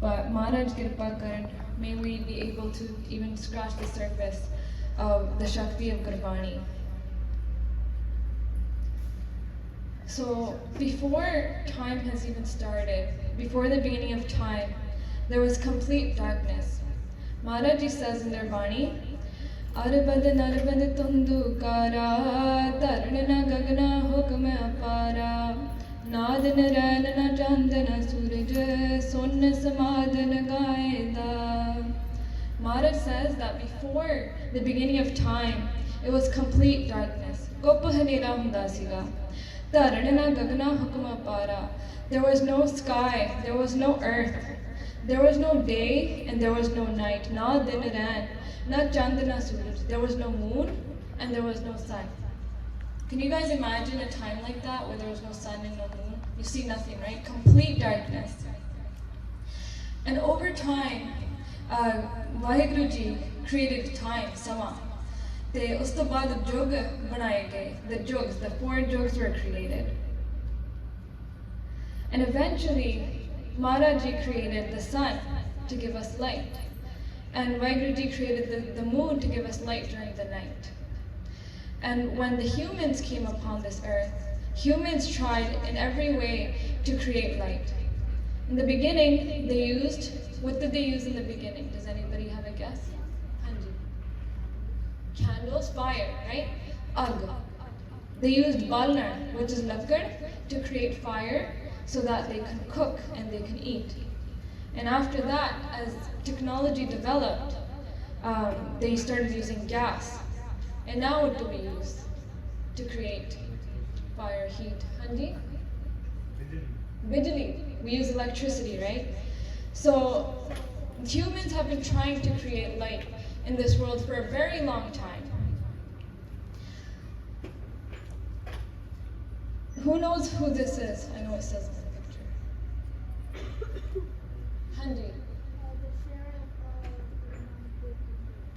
But Maharaj Kirpa Karan, may we be able to even scratch the surface of the Shakti of Gurbani. So before time has even started, before the beginning of time, there was complete darkness. Maharaji says in their Vani, Arbad Narbad Tundu Kara, Tarnana Gagana Hukma Apara, Nadana Ranana Chandana Suraj, Sonna Samadana Gaeda. Maharaj says that before the beginning of time, it was complete darkness. Kopahanera hunda siga. Taranana Gagana Hukma Para. There was no sky, there was no earth, there was no day, and there was no night. Na dinaran, na chandana suraj. There was no moon, and there was no sun. Can you guys imagine a time like that where there was no sun and no moon? You see nothing, right? Complete darkness. And over time, Vaheguru Ji created time, Sama. ਤੇ ਉਸ ਤੋਂ ਬਾਅਦ ਜੁਗ ਬਣਾਏ ਗਏ. The jugs, the 4 jugs were created. And eventually, Maharaj Ji created the sun to give us light. And Vaheguru Ji created the moon to give us light during the night. And when the humans came upon this earth, humans tried in every way to create light. In the beginning, what did they use in the beginning? Does anybody have a guess? Candles, fire, right? Ag. They used balna, which is lakkad, to create fire so that they can cook and they can eat. And after that, as technology developed, they started using gas. And now what do we use to create fire, heat? Hanji? Bijli. We use electricity, right? So humans have been trying to create light in this world for a very long time. Who knows who this is? I know it says in the picture. Hanji.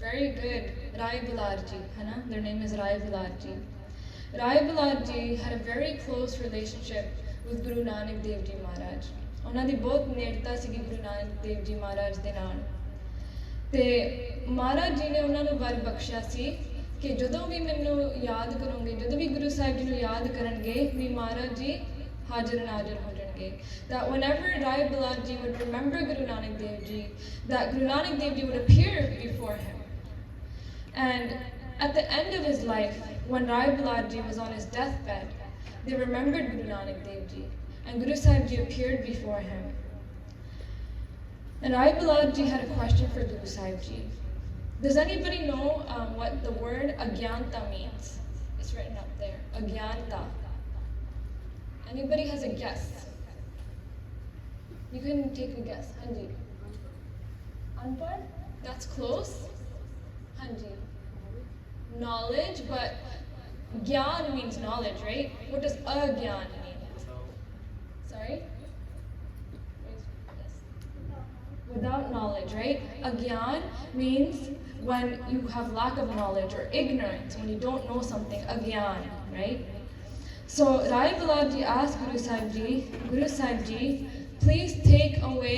Very good. Rai Bilarji. Their name is Rai Bilarji. Rai Bilarji had a very close relationship with Guru Nanak Dev Ji Maharaj. ਉਹਨਾਂ ਦੀ ਬਹੁਤ ਨੇੜਤਾ ਸੀਗੀ ਗੁਰੂ ਨਾਨਕ ਦੇਵ ਜੀ ਮਹਾਰਾਜ ਦੇ ਨਾਲ. ਤੇ ਮਹਾਰਾਜ ਜੀ ਨੇ ਉਹਨਾਂ ਨੂੰ ਵਰ ਬਖਸ਼ਿਆ ਸੀ ਕਿ ਜਦੋਂ ਵੀ ਮੈਨੂੰ ਯਾਦ ਕਰੋਗੇ, ਜਦੋਂ ਵੀ ਗੁਰੂ ਸਾਹਿਬ ਜੀ ਨੂੰ ਯਾਦ ਕਰਨਗੇ, ਵੀ ਮਹਾਰਾਜ ਜੀ ਹਾਜ਼ਰ ਨਾਜ਼ਰ ਹੋ ਜਾਣਗੇ. That whenever Rai Bilarji would remember Guru Nanak Dev Ji, that Guru Nanak Dev Ji would appear before him. And at the end of his life, when Rai Bilarji was on his deathbed, they remembered Guru Nanak Dev Ji, and Guru Sahib Ji appeared before him. And Rai Bilarji had a question for Guru Sahib Ji. Does anybody know what the word agyanta means? It's written up there. Agyanta. Anybody has a guess? You can take a guess. Hanji. Unpad? That's close. Hanji. Knowledge, but gyan means knowledge, right? What does agyan mean? Sorry? Without knowledge, right? Agyan means when you have lack of knowledge or ignorance, when you don't know something, agyan, right? So Rai Bilarji asked Guru Sahib Ji, please take away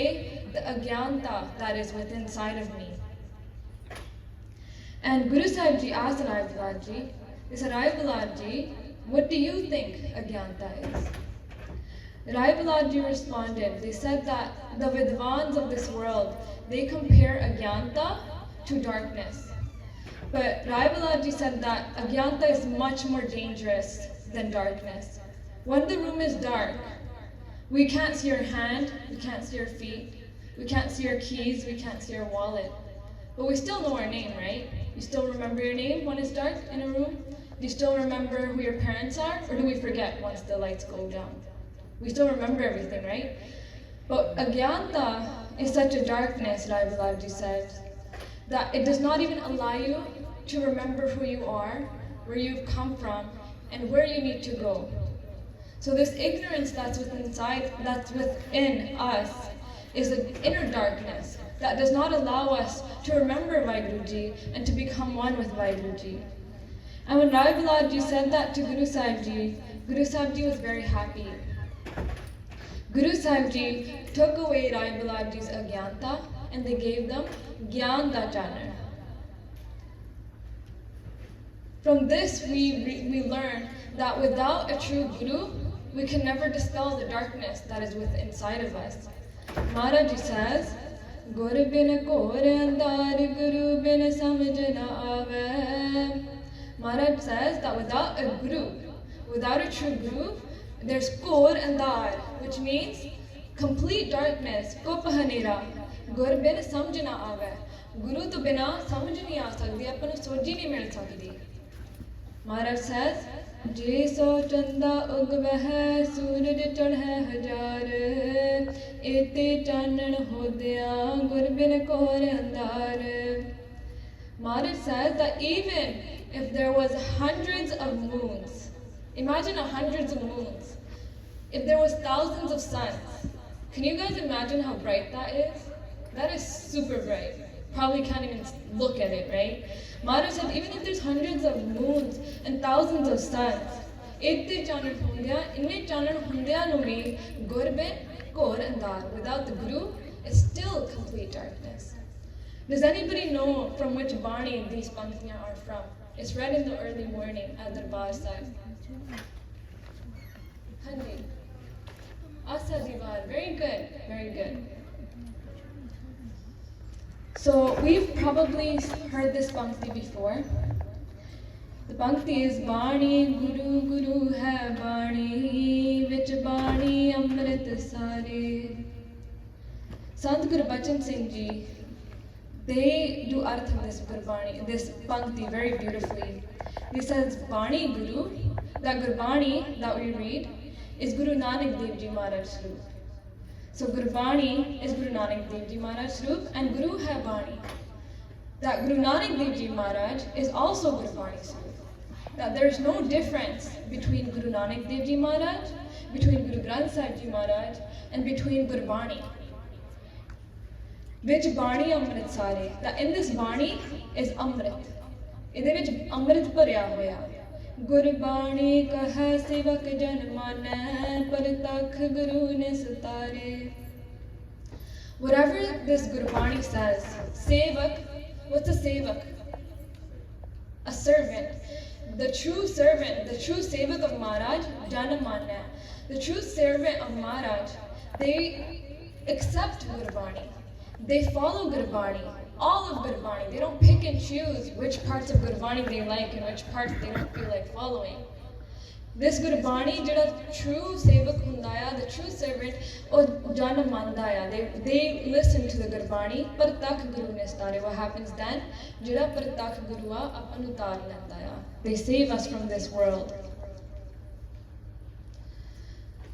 the agyanta that is within inside of me. And Guru Sahib Ji asked Rai Bilarji, they said, Rai Bilarji, what do you think agyanta is? Rai Bilarji responded, they said that the Vidwans of this world, they compare agyanta to darkness. But Rai Bilarji said that agyanta is much more dangerous than darkness. When the room is dark, we can't see your hand, we can't see your feet, we can't see your keys, we can't see your wallet. But we still know our name, right? You still remember your name when it's dark in a room? Do you still remember who your parents are? Or do we forget once the lights go down? We still remember everything, right? But agyanta is such a darkness, Rai Bilarji said, that it does not even allow you to remember who you are, where you've come from, and where you need to go. So this ignorance that's within us is an inner darkness that does not allow us to remember Vaheguruji and to become one with Vaheguruji. And when Rai Bilarji said that to Guru Sahib Ji was very happy. Guru Sahib Ji took away Rai Bilal Ji's agyanta and they gave them Gyan da Chanan. From this, we learn that without a true Guru, we can never dispel the darkness that is within inside of us. Maharaj Ji says, Gur bin kor andar, Guru bin samajh na aave. Maharaj says that without a Guru, without a true Guru, there's kor andar, which means complete darkness, kup hanera. Gur bin samajh na aave. Guru to bina samajh nahi aa sakdi, apan nu soji nahi mil sakdi. Maharaj says, Je so chanda ugvah suraj chadhe hajar, ete chanan hodya gur bin kor andar. Maharaj says that even if there was hundreds of moons, imagine hundreds of moons, if there was thousands of suns, can you guys imagine how bright that is? That is super bright. Probably can't even look at it, right? Maharaj said, even if there's hundreds of moons and thousands of suns, without the Guru, it's still complete darkness. Does anybody know from which Bani these Panktiyan are from? It's read in the early morning at Darbar Sahib. Hanji. Asa Jivan. Very good, very good. So we've probably heard this Pankti before. The Pankti is Bani Guru Guru hai Bani, Vich Bani Amrit Sare. Sant Guru Bachan Singh Ji, they do arth in this Gurbani, this Pankti very beautifully. He says Bani Guru, that Gurbani that we read is Guru Nanak Dev Ji Maharaj Swarup. So Gurbani is Guru Nanak Dev Ji Maharaj Swarup and Guru hai Bani. That Guru Nanak Dev Ji Maharaj is also Gurbani Swarup. That there is no difference between Guru Nanak Dev Ji Maharaj, between Guru Granth Sahib Ji Maharaj, and between Gurbani. Which Bani Amrit Sare? That in this Bani is Amrit. Ide vich Amrit bharya hoya. Gurbani kaha sevak jan mane, par takh Guru ne satare. Whatever this Gurbani says, Sevak, what's a Sevak? A servant. The true servant, the true Sevak of Maharaj, Jana Manna. The true servant of Maharaj, they accept Gurbani. They follow Gurbani, all of Gurbani. They don't pick and choose which parts of Gurbani they like and which parts they don't feel like following. This Gurbani, jada true Sevak hundaya, the true servant, or Jana Mandaya, they listen to the Gurbani, Partak Guru Nestare. What happens then? Jada Partak Gurua Apanutar Nandaya. They save us from this world.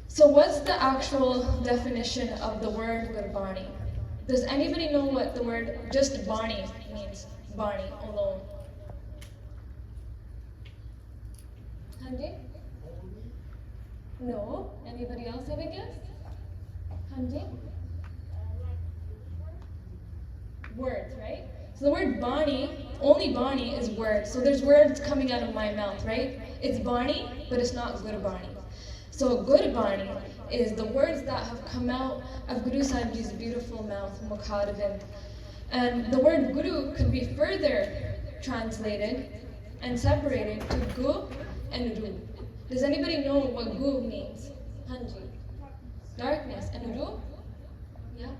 So what's the actual definition of the word Gurbani? Does anybody know what the word just Bani means? Bani alone. Hanji? No? Anybody else have a guess? Hanji? Words, right? So the word Bani, only Bani is words. So there's words coming out of my mouth, right? It's Bani, but it's not Gurbani. So Gurbani is the words that have come out of Guru Sahib Ji's beautiful mouth, Mukharavind. And the word Guru could be further translated and separated to Gu and Ru. Does anybody know what Gu means? Hanji. Darkness. And Ru? Yeah?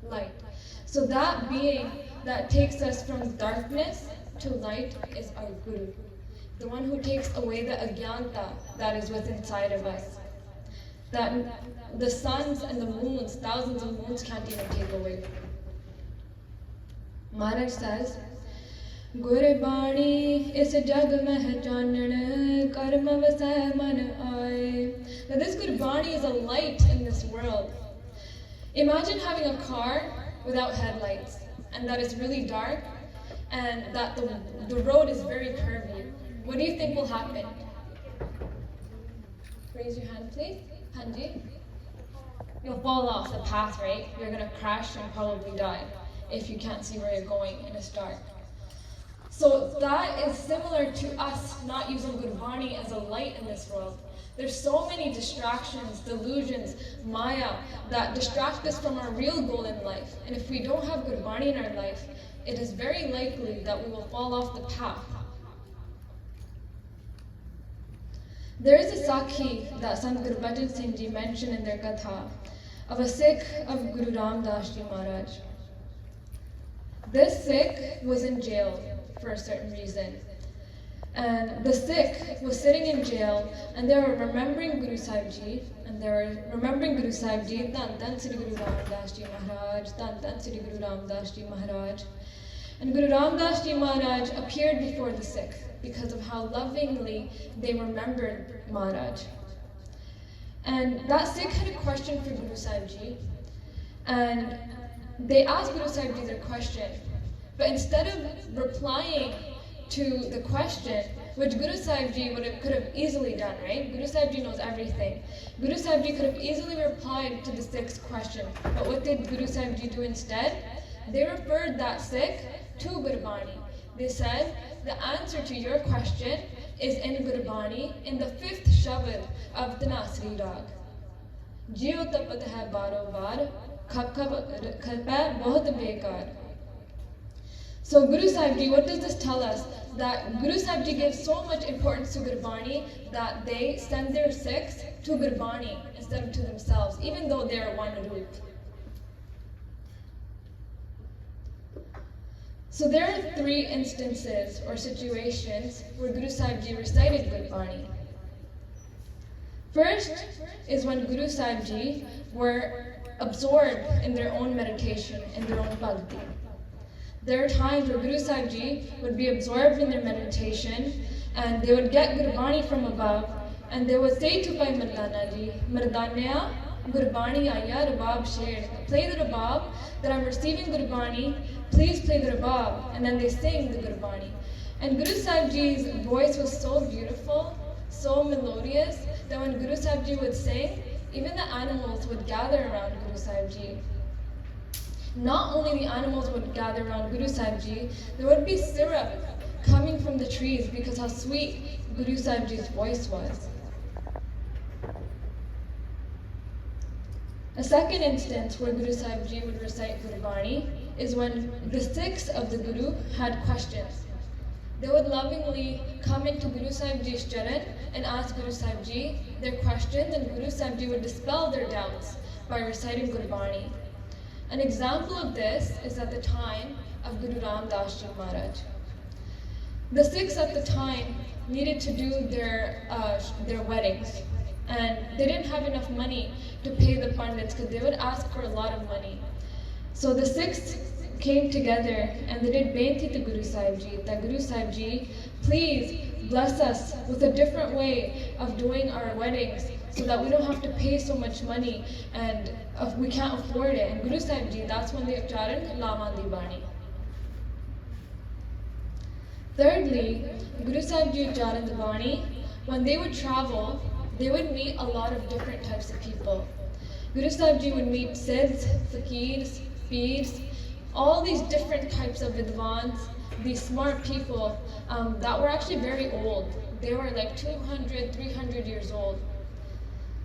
Light. So that being that takes us from darkness to light is our Guru. The one who takes away the agyanta that is within inside of us. That the suns and the moons, thousands of moons can't even take away. Maharaj says, Gurbani is jag meh chanan, karma vasai man aaye. Now this Gurbani is a light in this world. Imagine having a car without headlights, and that it's really dark, and that the road is very curvy. What do you think will happen? Raise your hand, please. Hanji? You'll fall off the path, right? You're gonna crash and probably die if you can't see where you're going and it's dark. So that is similar to us not using Gurbani as a light in this world. There's so many distractions, delusions, maya, that distract us from our real goal in life. And if we don't have Gurbani in our life, it is very likely that we will fall off the path. There is a Sakhi that Sant Gurbachan Singh Ji mentioned in their Katha of a Sikh of Guru Ram Das Ji Maharaj. This Sikh was in jail for a certain reason. And the Sikh was sitting in jail and they were remembering Guru Sahib Ji, and they were remembering Guru Sahib Ji, Tan Tan Sri Guru Ram Das Ji Maharaj, Tan Tan Sri Guru Ram Das Ji Maharaj. And Guru Ram Das Ji Maharaj appeared before the Sikh because of how lovingly they remembered Maharaj. And that Sikh had a question for Guru Sahib Ji, and they asked Guru Sahib Ji their question, but instead of replying to the question, which Guru Sahib Ji could have easily done, right? Guru Sahib Ji knows everything. Guru Sahib Ji could have easily replied to the Sikh's question, but what did Guru Sahib Ji do instead? They referred that Sikh to Gurbani. They said, the answer to your question is in Gurbani, in the 5th Shabad of Tanasri Rag. Jio tapat hai baro bar, khap khap khalpa bahut bekar. So Guru Sahib Ji, what does this tell us? That Guru Sahib Ji gives so much importance to Gurbani that they send their Sikhs to Gurbani instead of to themselves, even though they are one root. So there are 3 instances or situations where Guru Sahib Ji recited Gurbani. First is when Guru Sahib Ji were absorbed in their own meditation, in their own bhakti. There are times where Guru Sahib Ji would be absorbed in their meditation and they would get Gurbani from above and they would say to Bhai Mardana Ji, Mardanya, Gurbani Aya, Rabab Sher. Play the Rabab, that I'm receiving Gurbani, please play the Rabab. And then they sing the Gurbani. And Guru Sahib Ji's voice was so beautiful, so melodious, that when Guru Sahib Ji would sing, even the animals would gather around Guru Sahib Ji. Not only the animals would gather around Guru Sahib Ji, there would be syrup coming from the trees because how sweet Guru Sahib Ji's voice was. A second instance where Guru Sahib Ji would recite Gurbani is when the Sikhs of the Guru had questions. They would lovingly come into Guru Sahib Ji's charan and ask Guru Sahib Ji their questions, and Guru Sahib Ji would dispel their doubts by reciting Gurbani. An example of this is at the time of Guru Ram Das Ji Maharaj. The Sikhs at the time needed to do their weddings, and they didn't have enough money to pay the pandits because they would ask for a lot of money. So the Sikhs came together and they did beinti to Guru Sahib Ji, that Guru Sahib Ji, please bless us with a different way of doing our weddings so that we don't have to pay so much money and we can't afford it. And Guru Sahib Ji, that's when they ucharan Lamandi Bani. Thirdly, Guru Sahib Ji ucharan the Bani, when they would travel, they would meet a lot of different types of people. Guru Sahib Ji would meet Siddhs, Fakirs, Peers, all these different types of Vidwans, these smart people that were actually very old. They were like 200, 300 years old.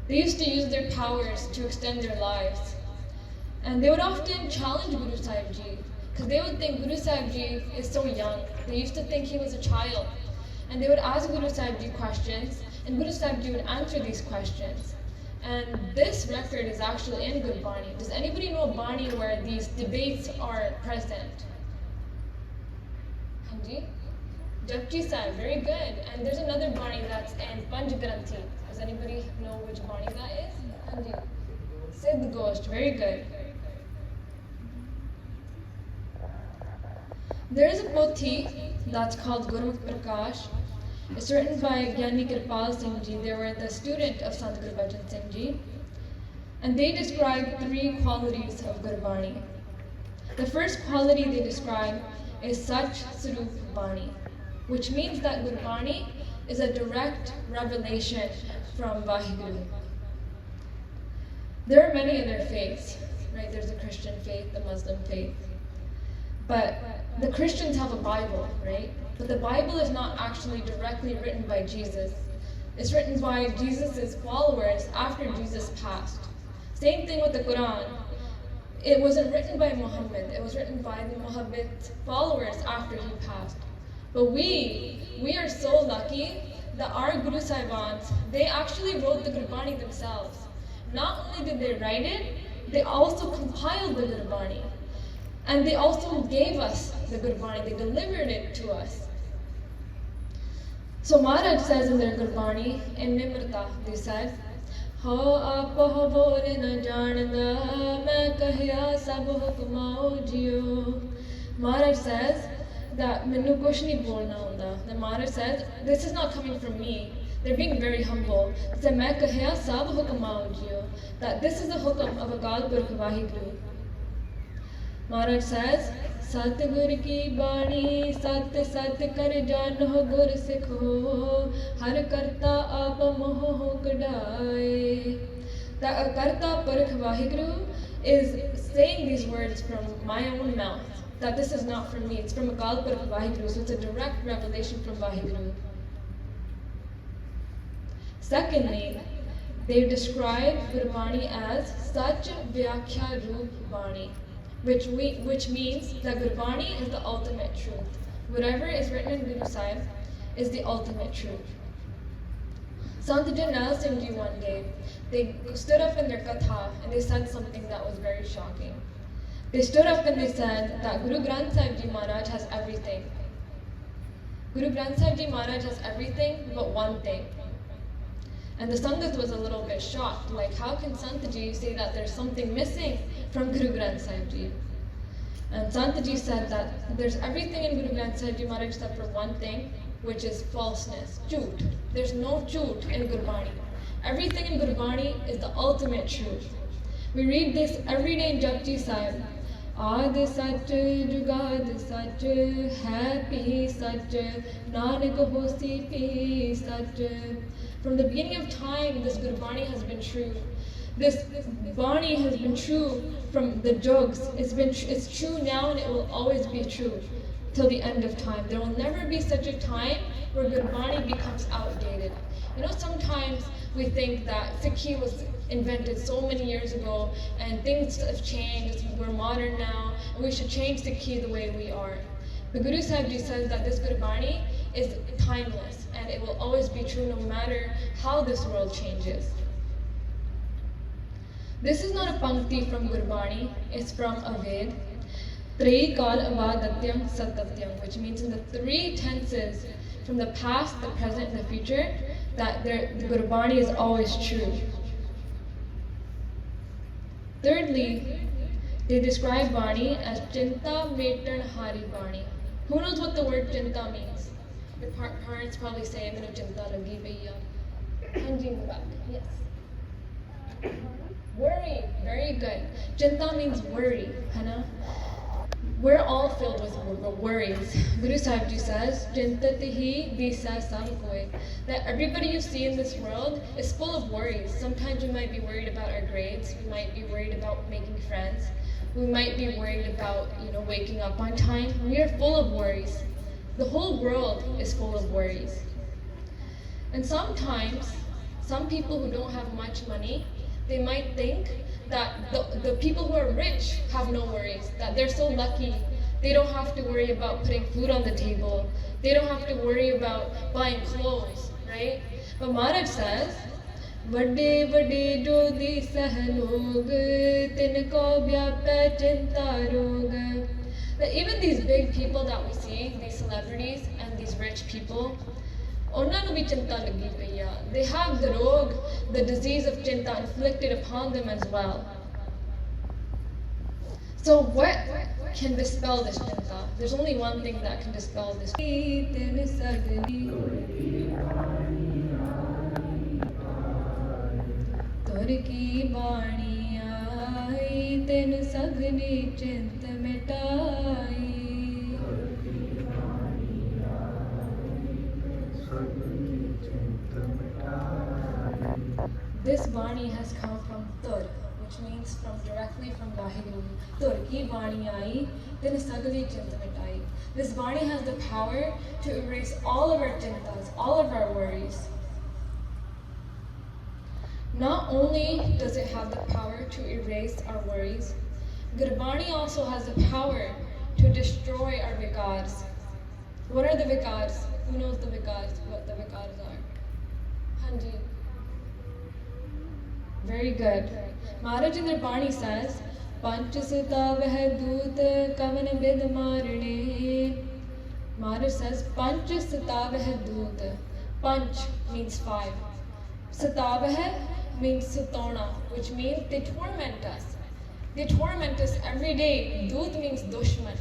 They used to use their powers to extend their lives. And they would often challenge Guru Sahib Ji, because they would think Guru Sahib Ji is so young. They used to think he was a child. And they would ask Guru Sahib Ji questions, and Guru Sahib Ji would answer these questions. And this record is actually in Gurbani. Does anybody know a Bani where these debates are present? Hanji? Japji Sahib, very good. And there's another Bani that's in Panj Granthi. Does anybody know which Bani that is? Hanji? Siddh Gosht, very good. There is a pothi that's called Gurmukh Prakash. It's written by Gyani Kirpal Singh Ji. They were the student of Sant Gurbachan Singh Ji. And they describe 3 qualities of Gurbani. The first quality they describe is Sach Sarup Bani, which means that Gurbani is a direct revelation from Vaheguru. There are many other faiths, right? There's the Christian faith, the Muslim faith. But the Christians have a Bible, right? But the Bible is not actually directly written by Jesus. It's written by Jesus' followers after Jesus passed. Same thing with the Quran. It wasn't written by Muhammad, it was written by the Muhammad's followers after he passed. But we are so lucky that our Guru Sahibans, they actually wrote the Gurbani themselves. Not only did they write it, they also compiled the Gurbani. And they also gave us the Gurbani, they delivered it to us. So Maharaj says in their Gurbani, in Nimrata, they said, Ho apo bol na janda, main kahya sab hukmao jiyo. Maharaj says that Minu kuch nahi bolna hunda. Then Maharaj says, this is not coming from me. They're being very humble. They said, main kahya sab hukmao jiyo. That this is the hukam of Akal Purkh Vaheguru. Maharaj says, Satgur ki bani sat sat kar janho gur sikho har karta aap moh ho kadai. That Karta Purkh Vaheguru is saying these words from my own mouth. That this is not from me, it's from Akal Purkh Vaheguru, so it's a direct revelation from Vaheguru. Secondly, they describe Gurbani as Sach Vyakhya Roop Bani. Which means that Gurbani is the ultimate truth. Whatever is written in Guru Sahib is the ultimate truth. Sant Jarnail Singh Ji one day, they stood up in their katha and they said something that was very shocking. They stood up and they said that Guru Granth Sahib Ji Maharaj has everything. Guru Granth Sahib Ji Maharaj has everything but one thing. And the Sangat was a little bit shocked, like how can Sant Ji say that there's something missing from Guru Granth Sahib Ji? And Sant Ji said that there's everything in Guru Granth Sahib Ji Maharaj except for one thing, which is falseness, choot. There's no choot in Gurbani. Everything in Gurbani is the ultimate truth. We read this every day in Japji Sahib. Aad sach, jugad sach, hai pi sach, nanak hosi pi sach. From the beginning of time, this Gurbani has been true. This Bani has been true from the jugs. It's true now and it will always be true till the end of time. There will never be such a time where Gurbani becomes outdated. You know, sometimes we think that Sikhi was invented so many years ago and things have changed, we're modern now, and we should change Sikhi the way we are. The Guru Sahib Ji says that this Gurbani is timeless and it will always be true no matter how this world changes. This is not a pankti from Gurbani, it's from a Ved. Trei kal avadatyam satatyam, which means in the three tenses, from the past, the present, and the future, that the Gurbani is always true. Thirdly, they describe Bani as Chinta Metan Hari Bani. Who knows what the word Chinta means? Your parents probably say, Minu Chinta lagi bhaiya. Hanji in the back, yes. Worry, very good. Chinta means worry, Hana. We're all filled with worries. Guru Sahib Ji says, Chintatihi disa sam koi. That everybody you see in this world is full of worries. Sometimes we might be worried about our grades. We might be worried about making friends. We might be worried about, waking up on time. We are full of worries. The whole world is full of worries. And sometimes, some people who don't have much money, they might think that the people who are rich have no worries, that they're so lucky. They don't have to worry about putting food on the table. They don't have to worry about buying clothes, right? But Maharaj says, Vade vade jodi sahlog, tinko vyapay chinta rog. That even these big people that we see, these celebrities and these rich people, they have the rog, the disease of chinta inflicted upon them as well. So what can dispel this chinta? There's only one thing that can dispel this. This Bani has come from Tur, which means directly from Vaheguru. Tur ki Bani aayi, then sagli chinta mitai. This Bani has the power to erase all of our chintas, all of our worries. Not only does it have the power to erase our worries, Gurbani also has the power to destroy our vikars. What are the vikars? Who knows the vikars? What the vikars are? Hanji. Very good. Maharaj in Gurbani says, Panch sita veh doot kavan vid marne. Maharaj says, Panch sita veh doot. Panch means 5. Sita veh means sutona, which means they torment us. They torment us every day. Doot means dushman.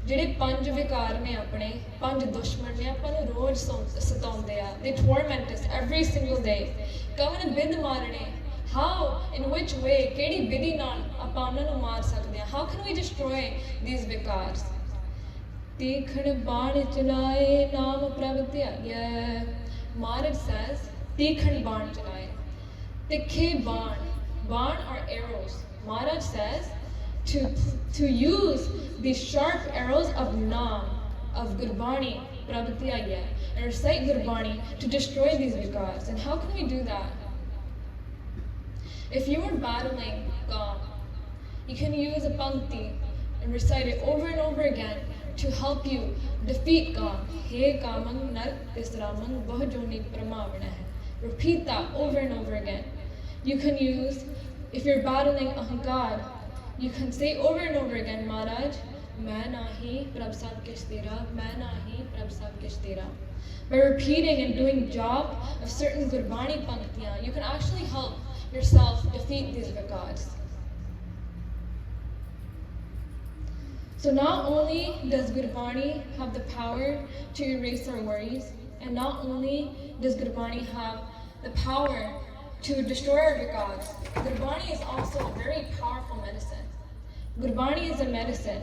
ਜਿਹੜੇ ਪੰਜ ਵਿਕਾਰ ਨੇ ਆਪਣੇ ਪੰਜ ਦੁਸ਼ਮਣ ਨੇ ਆਪਾਂ ਨੂੰ ਰੋਜ਼ ਸਤਾਉਂਦੇ ਆ they torment us every single day ਕਵਨ ਵਿਧ ਮਾਰਨੇ how in which way ਕਿਹੜੀ ਵਿਧੀ ਨਾਲ ਆਪਾਂ ਉਹਨਾਂ ਨੂੰ ਮਾਰ ਸਕਦੇ ਆ how can we destroy these ਵਿਕਾਰਸ ਤੀਖਣ ਬਾਣ ਚਲਾਏ ਨਾਮ ਪ੍ਰਭ ਧਿਆਈਐ Maharaj says ਤੀਖਣ ਬਾਣ ਚਲਾਏ ਤਿੱਖੇ ਬਾਣ are arrows Maharaj says to use these sharp arrows of Naam, of Gurbani, Prabhatiyaya, and recite Gurbani to destroy these vikars. And how can we do that? If you are battling Kam, you can use a pankti and recite it over and over again to help you defeat Kam. He Kamang nar tisramang bahjoni pramavana hai. Repeat that over and over again. You can use, if you're battling Ahankar, you can say over and over again, Maharaj, Main nahi Prabh Sab kish tera, Main nahi Prabh Sab kish tera. By repeating and doing job of certain Gurbani panktiyan, you can actually help yourself defeat these vikars. So not only does Gurbani have the power to erase our worries, and not only does Gurbani have the power to destroy our vikars, Gurbani is also a very powerful medicine. Gurbani is a medicine.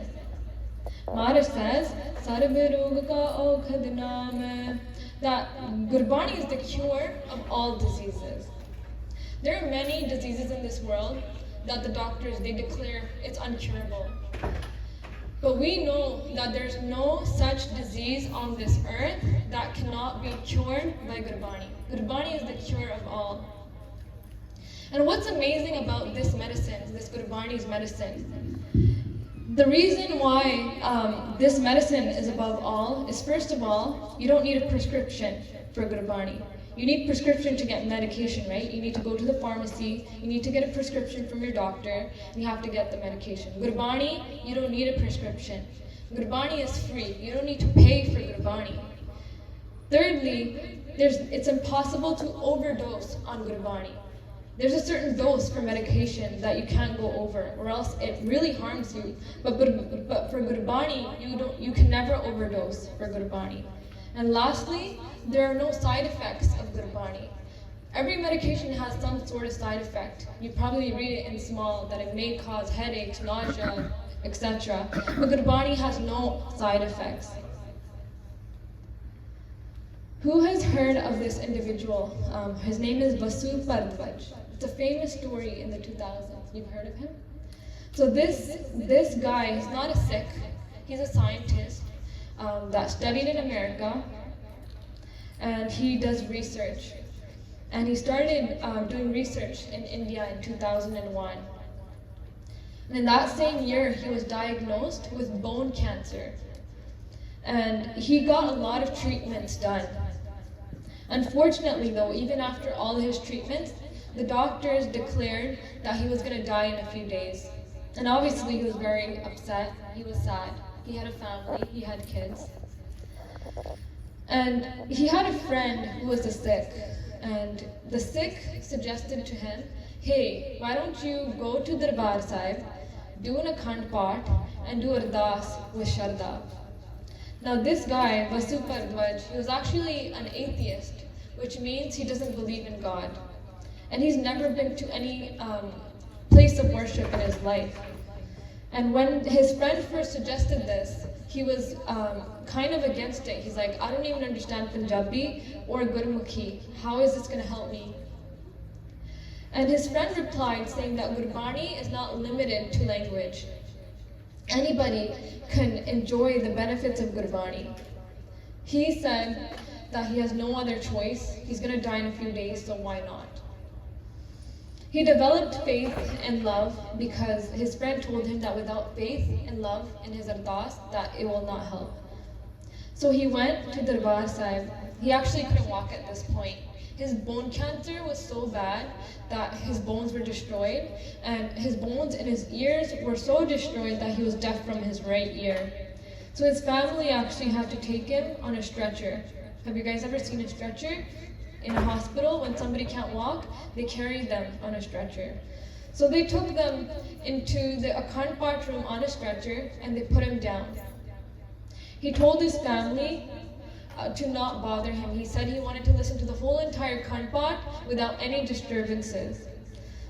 Maharaj says, Sarve rog ka aukhad naam, that Gurbani is the cure of all diseases. There are many diseases in this world that the doctors, they declare it's uncurable. But we know that there's no such disease on this earth that cannot be cured by Gurbani. Gurbani is the cure of all. And what's amazing about this medicine, this Gurbani's medicine, the reason why this medicine is above all is, first of all, you don't need a prescription for Gurbani. You need prescription to get medication, right? You need to go to the pharmacy, you need to get a prescription from your doctor, and you have to get the medication. Gurbani, you don't need a prescription. Gurbani is free. You don't need to pay for Gurbani. Thirdly, it's impossible to overdose on Gurbani. There's a certain dose for medication that you can't go over, or else it really harms you. But for Gurbani, you can never overdose for Gurbani. And lastly, there are no side effects of Gurbani. Every medication has some sort of side effect. You probably read it in small that it may cause headaches, nausea, etc. But Gurbani has no side effects. Who has heard of this individual? His name is Vasu Bharadwaj. It's a famous story in the 2000s. You've heard of him? So this guy is not a Sikh. He's a scientist that studied in America, and he does research. And he started doing research in India in 2001. And in that same year, he was diagnosed with bone cancer. And he got a lot of treatments done. Unfortunately though, even after all his treatments, the doctors declared that he was going to die in a few days. And obviously he was very upset, he was sad. He had a family, he had kids. And he had a friend who was a Sikh. And the Sikh suggested to him, hey, why don't you go to Darbar Sahib, do an Akhand Path, and do Ardas with Shraddha. Now this guy, Vasu Bharadwaj, he was actually an atheist, which means he doesn't believe in God. And he's never been to any place of worship in his life. And when his friend first suggested this, he was kind of against it. He's like, I don't even understand Punjabi or Gurmukhi. How is this going to help me? And his friend replied saying that Gurbani is not limited to language. Anybody can enjoy the benefits of Gurbani. He said that he has no other choice. He's going to die in a few days, so why not? He developed faith and love because his friend told him that without faith and love in his ardas, that it will not help. So he went to Darbar Sahib. He actually couldn't walk at this point. His bone cancer was so bad that his bones were destroyed, and his bones in his ears were so destroyed that he was deaf from his right ear. So his family actually had to take him on a stretcher. Have you guys ever seen a stretcher? In a hospital, when somebody can't walk, they carry them on a stretcher. So they took them into the Akhand Path room on a stretcher and they put him down. He told his family to not bother him. He said he wanted to listen to the whole entire Akhand Path without any disturbances.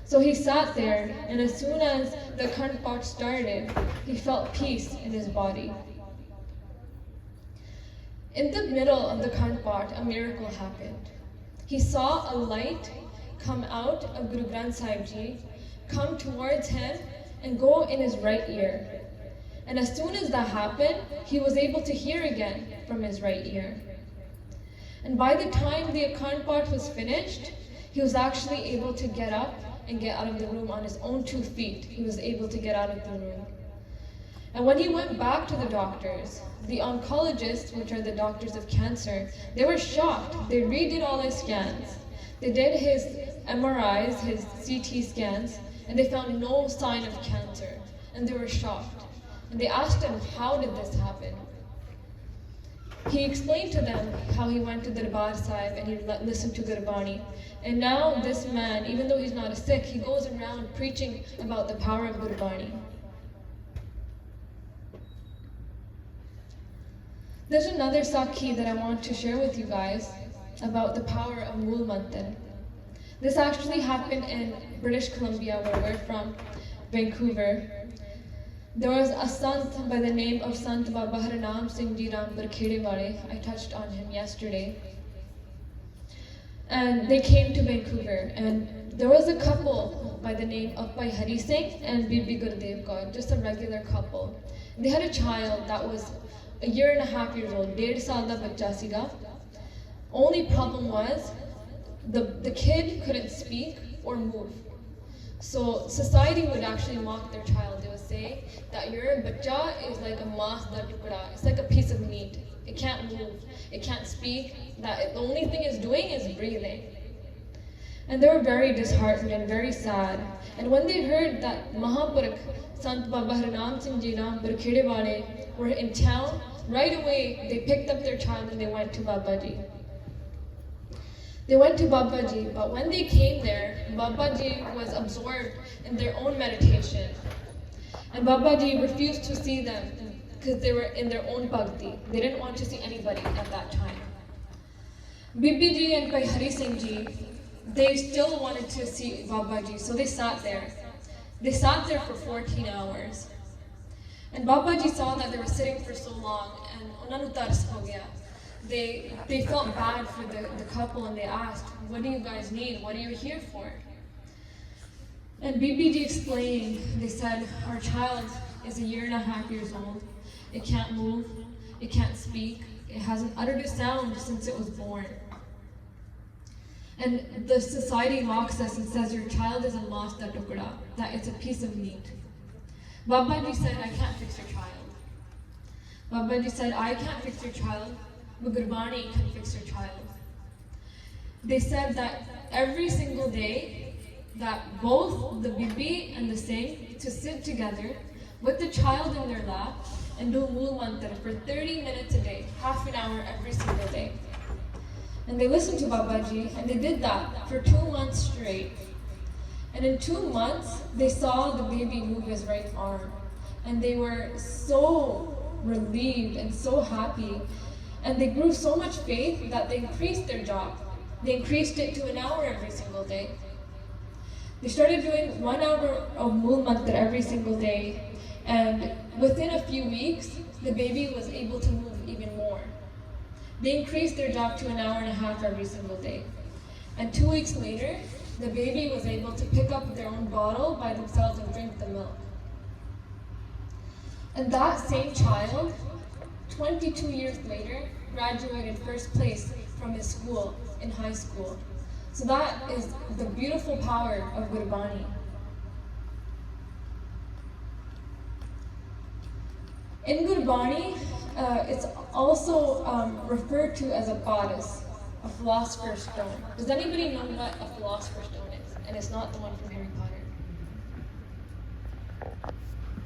So he sat there, and as soon as the Akhand Path started, he felt peace in his body. In the middle of the Akhand Path, a miracle happened. He saw a light come out of Guru Granth Sahib Ji, come towards him, and go in his right ear. And as soon as that happened, he was able to hear again from his right ear. And by the time the Akhand Path was finished, he was actually able to get up and get out of the room on his own 2 feet. He was able to get out of the room. And when he went back to the doctors, the oncologists, which are the doctors of cancer, they were shocked. They redid all his scans. They did his MRIs, his CT scans, and they found no sign of cancer. And they were shocked. And they asked him, how did this happen? He explained to them how he went to the Darbar Sahib and he listened to Gurbani. And now this man, even though he's not a Sikh, he goes around preaching about the power of Gurbani. There's another Sakhi that I want to share with you guys about the power of Mool Mantar. This actually happened in British Columbia, where we're from, Vancouver. There was a Sant by the name of Sant Baba Harnam Singh Ji Rampur Khedewale. I touched on him yesterday. And they came to Vancouver, and there was a couple by the name of Bhai Hari Singh and Bibi Gurdev Kaur, just a regular couple. They had a child that was 1.5 years old, 1.5 saal da bachcha siga. Only problem was the kid couldn't speak or move. So society would actually mock their child. They would say that your bachcha is like a maas da tukda. It's like a piece of meat. It can't move. It can't speak. That the only thing it's doing is breathing. And they were very disheartened and very sad. And when they heard that Mahapurukh Sant Baba Harnam Singh Ji Rampur Khedewale were in town, right away they picked up their child and they went to Babaji. They went to Babaji, but when they came there, Babaji was absorbed in their own meditation. And Babaji refused to see them because they were in their own bhakti. They didn't want to see anybody at that time. Bibi Ji and Bhai Hari Singh Ji, they still wanted to see Babaji, so they sat there. They sat there for 14 hours. And Babaji saw that they were sitting for so long, and unhon nu tars ho gaya. They felt bad for the couple, and they asked, what do you guys need? What are you here for? And BBG explained, they said, our child is 1.5 years old. It can't move, it can't speak, it hasn't uttered a sound since it was born. And the society mocks us and says your child is a maas da tukda, that it's a piece of meat. Babaji said, I can't fix your child. Babaji said, I can't fix your child, but Gurbani can fix your child. They said that every single day, that both the Bibi and the Singh to sit together with the child in their lap and do Mool Mantar for 30 minutes a day, half an hour every single day. And they listened to Babaji, and they did that for 2 months straight. And in 2 months, they saw the baby move his right arm. And they were so relieved and so happy. And they grew so much faith that they increased their job. They increased it to 1 hour every single day. They started doing 1 hour of Mool Mantar every single day. And within a few weeks, the baby was able to move even more. They increased their job to 1.5 hours every single day. And 2 weeks later, the baby was able to pick up their own bottle by themselves and drink the milk. And that same child, 22 years later, graduated first place from his school in high school. So that is the beautiful power of Gurbani. In Gurbani, it's also referred to as a bodice, a philosopher's stone. Does anybody know what a philosopher's stone is? And it's not the one from Harry Potter.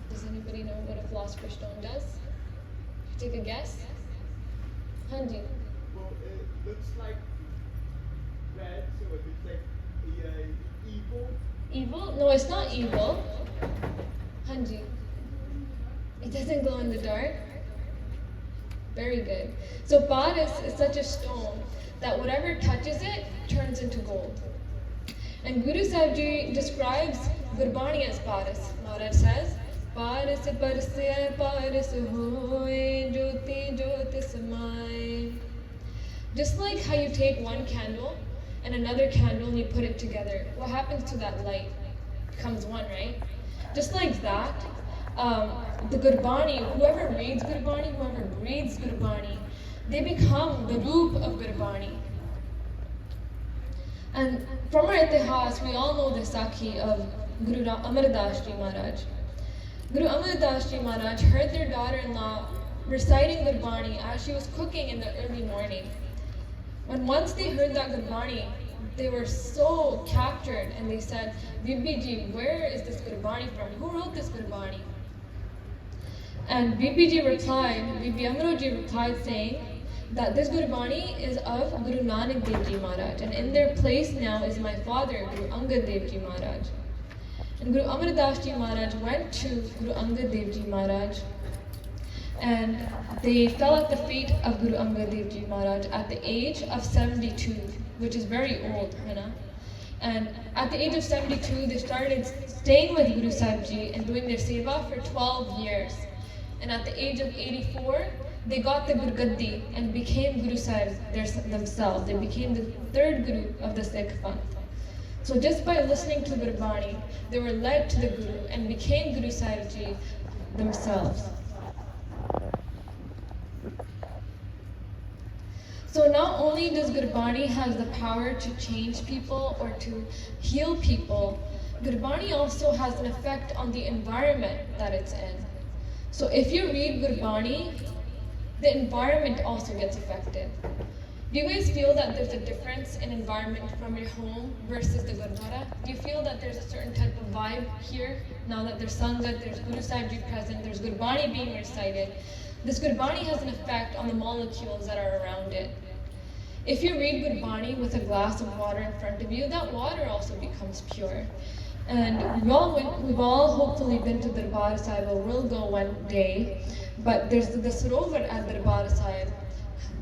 Does anybody know what a philosopher's stone does? Take a guess. Hanji. Well, it looks like red, so it looks like evil. Evil? No, it's not evil. Hanji. It doesn't glow in the dark. Very good. So bodice is such a stone that whatever touches it turns into gold. And Guru Sahib Ji describes Gurbani as bodice. Maharaj says, Paris parse paris hoye jyoti jyoti samaye. Just like how you take one candle and another candle and you put it together, what happens to that light? It becomes one, right? Just like that, the Gurbani, whoever reads Gurbani, whoever breathes Gurbani, they become the roop of Gurbani. And from our itihas, we all know the Sikhi of Guru Amar Das Ji Maharaj. Guru Amar Das Ji Maharaj heard their daughter-in-law reciting Gurbani as she was cooking in the early morning. When once they heard that Gurbani, they were so captured and they said, Bibi Ji, where is this Gurbani from? Who wrote this Gurbani? And Bibi Ji replied, Bibi Amro Ji replied saying that this Gurbani is of Guru Nanak Dev Ji Maharaj, and in their place now is my father, Guru Angad Dev Ji Maharaj. And Guru Amar Das Ji Maharaj went to Guru Angad Dev Ji Maharaj, and they fell at the feet of Guru Angad Dev Ji Maharaj at the age of 72, which is very old, you know. And at the age of 72, they started staying with Guru Sahib Ji and doing their seva for 12 years. And at the age of 84, they got the Gurgaddi and became Guru Sahib themselves. They became the third Guru of the Sikh Panth. So just by listening to Gurbani, they were led to the Guru and became Guru Sahib Ji themselves. So not only does Gurbani has the power to change people or to heal people, Gurbani also has an effect on the environment that it's in. So if you read Gurbani, the environment also gets affected. Do you guys feel that there's a difference in environment from your home versus the Gurdwara? Do you feel that there's a certain type of vibe here? Now that there's Sangat, there's Guru Sahib Ji present, there's Gurbani being recited. This Gurbani has an effect on the molecules that are around it. If you read Gurbani with a glass of water in front of you, that water also becomes pure. And we've all hopefully been to Darbar Sahib, or will go one day, but there's the Sarovar at Darbar Sahib.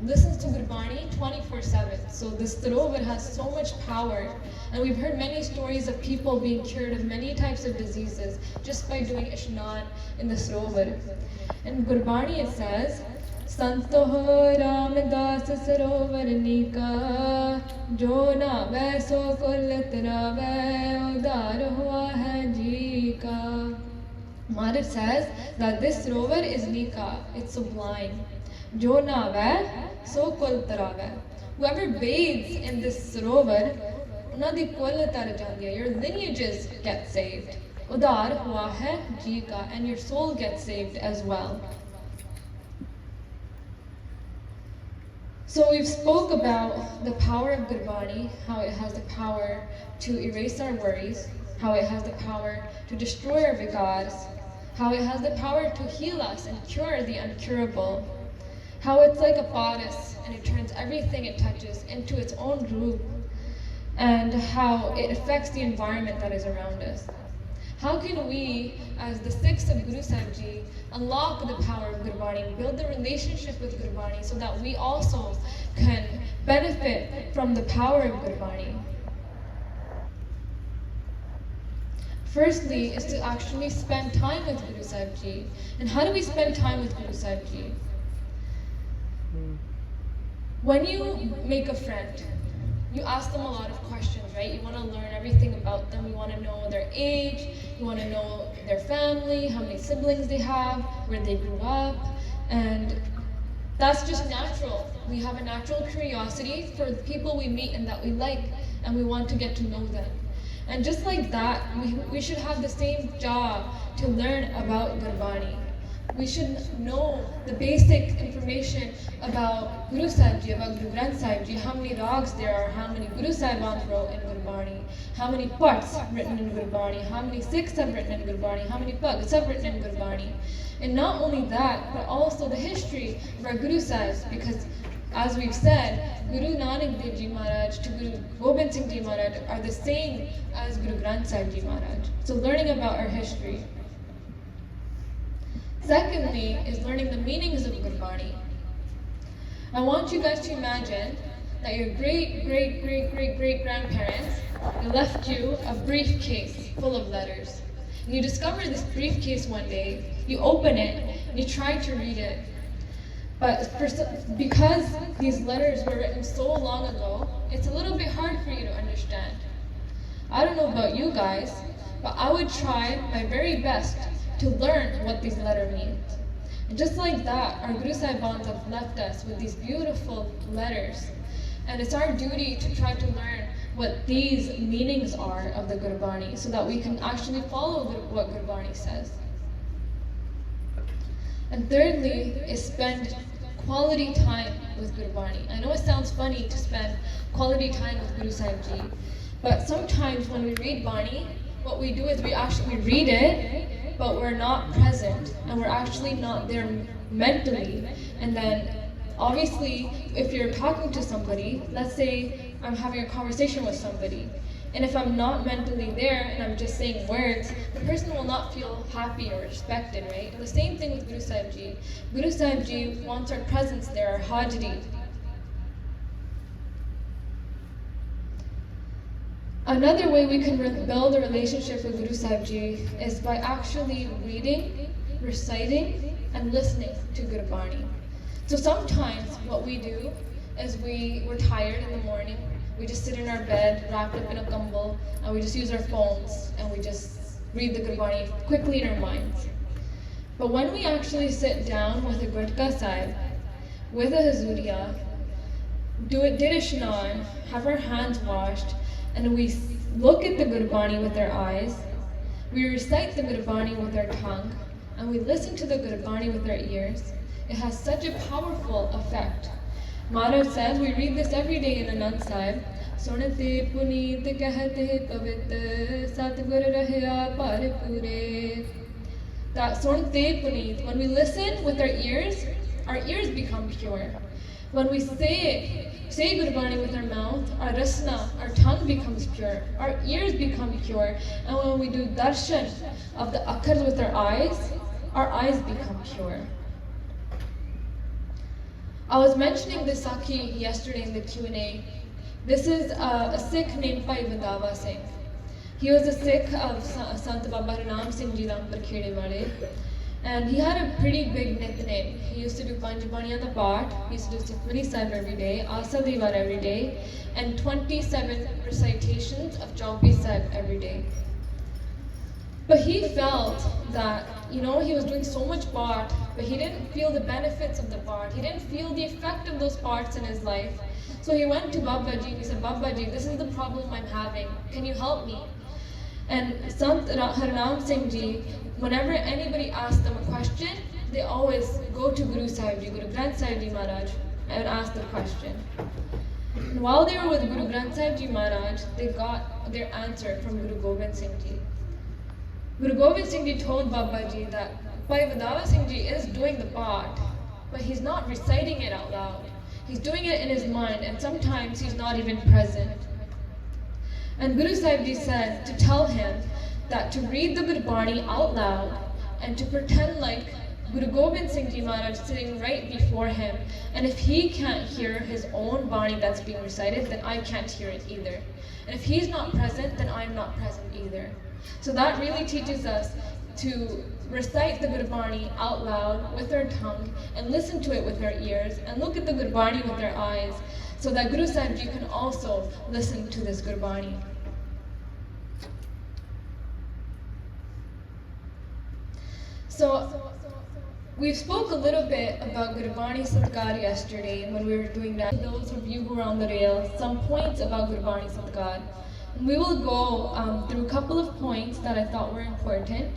Listens to Gurbani 24/7. So this Sarovar has so much power. And we've heard many stories of people being cured of many types of diseases just by doing Ishnan in the Sarovar. In Gurbani it says, Santoh Ramdas Sarovar Nika Jo na Vaso Kullat Rave Udar Hua Hai Ji Ka. Maharaj says that this Sarovar is Nika, it's sublime. Jo na Vai So Kul Tarave. Whoever bathes in this Sarovar, Una di Kul Tar Jandiya, your lineages get saved. Udar Hua Hai Ji Ka, and your soul gets saved as well. So we've spoke about the power of Gurbani, how it has the power to erase our worries, how it has the power to destroy our vigars, how it has the power to heal us and cure the uncurable, how it's like a bodice and it turns everything it touches into its own roop, and how it affects the environment that is around us. How can we, as the Sikhs of Guru Sahib Ji, unlock the power of Gurbani, build the relationship with Gurbani so that we also can benefit from the power of Gurbani? Firstly, is to actually spend time with Guru Sahib Ji. And how do we spend time with Guru Sahib Ji? When you make a friend, you ask them a lot of questions, right? You want to learn everything about them. You want to know their age. You want to know their family, how many siblings they have, where they grew up. And that's just natural. We have a natural curiosity for the people we meet and that we like. and we want to get to know them. And just like that, we should have the same job to learn about Gurbani. We should know the basic information about Guru Sahib Ji, about Guru Granth Sahib Ji, how many rags there are, how many Guru Sahibans wrote in Gurbani, how many parts written in Gurbani, how many Sikhs have written in Gurbani, how many Bhagats have written in Gurbani. And not only that, but also the history of our Guru Sahibs, because as we've said, Guru Nanak Dev Ji Maharaj to Guru Gobind Singh Ji Maharaj are the same as Guru Granth Sahib Ji Maharaj. So learning about our history. Secondly is learning the meanings of Gurbani. I want you guys to imagine that your great grandparents left you a briefcase full of letters. And you discover this briefcase one day, you open it, and you try to read it. But because these letters were written so long ago, it's a little bit hard for you to understand. I don't know about you guys, but I would try my very best to learn what these letters mean. And just like that, our Guru Sahibans have left us with these beautiful letters. And it's our duty to try to learn what these meanings are of the Gurbani so that we can actually follow what Gurbani says. And thirdly is spend quality time with Gurbani. I know it sounds funny to spend quality time with Guru Sahib Ji, but sometimes when we read Bani, what we do is we read it, but we're not present, and we're actually not there mentally. And then obviously, if you're talking to somebody, let's say I'm having a conversation with somebody, and if I'm not mentally there and I'm just saying words, the person will not feel happy or respected, right? And the same thing with Guru Sahib Ji. Guru Sahib Ji wants our presence there, our hajri. Another way we can build a relationship with Guru Sahib Ji is by actually reading, reciting, and listening to Gurbani. So sometimes what we do is we're tired in the morning, we just sit in our bed, wrapped up in a kambal, and we just use our phones, and we just read the Gurbani quickly in our minds. But when we actually sit down with a Gurdka Sahib, with a Hazuriya, did a Shnan, have our hands washed, and we look at the Gurbani with our eyes, we recite the Gurbani with our tongue, and we listen to the Gurbani with our ears, it has such a powerful effect. Maharaj says, we read this every day in Anand Sahib, Sunate puneet kahte pavit satgur rahya paripure. That Sunate puneet, when we listen with our ears become pure. When we say Gurbani with our mouth, our rasna, our tongue becomes pure, our ears become pure, and when we do darshan of the akkars with our eyes become pure. I was mentioning this Sakhi yesterday in the Q&A. This is a Sikh named Bhai Vandawa Singh. He was a Sikh of Sant Baba Ranam Singh Ji Rampur Khede Wale. And he had a pretty big nickname. He used to do Panj Baniyan the Part, he used to do Sukhmani Sahib every day, Asa Diwar every day, and 27 recitations of Jaupi Sahib every day. But he felt that, he was doing so much part, but he didn't feel the benefits of the part. He didn't feel the effect of those parts in his life. So he went to Babaji and he said, Babaji, this is the problem I'm having. Can you help me? And Sant Haranam Singh Ji, whenever anybody asked them a question, they always go to Guru Sahib Ji, Guru Granth Sahib Ji Maharaj, and ask the question. And while they were with Guru Granth Sahib Ji Maharaj, they got their answer from Guru Gobind Singh Ji. Guru Gobind Singh Ji told Babaji that Bhai Vandawa Singh Ji is doing the part, but he's not reciting it out loud. He's doing it in his mind, and sometimes he's not even present. And Guru Sahib Ji said to tell him that to read the Gurbani out loud and to pretend like Guru Gobind Singh Ji Maharaj sitting right before him, and if he can't hear his own Bani that's being recited, then I can't hear it either. And if he's not present, then I'm not present either. So that really teaches us to recite the Gurbani out loud with our tongue and listen to it with our ears and look at the Gurbani with our eyes so that Guru Sahib Ji can also listen to this Gurbani. So We spoke a little bit about Gurbani Sadkar yesterday when we were doing that. Those of you who were on the rail, some points about Gurbani Sadkar. And we will go through a couple of points that I thought were important.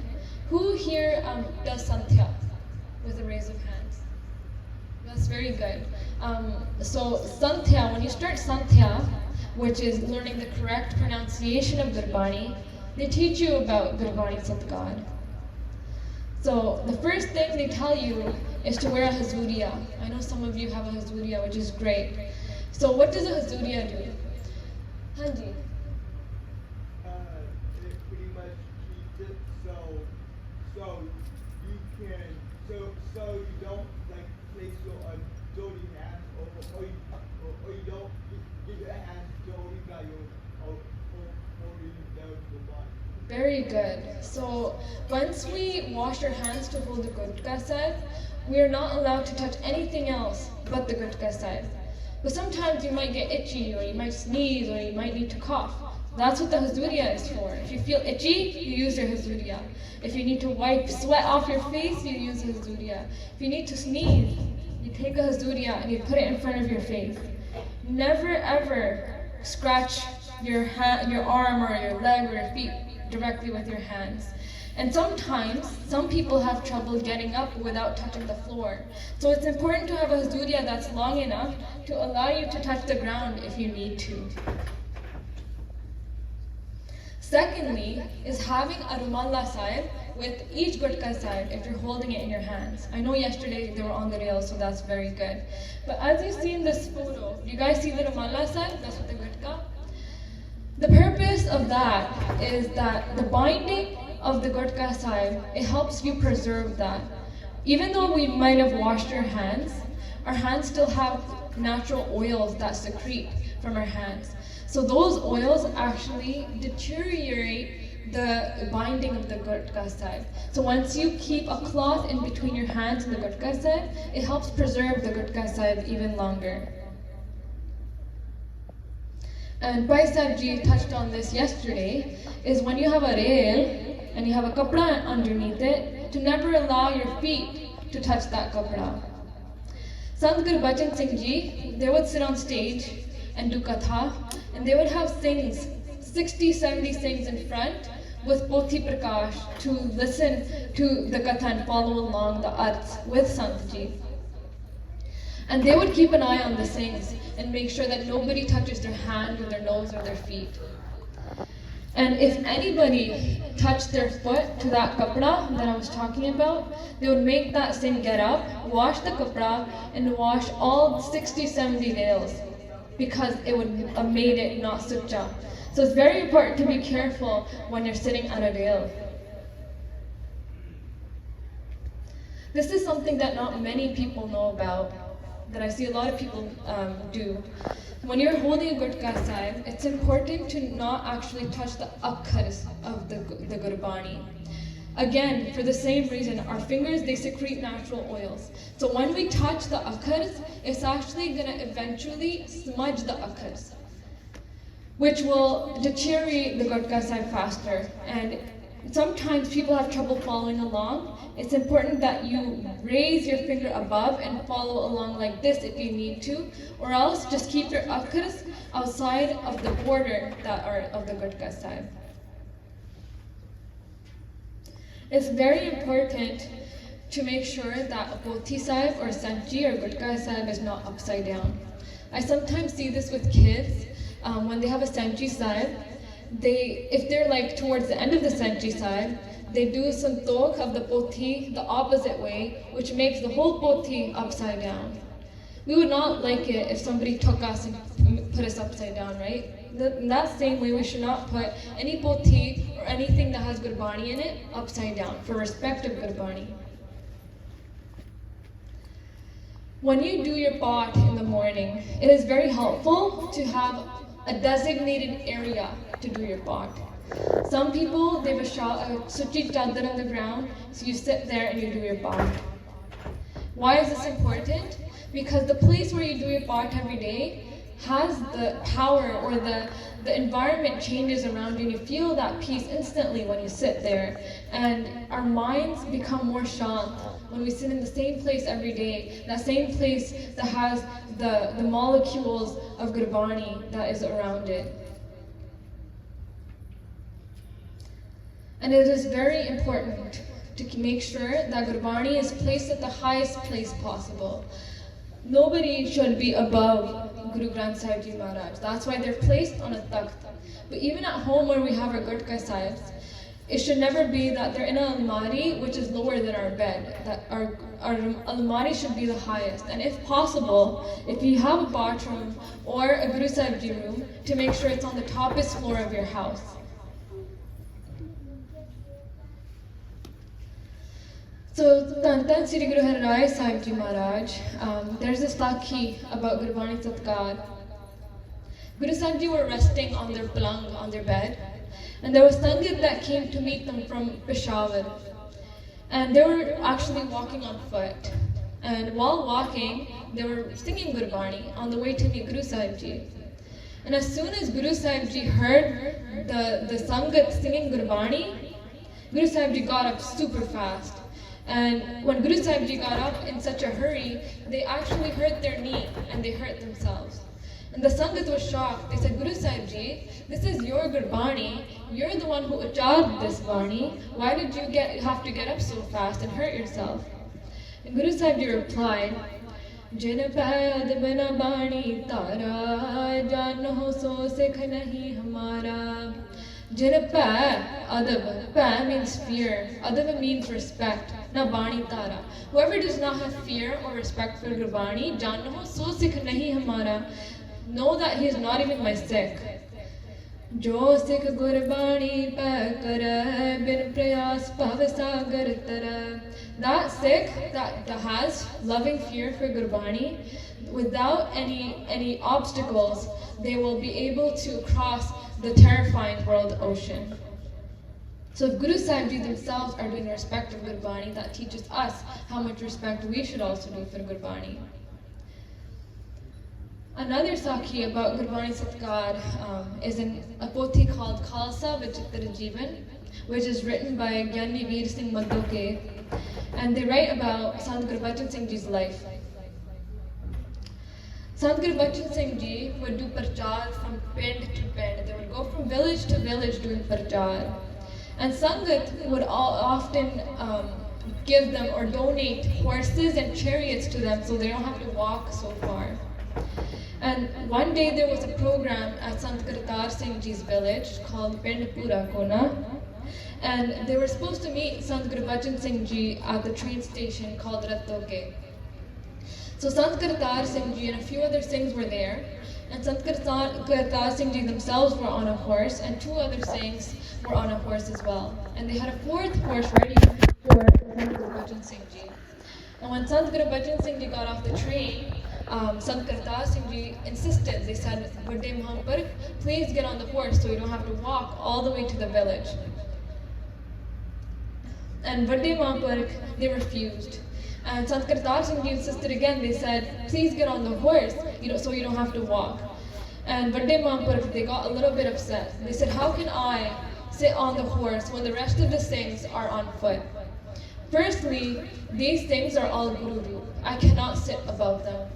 Who here does Santhya with a raise of hands? That's very good. So Santhya, when you start Santhya, which is learning the correct pronunciation of Gurbani, they teach you about Gurbani Sadkar. So the first thing they tell you is to wear a hazuriya. I know some of you have a hazuriya, which is great. So what does a hazuriya do? Hanji. It pretty much keeps it so you can so you don't like place your dirty hands or you don't get your hands dirty by your holding the body. Very good. So once we wash our hands to hold the gutka sahib, we are not allowed to touch anything else but the gutka sahib. But sometimes you might get itchy, or you might sneeze, or you might need to cough. That's what the hazuriya is for. If you feel itchy, you use your hazuriya. If you need to wipe sweat off your face, you use a hazuriya. If you need to sneeze, you take a hazuriya and you put it in front of your face. Never ever scratch your arm or your leg or your feet directly with your hands. And sometimes, some people have trouble getting up without touching the floor. So it's important to have a hazuriya that's long enough to allow you to touch the ground if you need to. Secondly, is having a rumalla sahib with each gutka sahib if you're holding it in your hands. I know yesterday they were on the rails, so that's very good. But as you see in this photo, do you guys see the rumalla sahib? That's with the gutka. The purpose of that is that the binding of the gutka sahib, it helps you preserve that. Even though we might have washed our hands still have natural oils that secrete from our hands. So those oils actually deteriorate the binding of the gutka sahib. So once you keep a cloth in between your hands and the gutka sahib, it helps preserve the gutka sahib even longer. And Bhai Sahib Ji touched on this yesterday, is when you have a rail and you have a kapda underneath it, to never allow your feet to touch that kapda. Sant Gurbachan Singh Ji, they would sit on stage and do katha, and they would have sings, 60, 70 sings in front with Pothi Prakash to listen to the katha and follow along the arths with Sant Ji. And they would keep an eye on the sings and make sure that nobody touches their hand or their nose or their feet. And if anybody touched their foot to that kapda that I was talking about, they would make that sing get up, wash the kapda, and wash all 60, 70 nails, because it would have made it not sucha. So it's very important to be careful when you're sitting on a rail. This is something that not many people know about, that I see a lot of people do. When you're holding a gutka sahib, it's important to not actually touch the akhars of the Gurbani. Again, for the same reason, our fingers, they secrete natural oils. So when we touch the akhars, it's actually going to eventually smudge the akhars, which will deteriorate the gutka sahib faster. And sometimes people have trouble following along. It's important that you raise your finger above and follow along like this if you need to, or else just keep your akhars outside of the border that are of the gutka sahib. It's very important to make sure that a Pothi sahib or Sanchi or gutka sahib is not upside down. I sometimes see this with kids when they have a Sanchi sahib. If they're like towards the end of the Sanchi sahib, they do santok of the Pothi the opposite way, which makes the whole Pothi upside down. We would not like it if somebody took us and put us upside down, right? In that same way, we should not put any Pothi or anything that has Gurbani in it upside down, for respect of Gurbani. When you do your path in the morning, it is very helpful to have a designated area to do your path. Some people, they have a suchi chadar on the ground, so you sit there and you do your path. Why is this important? Because the place where you do your path every day has the power, or the environment changes around you and you feel that peace instantly when you sit there. And our minds become more shant when we sit in the same place every day, that same place that has the molecules of Gurbani that is around it. And it is very important to make sure that Gurbani is placed at the highest place possible. Nobody should be above Guru Granth Sahib Ji Maharaj. That's why they're placed on a takht. But even at home where we have our Gurkha Sahibs, it should never be that they're in an almari which is lower than our bed. That our almari should be the highest. And if possible, if you have a bathroom or a Guru Sahib Ji room, to make sure it's on the toppest floor of your house. So, Tan Sri Guru Har Rai Sahib Ji Maharaj, there's this Sakhi about Gurbani Satkar. Guru Sahib Ji were resting on their palang, on their bed, and there was Sangat that came to meet them from Peshawar. And they were actually walking on foot. And while walking, they were singing Gurbani on the way to meet Guru Sahib Ji. And as soon as Guru Sahib Ji heard the Sangat singing Gurbani, Guru Sahib Ji got up super fast. And when Guru Sahib Ji got up in such a hurry, they actually hurt their knee and they hurt themselves. And the Sangat was shocked. They said, Guru Sahib Ji, this is your Gurbani. You're the one who uchard this Bani. Why did you have to get up so fast and hurt yourself? And Guru Sahib Ji replied, Jin paid bina bani tara, jano so sikh nahi hamara. Jin pa, adab. Pa means fear. Adab means respect. Na bani tara. Whoever does not have fear or respect for Gurbani, jano so sikh nahi hamara. Know that he is not even my Sikh. Jo Sikh Gurbani pa kara, bin prayas pav sagar tara. That Sikh that has loving fear for Gurbani, without any obstacles, they will be able to cross the terrifying world ocean. So if Guru Sahib Ji themselves are doing respect of Gurbani, that teaches us how much respect we should also do for Gurbani. Another Sakhi about Gurbani Satkar is in a pothi called Khalsa Vichitra Jivan, which is written by Gyani Veer Singh Madhoke, and they write about Sant Gurbachan Singh Ji's life. Sant Gurbachan Singh Ji would do parchar from pind to pind. They would go from village to village doing parchar. And Sangat would often give them or donate horses and chariots to them so they don't have to walk so far. And one day there was a program at Sant Kartar Singh Ji's village called Pind Pura Kona, and they were supposed to meet Sant Gurbachan Singh Ji at the train station called Rattoke. So Sant Kartar Singh Ji and a few other Singhs were there, and Sant Kartar Singh Ji themselves were on a horse, and two other Singhs were on a horse as well. And they had a fourth horse ready for Sant Gurbachan Singh Ji. And when Sant Gurbachan Singh Ji got off the train, Sant Kartar Singh Ji insisted. They said, Vadde Mahampurkh, please get on the horse so you don't have to walk all the way to the village. And Vadde Mahampurkh, they refused. And Sant Kartar Singh Ji insisted again. They said, please get on the horse, so you don't have to walk. And Vadde Mahampurkh, they got a little bit upset. They said, how can I sit on the horse when the rest of the Singhs are on foot? Firstly, these things are all Guru Roop. I cannot sit above them.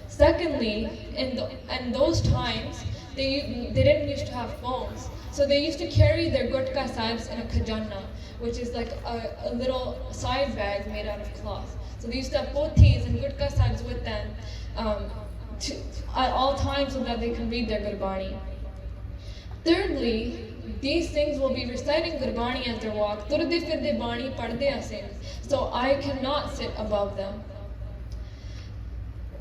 Secondly, in those times, they didn't used to have phones. So they used to carry their Gutka Sahibs in a khajanna, which is like a little side bag made out of cloth. So they used to have pothis and Gutka Sahibs with them at all times so that they can read their Gurbani. Thirdly, these things will be reciting Gurbani as they walk. Turde firde bani padde asing. So I cannot sit above them.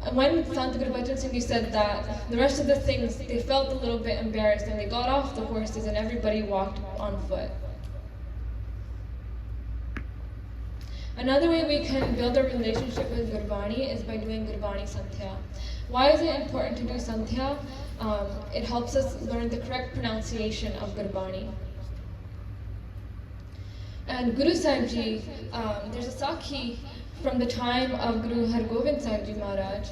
And when Sant Gurbachan Singh Ji said that, the rest of the Singhs, they felt a little bit embarrassed and they got off the horses and everybody walked on foot. Another way we can build a relationship with Gurbani is by doing Gurbani Santhya. Why is it important to do Santhya? It helps us learn the correct pronunciation of Gurbani. And Guru Sahib Ji, there's a Sakhi from the time of Guru Har Gobind Sahib Ji Maharaj.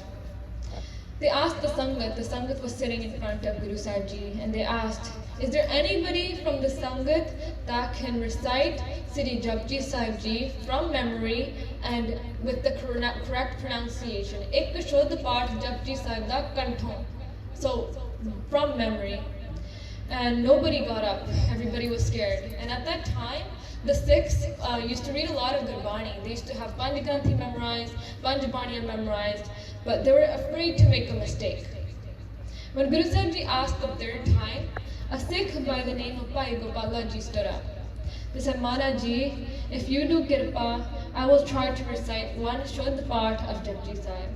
They asked the Sangat was sitting in front of Guru Sahib Ji, and they asked, is there anybody from the Sangat that can recite Sri Japji Sahib Ji from memory and with the correct pronunciation? Ek Shuddh Paath Japji Sahib da Kanthon. So, from memory. And nobody got up. Everybody was scared. And at that time, the Sikhs used to read a lot of Gurbani. They used to have Panj Granthi memorized, Panj Baniyan memorized, but they were afraid to make a mistake. When Guru Sahib Ji asked the third time, a Sikh by the name of Bhai Gopala Ji stood up. They said, Maharaj Ji, if you do Kirpa, I will try to recite one Shuddh Paath of Japji Sahib.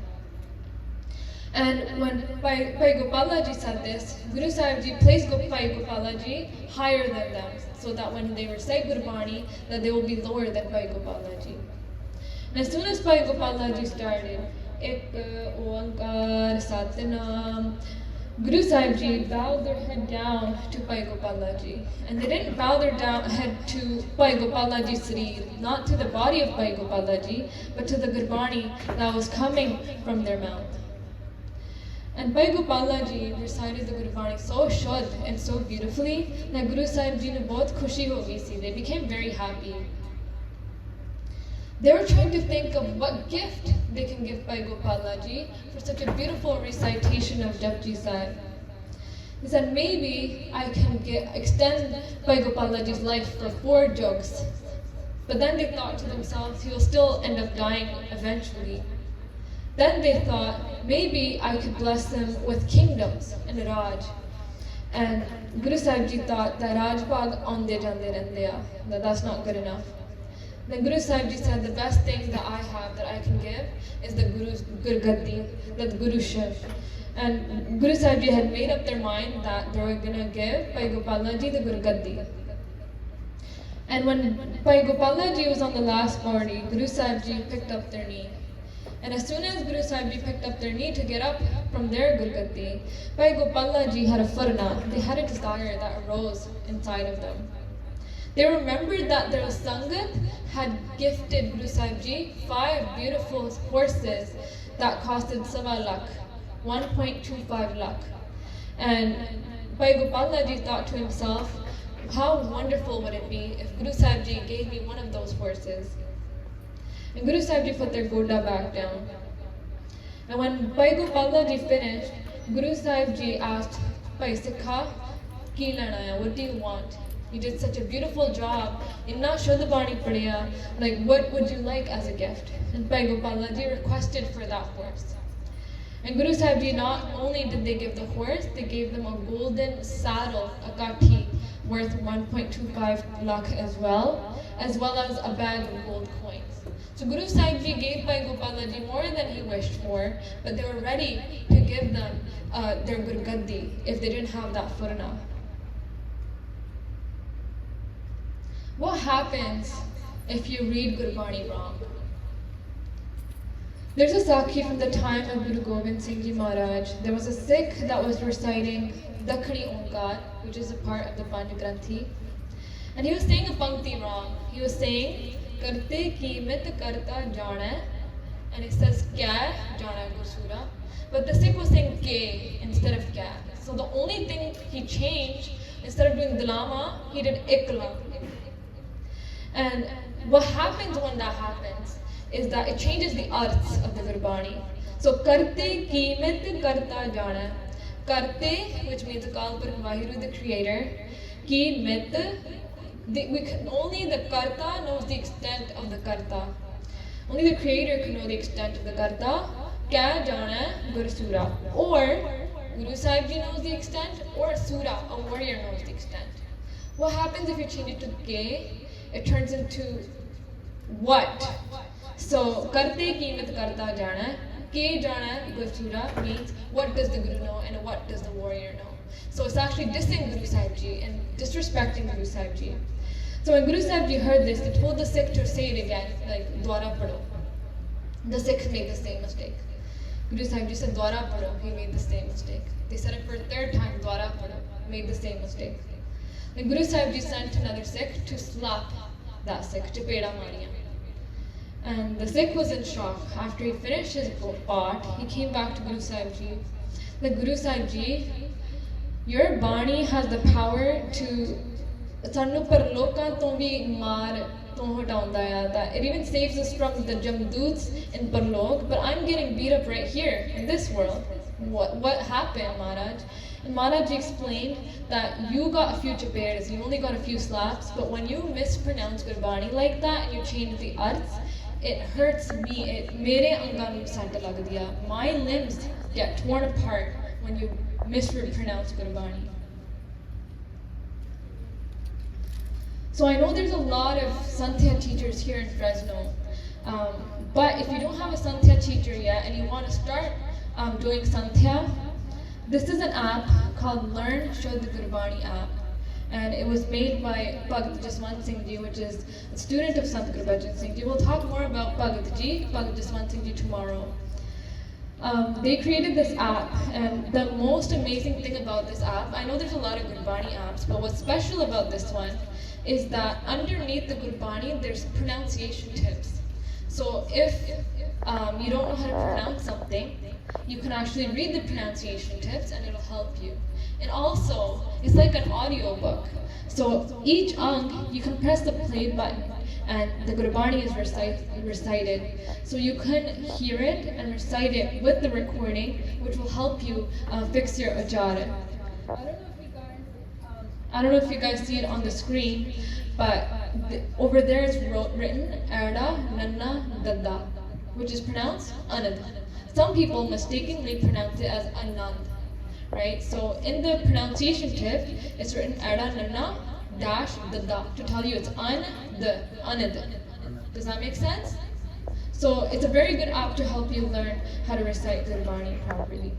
And when Bhai Gopala Ji said this, Guru Sahib Ji placed Bhai Gopala Ji higher than them, so that when they recite Gurbani, that they will be lower than Bhai Gopala Ji. And as soon as Bhai Gopala Ji started, Ek Oankar Satnam, Guru Sahib Ji bowed their head down to Bhai Gopala Ji. And they didn't bow their head to Bhai Gopala Ji's Sri, not to the body of Bhai Gopala Ji, but to the Gurbani that was coming from their mouth. And Bhai Gopala Ji recited the Gurbani so shuddh and so beautifully that Guru Sahib Ji ne bahut khushi ho gayi si. They became very happy. They were trying to think of what gift they can give Bhai Gopala Ji for such a beautiful recitation of Japji Sahib. They said, maybe I can extend Bhai Gopala Ji's life for 4 jugs. But then they thought to themselves, he will still end up dying eventually. Then they thought, maybe I could bless them with kingdoms and Raj. And Guru Sahib Ji thought that Rajbag aande jande rehde a, that's not good enough. Then Guru Sahib Ji said, the best thing that I have that I can give is the Guru's Gurgaddi, the Guruship. And Guru Sahib Ji had made up their mind that they were going to give Bhai Gopala Ji the Gurgaddi. And when Bhai Gopala Ji was on the last party, Guru Sahib Ji picked up their knee. And as soon as Guru Sahib Ji picked up their knee to get up from their Gurgaddi, Bhai Gopala Ji had a farna. They had a desire that arose inside of them. They remembered that their Sangat had gifted Guru Sahib Ji 5 beautiful horses that costed Sawa Lakh, 1.25 lakh. And Bhai Gopala Ji thought to himself, how wonderful would it be if Guru Sahib Ji gave me one of those horses. And Guru Sahib Ji put their goda back down. And when Bhai Gopala Ji finished, Guru Sahib Ji asked, Bhai Sikha, ki lena hai? What do you want? You did such a beautiful job. Inna Shuddh Bani padhiya. Like, what would you like as a gift? And Bhai Gopala Ji requested for that horse. And Guru Sahib Ji, not only did they give the horse, they gave them a golden saddle, a kathi, worth 1.25 lakh as well as a bag of gold coins. So Guru Sahib Ji gave Bhai Gopala Ji more than he wished for, but they were ready to give them their Gurgaddi if they didn't have that furna. What happens if you read Gurbani wrong? There's a Sakhi from the time of Guru Gobind Singh Ji Maharaj. There was a Sikh that was reciting Dakhani Onkar, which is a part of the Panj Granthi. And he was saying a pankti wrong. He was saying, Karte Keemat Karta Jana, and it says Kya Jana Gusura. But the Sikh was saying K instead of Kya. So the only thing he changed, instead of doing Dilama, he did Ikla. And what happens when that happens is that it changes the arths of the Gurbani. So Karte Keemat Karta Jana. Karte, which means Akal Purkh Vahiru, the creator. Keemat, only the Karta knows the extent of the Karta. Only the creator can know the extent of the Karta. Kya Jana Gurusura. Or Guru Sahib Ji knows the extent, or Sura, a warrior, knows the extent. What happens if you change it to K? It turns into what? So, Karte Keemat Karta Jana, Ke Jana Gurusura means what does the Guru know and what does the warrior know. So it's actually dissing Guru Sahib Ji and disrespecting Guru Sahib Ji. So when Guru Sahib Ji heard this, they told the Sikh to say it again, like Dwara Padho. The Sikhs made the same mistake. Guru Sahib Ji said Dwara Padho, he made the same mistake. They said it for a 3rd time, Dwara Padho, made the same mistake. Then Guru Sahib Ji sent another Sikh to slap that Sikh, Chapeda Mariya. And the Sikh was in shock. After he finished his part, he came back to Guru Sahib Ji. The Guru Sahib Ji, your Bani has the power to sanu parlokan to bhi maar to hataunda hai, that it even saves us from the jamdoots in parlok, but I'm getting beat up right here in this world. What happened, Maharaj? And Maharaj explained that you got a few chapetas, you only got a few slaps, but when you mispronounce Gurbani like that and you change the arths, it hurts me. Mere angan sat lag diya. My limbs get torn apart when you mispronounce Gurbani. So I know there's a lot of Santhya teachers here in Fresno, but if you don't have a Santhya teacher yet and you want to start doing Santhya, this is an app called Learn Shuddh Gurbani app, and it was made by Bhagat Jaswant Singh Ji, which is a student of Sant Guru Bhajan Singh Ji. We'll talk more about Bhagat Jaswant Singh Ji tomorrow. They created this app, and the most amazing thing about this app, I know there's a lot of Gurbani apps, but what's special about this one is that underneath the Gurbani, there's pronunciation tips. So if you don't know how to pronounce something, you can actually read the pronunciation tips and it'll help you. And also, it's like an audio book. So each you can press the play button and the Gurbani is recited. So you can hear it and recite it with the recording, which will help you fix your achara. I don't know if you guys see it on the screen, but over there is written Arda, Nanna, Dada, which is pronounced Anand. Some people mistakenly pronounce it as Anand, right? So in the pronunciation tip, it's written Arda, Nanna, dash, Dada, to tell you it's Anand. Does that make sense? So it's a very good app to help you learn how to recite Gurbani properly.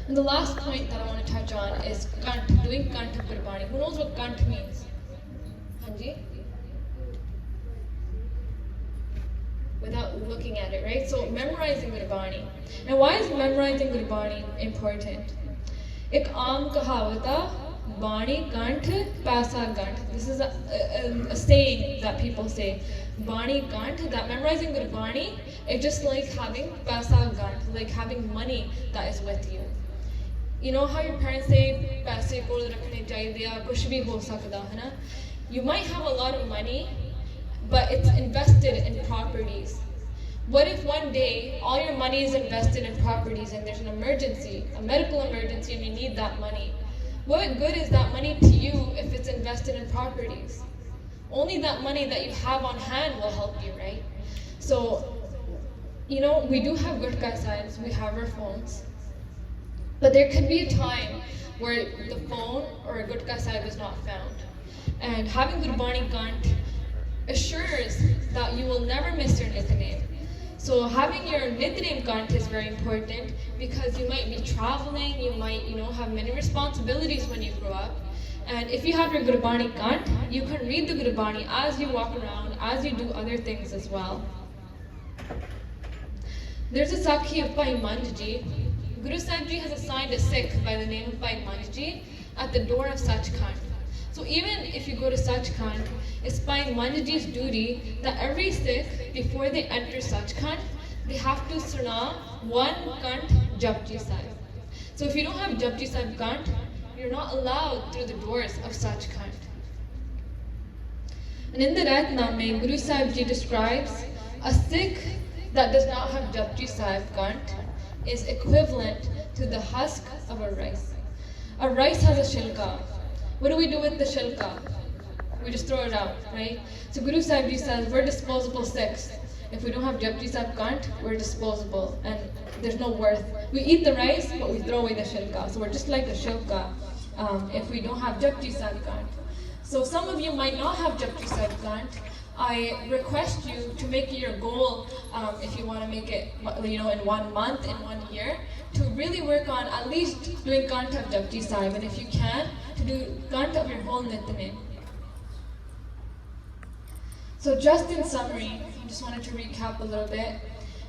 And the last point that I want to touch on is Kant, doing Kant of Gurbani. Who knows what Kant means? Hanji? Without looking at it, right? So memorizing Gurbani. Now why is memorizing Gurbani important? Ek aam kahavata, Bani Kant, Pasa Kant. This is a saying that people say. Bani Kant, that memorizing Gurbani, it's just like having Pasa Kant, like having money that is with you. You know how your parents say, paise kol rakhne chahiye ya kuch bhi ho sakda hai na? You might have a lot of money, but it's invested in properties. What if one day all your money is invested in properties and there's an emergency, a medical emergency, and you need that money? What good is that money to you if it's invested in properties? Only that money that you have on hand will help you, right? So, you know, we do have Gutka signs, we have our phones. But there could be a time where the phone or a Gutka Sahib is not found. And having Gurbani Kant assures that you will never miss your Nityanem. So having your Nityanem Kant is very important because you might be traveling, you might, have many responsibilities when you grow up. And if you have your Gurbani Kant, you can read the Gurbani as you walk around, as you do other things as well. There's a Sakhi of Bhai Manjji. Guru Sahib Ji has assigned a Sikh by the name of Bhai Manjji at the door of Sachkhand. So even if you go to Sachkhand, it's Bhai Manjji's duty that every Sikh, before they enter Sachkhand, they have to sana one Kant Japji Sahib. So if you don't have Japji Sahib Kant, you're not allowed through the doors of Sachkhand. And in the Ratname, Guru Sahib Ji describes a Sikh that does not have Japji Sahib Kant is equivalent to the husk of a rice. A rice has a shilka. What do we do with the shilka? We just throw it out, right? So Guru Sahib Ji says we're disposable Sikhs. If we don't have Japji Sahib Kant, we're disposable and there's no worth. We eat the rice, but we throw away the shilka. So we're just like a shilka if we don't have Japji Sahib Kant. So some of you might not have Japji Sahib Kant. I request you to make it your goal, if you want to make it, in 1 month, in 1 year, to really work on at least doing Kant of Japji Sahib, and if you can, to do Kant of your whole Nityanem. So just in summary, I just wanted to recap a little bit.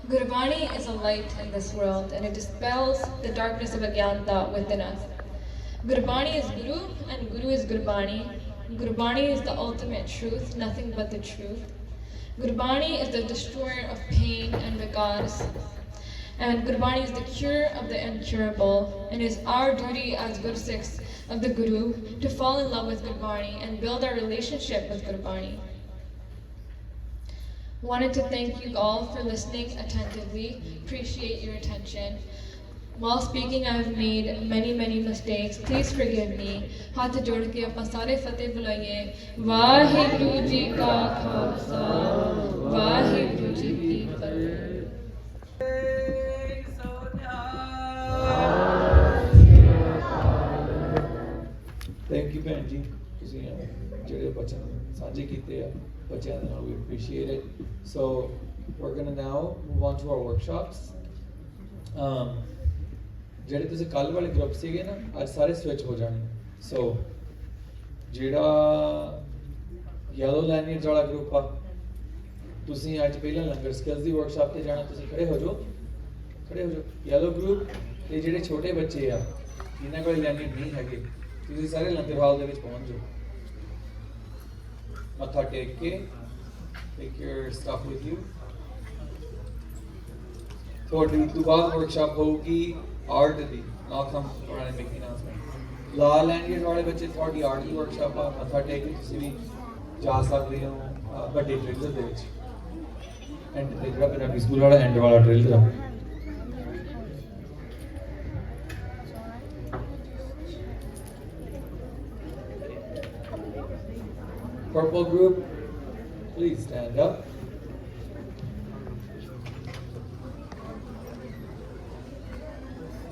Gurbani is a light in this world, and it dispels the darkness of Agyanta within us. Gurbani is Guru, and Guru is Gurbani. Gurbani is the ultimate truth, nothing but the truth. Gurbani is the destroyer of pain and vikars. And Gurbani is the cure of the incurable. And it is our duty as Gursikhs of the Guru to fall in love with Gurbani and build our relationship with Gurbani. Wanted to thank you all for listening attentively. Appreciate your attention. While speaking, I have made many mistakes. Please forgive me. Hath jod ke apan sare fateh bulaiye. Vaheguru ji ka khalsa, Vaheguru ji ki fateh. Thank you, ਭੈਣ ਜੀ ਤੁਸੀਂ ਜਿਹੜੇ ਬੱਚਿਆਂ ਨੂੰ ਸਾਂਝੇ ਕੀਤੇ ਆ ਬੱਚਿਆਂ ਦੇ ਨਾਲ we appreciate it. So we're going to now move on to our workshops. ਜਿਹੜੇ ਤੁਸੀਂ ਕੱਲ ਵਾਲੇ ਗਰੁੱਪ ਸੀਗੇ ਨਾ ਅੱਜ ਸਾਰੇ ਸਵਿਚ ਹੋ ਜਾਣੇ ਸੋ ਜਿਹੜਾ ਯੈਲੋ ਲਾਈਨੇਜ ਵਾਲਾ ਗਰੁੱਪ ਆ ਤੁਸੀਂ ਅੱਜ ਪਹਿਲਾਂ ਲੰਗਰ ਸਕਿੱਲਸ ਦੀ ਵਰਕਸ਼ਾਪ ਤੇ ਜਾਣਾ ਤੁਸੀਂ ਖੜੇ ਹੋ ਜਾਓ ਯੈਲੋ ਗਰੁੱਪ ਤੇ ਜਿਹੜੇ ਛੋਟੇ ਬੱਚੇ ਆ ਜਿਨ੍ਹਾਂ ਕੋਲ ਲਾਈਨੇਜ ਨਹੀਂ ਹੈਗੇ ਤੁਸੀਂ ਸਾਰੇ ਲੰਗਰ ਹਾਲ ਦੇ ਵਿੱਚ ਪਹੁੰਚ ਜਾਓ ਮੱਥਾ ਟੇਕ ਕੇ take your stuff with you ਤੁਹਾਡੀ ਤੋਂ ਬਾਅਦ ਵਰਕਸ਼ਾਪ ਹੋਊਗੀ ਆਰਟ ਦੀ ਨਾਲ ਕੰਮ ਕਰਾਣੇ ਮੇਕਿੰਗ ਅਨਾਉਂਸਮੈਂਟ ਲਾ ਲੈਂਗੁਏਜ ਵਾਲੇ ਬੱਚੇ ਤੁਹਾਡੀ ਆਰਟ ਦੀ ਵਰਕਸ਼ਾਪ ਆ ਮੱਥਾ ਟੇਕ ਕੇ ਤੁਸੀਂ ਵੀ ਜਾ ਸਕਦੇ ਹੋ ਵੱਡੇ ਡਰਿਲ ਦੇ ਵਿੱਚ ਐਂਡ ਤੇ ਜਿਹੜਾ ਪੰਜਾਬੀ ਸਕੂਲ ਵਾਲਾ ਐਂਡ ਵਾਲਾ drill the Purple group, please stand up.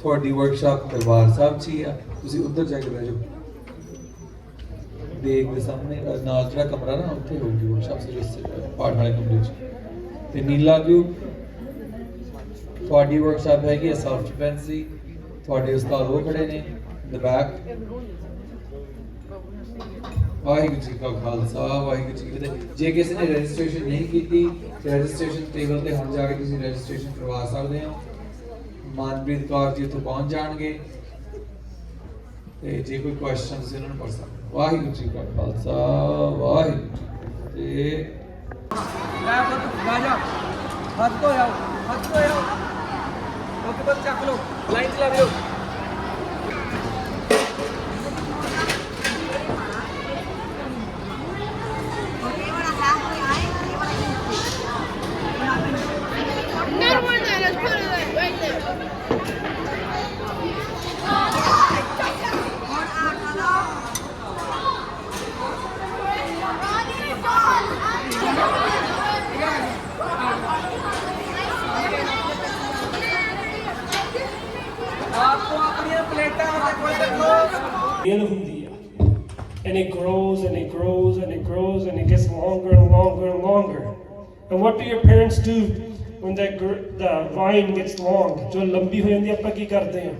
ਤੁਹਾਡੀ ਵਰਕਸ਼ਾਪ ਦਰਬਾਰ ਸਾਹਿਬ 'ਚ ਹੀ ਆ ਤੁਸੀਂ ਉੱਧਰ ਜਾ ਕੇ ਬਹਿ ਜਾਓ ਦੇਖ ਦੇ ਸਾਹਮਣੇ ਨਾਲ ਜਿਹੜਾ ਕਮਰਾ ਨਾ ਉੱਥੇ ਹੋਊਗੀ ਵਰਕਸ਼ਾਪ ਜਿਸ ਪਾਠ ਵਾਲੇ ਕਮਰੇ 'ਚ ਤੇ ਨੀਲਾ ਗਰੁੱਪ ਤੁਹਾਡੀ ਵਰਕਸ਼ਾਪ ਹੈਗੀ ਸੈਲਫ ਡਿਫੈਂਸ ਦੀ ਤੁਹਾਡੇ ਉਸਤਾਦ ਉਹ ਖੜੇ ਨੇ ਦ ਬੈਕ ਵਾਹਿਗੁਰੂ ਜੀ ਕਾ ਖਾਲਸਾ ਵਾਹਿਗੁਰੂ ਜੀ ਕੀ ਫਤਿਹ ਜੇ ਕਿਸੇ ਨੇ ਰਜਿਸਟ੍ਰੇਸ਼ਨ ਨਹੀਂ ਕੀਤੀ ਰਜਿਸਟ੍ਰੇਸ਼ਨ ਟੇਬਲ ਤੇ ਹੁਣ ਜਾ ਕੇ ਤੁਸੀਂ ਰਜਿਸਟ੍ਰੇਸ਼ਨ ਕਰਵਾ ਸਕਦੇ ਹੋ ਮਨਪ੍ਰੀਤ ਕੌਰ ਜੀ ਉੱਥੇ ਪਹੁੰਚ ਜਾਣਗੇ ਤੇ ਜੇ ਕੋਈ ਕੁਐਸਚਨ ਤੁਸੀਂ ਉਹਨਾਂ ਨੂੰ ਪੁੱਛ ਸਕਦੇ ਵਾਹਿਗੁਰੂ ਜੀ ਕਾ ਖਾਲਸਾ ਵਾਹਿਗੁਰੂ ਤੇ ਲੈ ਪੁੱਤ ਬਾਜਾ ਹੱਥ ਧੋਇਆ ਉਹ ਤੋਂ ਚੱਕ ਲਓ ਲਾਈਨ ਚ ਲੱਗ ਜਾਓ And it grows and it grows and it grows and it gets longer and longer and longer. And what do your parents do when the vine gets long? जो लंबी हो जाती है ਆਪਾਂ ਕੀ ਕਰਦੇ ਹਾਂ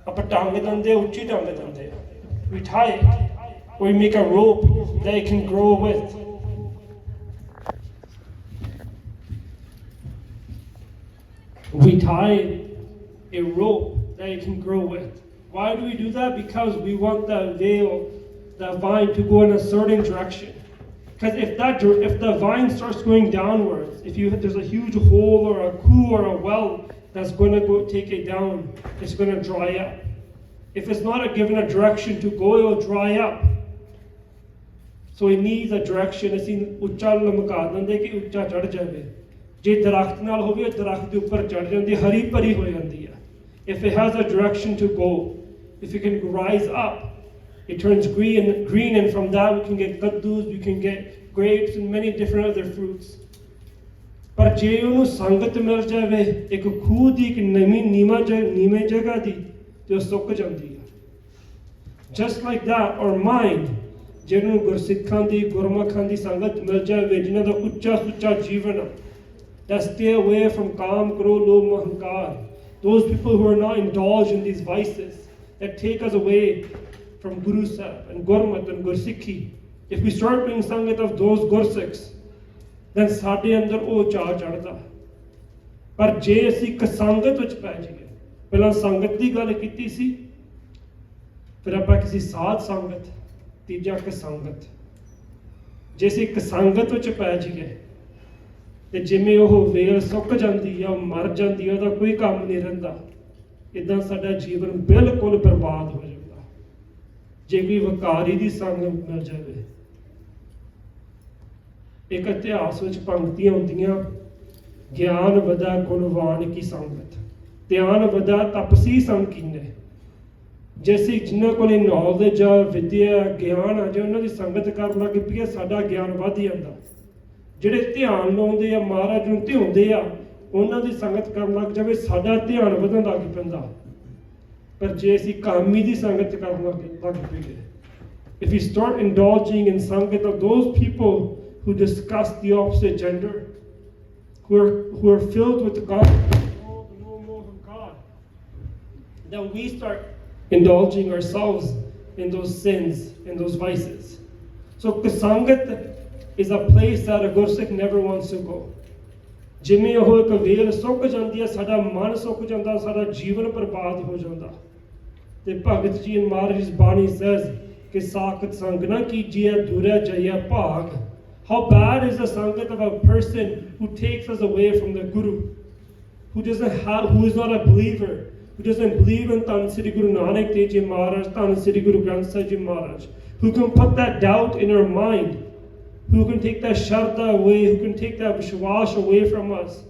ਆਪਾਂ ਟੰਗ ਦਿੰਦੇ ਉੱਚੀ ਟੰਗ ਦਿੰਦੇ we tie it or we make a rope that it can grow with. We tie a rope that it can grow with. Why do we do that? Because we want the vine to go in a certain direction. Because if the vine starts going downwards, if there's a huge hole or a coup or a well that's going to go take it down, it's going to dry up. If it's not given a direction to go, it will dry up. So it needs a direction. ਅਸੀਂ ਉੱਚਾ ਲਮਕਾ ਦਿੰਦੇ ਕਿ ਉੱਚਾ ਚੜ ਜਾਵੇ ਜੇ ਦਰਖਤ ਨਾਲ ਹੋਵੇ ਦਰਖਤ ਦੇ ਉੱਪਰ ਚੜ ਜਾਂਦੀ ਹਰੀ ਭਰੀ ਹੋ ਜਾਂਦੀ ਹੈ if it has a direction to go if it can rise up it turns green and from that we can get kaddus we can get grapes and many different other fruits ਪਰ ਜੇ ਉਹਨੂੰ ਸੰਗਤ ਮਿਲ ਜਾਵੇ ਇੱਕ ਖੂਹ ਦੀ ਇੱਕ ਨੀਵੇਂ ਜਗ੍ਹਾ ਦੀ ਤੇ ਉਹ ਸੁੱਕ ਜਾਂਦੀ ਹੈ just like that or mind ਜਿਹਨੂੰ ਗੁਰਸਿੱਖਾਂ ਦੀ ਗੁਰਮੁਖਾਂ ਦੀ ਸੰਗਤ ਮਿਲ ਜਾਵੇ ਜਿਨ੍ਹਾਂ ਦਾ ਉੱਚਾ ਸੁੱਚਾ ਜੀਵਨ that stay away from kaam, krodh, lobh, ahankar. Those people who are not indulged in these vices that take us away from Guru Sahib and Gurmat and Gursikhi. If we start being sangat of those Gursikhs, then ਸਾਡੇ ਅੰਦਰ ਉਹ ਚਾਅ ਚੜ੍ਹਦਾ ਪਰ ਜੇ ਅਸੀਂ ਇੱਕ ਸੰਗਤ ਵਿੱਚ ਪੈ ਜਾਈਏ ਪਹਿਲਾਂ ਸੰਗਤ ਦੀ ਗੱਲ ਕੀਤੀ ਸੀ ਫਿਰ ਆਪਾਂ ਕਿਸੇ ਸਾਧ ਸੰਗਤ ਤੀਜਾ ਕਸੰਗਤ। ਜੇ ਅਸੀਂ ਕਸੰਗਤ ਵਿੱਚ ਪੈ ਜਾਈਏ ਤੇ ਜਿਵੇਂ ਉਹ ਵੇਲ ਸੁੱਕ ਜਾਂਦੀ ਆ, ਉਹ ਮਰ ਜਾਂਦੀ ਆ, ਉਹਦਾ ਕੋਈ ਕੰਮ ਨਹੀਂ ਰਹਿੰਦਾ, ਇੱਦਾਂ ਸਾਡਾ ਜੀਵਨ ਬਿਲਕੁਲ ਬਰਬਾਦ ਹੋ ਜਾਂਦਾ। ਜੇ ਕੋਈ ਵਕਾਰੀ ਦੀ ਸੰਗਤ ਮਿਲ ਜਾਵੇ। ਇੱਕ ਇਤਿਹਾਸ ਵਿੱਚ ਪੰਕਤੀਆਂ ਹੁੰਦੀਆਂ, ਗਿਆਨ ਵਧਾ ਗੁਣਵਾਨ ਕੀ ਸੰਗਤ, ਧਿਆਨ ਵਧਾ ਤਪਸੀ ਸੰਗ ਕੀਨੇ। ਜੇ ਅਸੀਂ ਜਿਨ੍ਹਾਂ ਕੋਲ ਨੌਲੇਜ ਆ, ਵਿਦਿਆ, ਗਿਆਨ ਆ, ਜੇ ਉਹਨਾਂ ਦੀ ਸੰਗਤ ਕਰਨ ਲੱਗ ਪਈਏ, ਸਾਡਾ ਗਿਆਨ ਵੱਧ ਜਾਂਦਾ। ਜਿਹੜੇ ਧਿਆਨ ਲਾਉਂਦੇ ਆ, ਮਹਾਰਾਜ ਨੂੰ ਧਿਆਉਂਦੇ ਆ, ਉਹਨਾਂ ਦੀ ਸੰਗਤ ਕਰਨ ਲੱਗ ਜਾਵੇ, ਸਾਡਾ ਧਿਆਨ ਵਧਣ ਲੱਗ ਪੈਂਦਾ। ਪਰ ਜੇ ਅਸੀਂ ਕਾਮੀ ਦੀ ਸੰਗਤ ਕਰਨ ਲੱਗ ਪਈਏ, if we start indulging in sangat of those people who discuss the opposite gender, who are filled with God, know more of God, then we start indulging ourselves in those sins, in those vices. So kasangat is a place that a Gursikh never wants to go. ਜਿਵੇਂ ਉਹ ਇੱਕ ਵੇਲ ਸੁੱਕ ਜਾਂਦੀ ਹੈ, ਸਾਡਾ ਮਨ ਸੁੱਕ ਜਾਂਦਾ, ਸਾਡਾ ਜੀਵਨ ਬਰਬਾਦ ਹੋ ਜਾਂਦਾ। ਤੇ ਭਗਤ ਜੀ ਮਹਾਰਾਜ ਦੀ ਬਾਣੀ says ਕਿ ਸਾਖਤ ਸੰਗ ਨਾ ਕੀਜੀਏ ਦੂਰੇ ਜਾਈਏ ਭਾਗ। How bad is the sangat of a person who takes us away from the Guru, who is not a believer, who doesn't believe in Tan Sri Guru Nanak Dev Ji Maharaj, Tan Sri Guru Granth Sahib Ji Maharaj, who can put that doubt in our mind, who can take that shraddha away, who can take that vishwas away from us.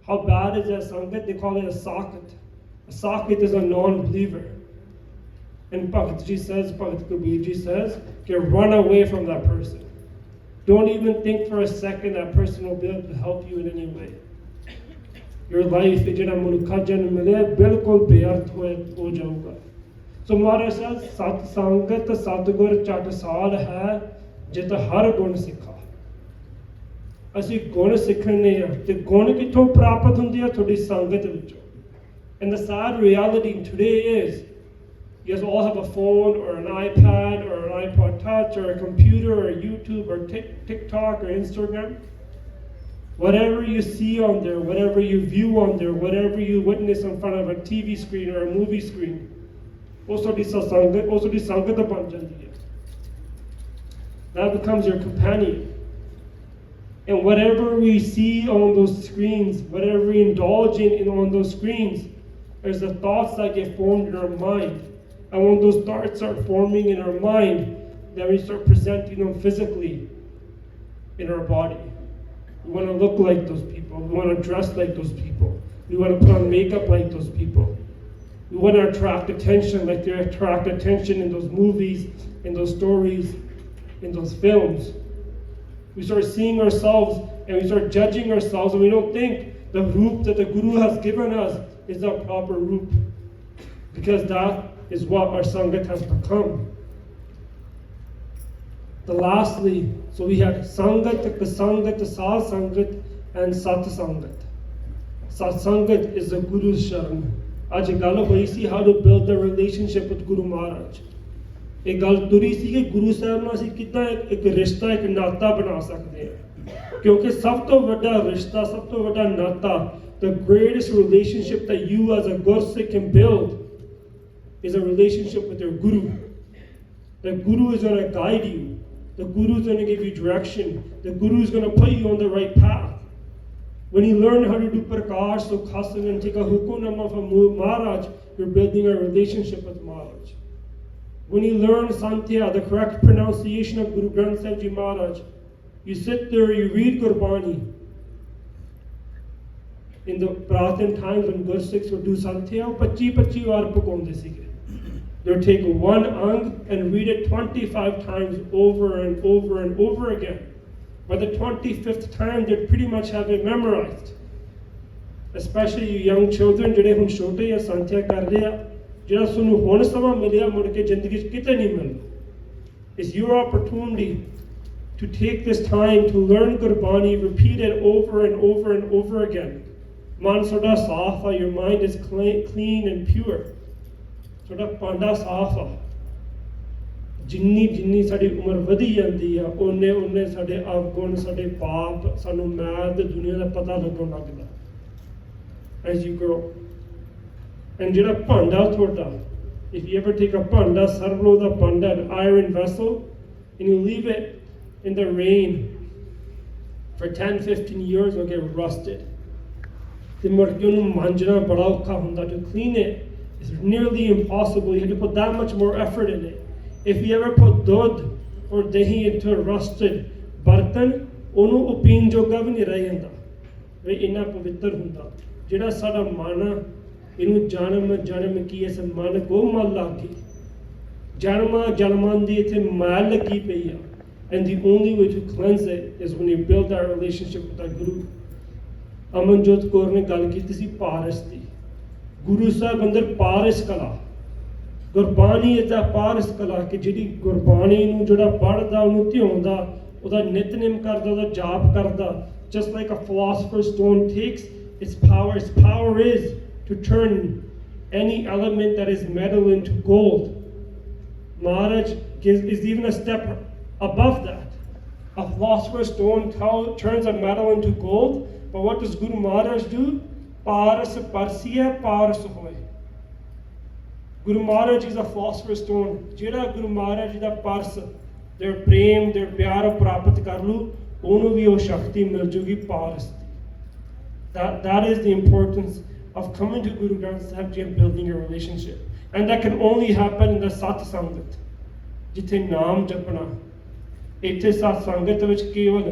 How bad is that sangat? They call it a sakat. A sakat is a non-believer. And Bhagat Ji says, Bhagat Kabir Ji says, run away from that person. Don't even think for a second that person will be able to help you in any way. Your life, ਜਿਹੜਾ ਮਨੁੱਖਾ ਜਨਮ ਮਿਲਿਆ, ਬਿਲਕੁਲ ਬੇਅਰਥ ਹੋ ਜਾਊਗਾ। So Maharaj says, ਸਤ ਸੰਗਤ ਸਤਿਗੁਰ ਚਟ ਸਾਲ ਹੈ, ਜਿਤ ਹਰ ਗੁਣ ਸਿੱਖਾ। ਅਸੀਂ ਗੁਣ ਸਿੱਖਣੇ ਆ, ਤੇ ਗੁਣ ਕਿੱਥੋਂ ਪ੍ਰਾਪਤ ਹੁੰਦੇ ਆ? ਤੁਹਾਡੀ ਸੰਗਤ ਵਿੱਚੋਂ। And the sad reality today is, you guys all have a phone or an iPad or an iPod Touch or a computer or YouTube or TikTok or Instagram. Whatever you see on there, whatever you view on there, whatever you witness in front of a TV screen or a movie screen, also the sangat ban jandi hai. That becomes your companion. And whatever we see on those screens, whatever we indulge in on those screens, there's the thoughts that get formed in our mind. And when those thoughts start forming in our mind, then we start presenting them physically in our body. We want to look like those people. We want to dress like those people. We want to put on makeup like those people. We want to attract attention like they attract attention in those movies, in those stories, in those films. We start seeing ourselves and we start judging ourselves, and we don't think the roop that the Guru has given us is the proper roop, because that is what our sangat has become. The lastly, so we had sangat, kasangat, sad sangat, and sat sangat. Sat sangat is the Guru's sharan. Aj ਗੱਲ ਹੋਈ ਸੀ how to build the relationship with Guru Maharaj. ਇਹ ਗੱਲ ਤੁਰੀ ਸੀ ਕਿ ਗੁਰੂ ਸਾਹਿਬ ਨਾਲ ਅਸੀਂ ਕਿੱਦਾਂ ਇੱਕ ਰਿਸ਼ਤਾ, ਇੱਕ ਨਾਤਾ ਬਣਾ ਸਕਦੇ ਹਾਂ, ਕਿਉਂਕਿ ਸਭ ਤੋਂ ਵੱਡਾ ਰਿਸ਼ਤਾ, ਸਭ ਤੋਂ ਵੱਡਾ ਨਾਤਾ, the greatest relationship that you as a Gursikh can build is a relationship with your Guru. The Guru is going to guide you. The Guru is going to give you direction. The Guru is going to put you on the right path. When you learn how to do Prakash, Sukhasana, and take a Hukunama from Maharaj, you're building a relationship with Maharaj. When you learn Santya, the correct pronunciation of Guru Granth Sahib Ji Maharaj, you sit there, you read Gurbani. In the Prathan times when Gursikhs would do Santya, 25 vaar pakaunde sige. They would take one ang and read it 25 times over and over and over again. By the 25th time, they'd pretty much have it memorized. Especially you young children, ਜਿਹੜੇ ਹੁਣ ਛੋਟੇ ਆ ਸੰਥਿਆ ਕਰ ਰਹੇ ਆ, ਜਿਹੜਾ ਤੁਹਾਨੂੰ ਹੁਣ ਸਮਾਂ ਮਿਲਿਆ ਮੁੜ ਕੇ ਜ਼ਿੰਦਗੀ 'ਚ ਕਿਤੇ ਨਹੀਂ ਮਿਲਣਾ. It's your opportunity to take this time to learn Gurbani, repeat it over and over and over again. ਮਨ ਤੁਹਾਡਾ ਸਾਫ਼ ਆ, your mind is clean and pure. ਤੁਹਾਡਾ ਪਾਂਡਾ ਸਾਫ਼ ਆ। ਜਿੰਨੀ ਸਾਡੀ ਉਮਰ ਵਧੀ ਜਾਂਦੀ ਆ, ਓਨੇ ਸਾਡੇ ਅਵਗੁਣ, ਸਾਡੇ ਪਾਪ, ਸਾਨੂੰ ਮੈਲ ਤੇ ਦੁਨੀਆ ਦਾ ਪਤਾ ਲੱਗਣ ਲੱਗਦਾ as you grow. And ਜਿਹੜਾ ਭਾਂਡਾ ਤੁਹਾਡਾ, If you ever take a panda, sarvlo the panda, an iron vessel, and you leave it in the rain for 10-15 years, it'll get rusted. The to clean it is nearly impossible. You have to put that much more effort in it. If you ever put dud or dahi into a rusted bartan, ਉਹਨੂੰ ਉਹ ਪੀਣ ਜੋਗਾ ਵੀ ਨਹੀਂ ਰਹਿ ਜਾਂਦਾ ਵੀ ਇੰਨਾ ਪਵਿੱਤਰ ਹੁੰਦਾ ਜਿਹੜਾ ਸਾਡਾ ਮਨ ਆ ਇਹਨੂੰ ਜਨਮ ਕੀ ਇਸ ਮਨ ਕੋ ਮਲ ਲਾ ਕੇ ਜਨਮਾਂ ਦੀ ਇੱਥੇ ਮੈਲ ਲੱਗੀ ਪਈ ਆ and the only way to cleanse it is when you build that relationship with our Guru. Amanjot Kaur ਨੇ ਗੱਲ ਕੀਤੀ ਸੀ ਪਾਰਸ ਦੀ ਗੁਰੂ ਸਾਹਿਬ ਅੰਦਰ ਪਾਰਸ ਕਲਾ ਗੁਰਬਾਣੀ ਇਹਦਾ ਪਾਰਸ ਕਲਾ ਕਿ ਜਿਹੜੀ ਗੁਰਬਾਣੀ ਨੂੰ ਜਿਹੜਾ ਪੜ੍ਹਦਾ ਉਹਨੂੰ ਧਿਆਉਂਦਾ ਉਹਦਾ ਨਿਤਨੇਮ ਕਰਦਾ ਉਹਦਾ ਜਾਪ ਕਰਦਾ just like a philosopher's stone takes its power is to turn any element that is metal into gold. Maharaj is even a step above that. A philosopher's stone turns a metal into gold, but what does Guru Maharaj do? Paras parsiya paras hoy. Guru Maharaj is a philosopher's stone. Jehda Guru Maharaj da pars their prem, their pyar prapat kar lu, ਉਹਨੂੰ ਵੀ ਉਹ ਸ਼ਕਤੀ ਮਿਲ ਜੂਗੀ ਪਾਰਸ ਦੀ that is the importance of coming to Guru Granth Sahib Ji and building your relationship, and that can only happen in the Sat Sangat ਜਿੱਥੇ ਨਾਮ ਜਪਣਾ ਇੱਥੇ ਸਤ ਸੰਗਤ ਵਿੱਚ ਕੇਵਲ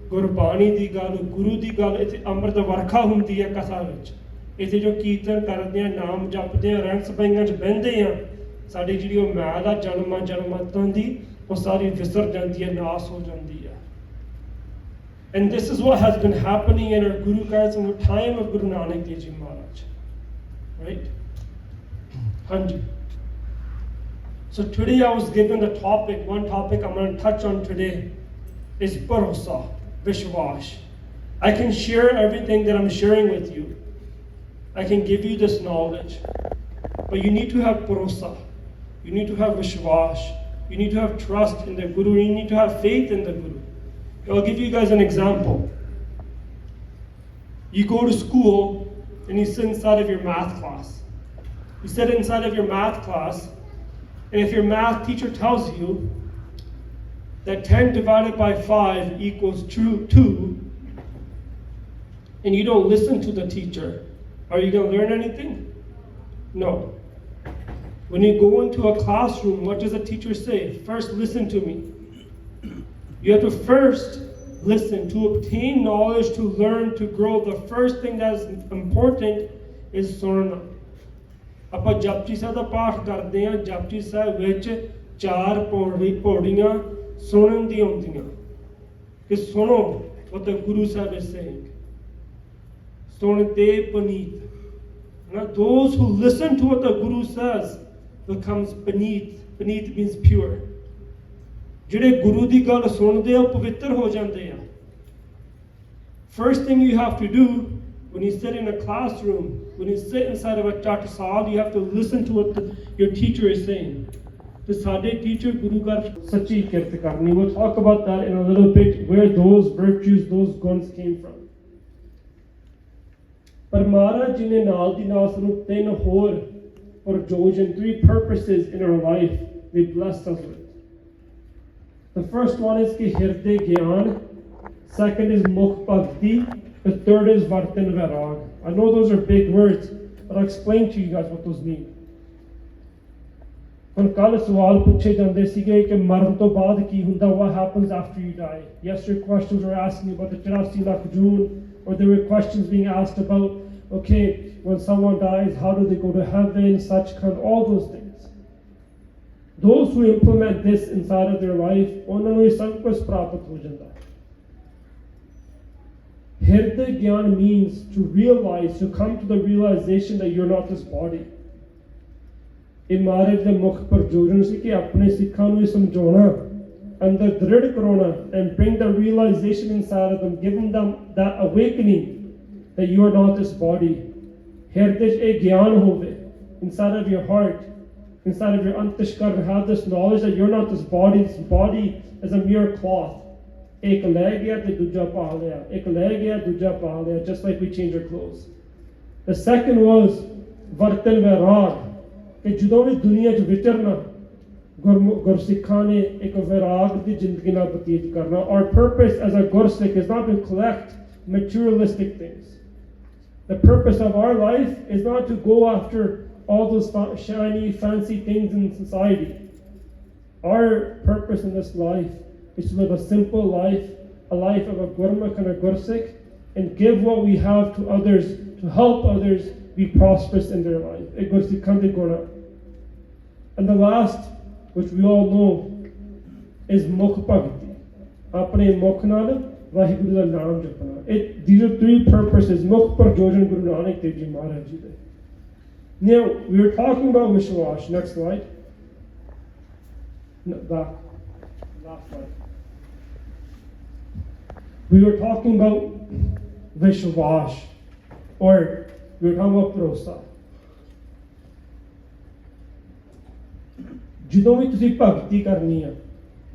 ਗੁਰਬਾਣੀ ਦੀ ਗੱਲ ਗੁਰੂ ਦੀ ਗੱਲ ਇੱਥੇ ਅੰਮ੍ਰਿਤ ਵਰਖਾ ਹੁੰਦੀ ਹੈ ਕਥਾ ਵਿੱਚ ਇੱਥੇ ਜੋ ਕੀਰਤਨ ਕਰਦੇ ਆ ਨਾਮ ਜਪਦੇ ਆ ਰੰਗ ਸਭਾਈਆਂ 'ਚ ਬਹਿੰਦੇ ਆ ਸਾਡੀ ਜਿਹੜੀ ਉਹ ਮੈਲ ਆ ਜਨਮਾਂ ਦੀ ਉਹ ਸਾਰੀ ਵਿਸਰ ਜਾਂਦੀ ਹੈ ਨਾਸ ਹੋ ਜਾਂਦੀ ਹੈ And this is what has been happening in our Guru Granth in the time of Guru Nanak Dev Ji Maharaj. Right? Hanji. So today I was given the topic, one topic I'm going to touch on today is Bharosa, Vishwash. I can share everything that I'm sharing with you. I can give you this knowledge. But you need to have Bharosa. You need to have Vishwash. You need to have trust in the Guru. You need to have faith in the Guru. I'll give you guys an example. You go to school and you sit inside of your math class. You sit inside of your math class, and if your math teacher tells you that 10 divided by 5 equals 2, and you don't listen to the teacher, are you going to learn anything? No. When you go into a classroom, what does the teacher say? First, listen to me. You have to first listen. To obtain knowledge, to learn, to grow, the first thing that is important is sunna. ਆਪਾਂ ਜਪਜੀ ਸਾਹਿਬ ਦਾ ਪਾਠ ਕਰਦੇ ਹਾਂ ਜਪਜੀ ਸਾਹਿਬ ਵਿੱਚ 4 ਪੌੜੀਆਂ ਸੁਣਨ ਦੀਆਂ ਹੁੰਦੀਆਂ ਕਿ ਸੁਣੋ what the Guru Sahib is saying. ਸੁਣਦੇ Puneet. Those who listen to what the Guru says becomes paneet. Paneet means pure. ਜਿਹੜੇ ਗੁਰੂ ਦੀ ਗੱਲ ਸੁਣਦੇ ਆ ਉਹ ਪਵਿੱਤਰ ਹੋ ਜਾਂਦੇ ਆ First thing you have to do when you sit in a classroom, when you sit inside of a chatasal, you have to listen to what your teacher is saying. ਤੇ ਸਾਡੇ teacher ਗੁਰੂ ਘਰ ਸੱਚੀ ਕਿਰਤ ਕਰਨੀ. We'll talk about that in a little bit, where those virtues, those guns came from. ਪਰ ਮਹਾਰਾਜ ਜੀ ਨੇ ਨਾਲ ਦੀ ਨਾਲ ਸਾਨੂੰ 3 ਹੋਰ ਪ੍ਰਯੋਜਨ 3 purposes in our life they blessed us with. The first one is ki hirde gyan, second is mukh bhakti, the third is vartan vairag. I know those are big words, but I'll explain to you guys what those mean. ਹੁਣ ਕੱਲ ਸਵਾਲ ਪੁੱਛੇ ਜਾਂਦੇ ਸੀਗੇ ਕਿ ਮਰਨ ਤੋਂ ਬਾਅਦ ਕੀ ਹੁੰਦਾ, what happens after you die. Yesterday questions were asking about the 84 lakh joon, or there were questions being asked about, okay, when someone dies, how do they go to heaven, Sachkhand, all those things. Those who implement this inside of their life, ਉਹਨਾਂ ਨੂੰ ਇਹ ਸਭ ਕੁਝ ਪ੍ਰਾਪਤ ਹੋ ਜਾਂਦਾ ਹੈ. Hirde Gyan means to realize, to come to the realization that you're not this body. ਇਹ ਮਹਾਰਾਜ ਦੇ ਮੁੱਖ ਪ੍ਰਯੋਜਨ ਸੀ ਕਿ ਆਪਣੇ ਸਿੱਖਾਂ ਨੂੰ ਇਹ ਸਮਝਾਉਣਾ, ਅੰਦਰ ਦ੍ਰਿੜ ਕਰਾਉਣਾ, and bring the realization inside of them, giving them that awakening that you are not this body. Hirde ਇਹ ਗਿਆਨ ਹੋਵੇ inside of your heart, inside of your antashkar, have this knowledge that you're not this body. This body is a mere cloth. Ek le gaya te dooja paa liya. Ek le gaya dooja paa liya. Just like we change our clothes. The second was vartan vairag. ਕਿ ਜਦੋਂ ਵੀ ਦੁਨੀਆ 'ਚ ਵਿਚਰਨਾ ਗੁਰਸਿੱਖਾਂ ਨੇ ਇੱਕ ਵਿਰਾਗ ਦੀ ਜ਼ਿੰਦਗੀ ਨਾਲ ਬਤੀਤ ਕਰਨਾ. Our purpose as a Gursikh is not to collect materialistic things. The purpose of our life is not to go after all those shiny, fancy things in society. Our purpose in this life is to live a simple life, a life of a Gurmukh and a Gursikh, and give what we have to others, to help others be prosperous in their life. A Gursikhon de Guna. And the last, which we all know, is Mukh Bhagati. Apne Mukh naal Vaheguru da naam japna. These are three purposes. Mukh Parjojan Guru Nanak Dev Ji Maharaj Ji de. Now, we were talking about Vishwash. Next slide. No, back. Last slide. We were talking about Vishwash, or we were talking about Prosa. ਜਦੋਂ ਵੀ ਤੁਸੀਂ ਭਗਤੀ ਕਰਨੀ ਆ,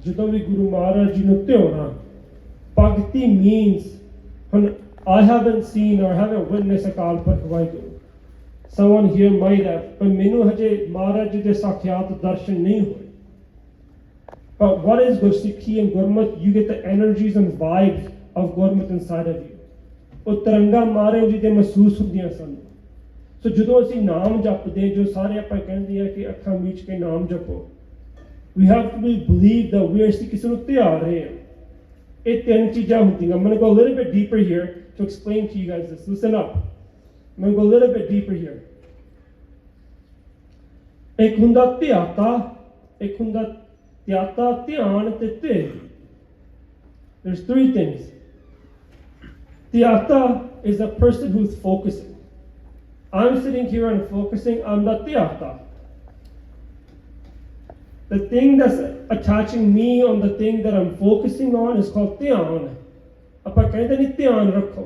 ਜਦੋਂ ਵੀ ਗੁਰੂ ਮਹਾਰਾਜ ਜੀ ਨੂੰ ਧਿਆਉਣਾ, ਭਗਤੀ means, ਹੁਣ I haven't seen or haven't witnessed Akal Purakh Waheguru. Someone here might have, ਪਰ ਮੈਨੂੰ ਹਜੇ ਮਹਾਰਾਜ ਜੀ ਦੇ ਸਾਖਿਆਤ ਦਰਸ਼ਨ ਨਹੀਂ ਹੋਏ. But what is Gursikhi and Gurmat? You get the energies and vibes of Gurmat inside of you. ਉਹ ਤਰੰਗਾਂ ਮਹਾਰਾਜ ਜੀ ਦੇ ਮਹਿਸੂਸ ਹੁੰਦੀਆਂ ਸਾਨੂੰ. ਸੋ ਜਦੋਂ ਅਸੀਂ ਨਾਮ ਜਪਦੇ, ਜੋ ਸਾਰੇ ਆਪਾਂ ਕਹਿੰਦੇ ਆ ਕਿ ਅੱਖਾਂ ਮੀਚ ਕੇ ਨਾਮ ਜਪੋ, we have to believe that we are ਕਿਸੇ ਨੂੰ ਧਿਆ ਰਹੇ ਹਾਂ. ਇਹ ਤਿੰਨ ਚੀਜ਼ਾਂ ਹੁੰਦੀਆਂ. I'm going to go a little bit deeper here to explain to you guys this. Listen up. I'm going to go a little bit deeper here. ਇੱਕ ਹੁੰਦਾ ਧਿਆਤਾ, ਇੱਕ ਹੁੰਦਾ ਧਿਆਤਾ, ਧਿਆਨ ਤੇ ਧਿ. There's three things. ਧਿਆਤਾ is a person who's focusing. I'm sitting here and focusing on the Tyata. The thing that's attaching me on the thing that I'm focusing on is called Dhyan. Apa kehte nahi dhyan rakho.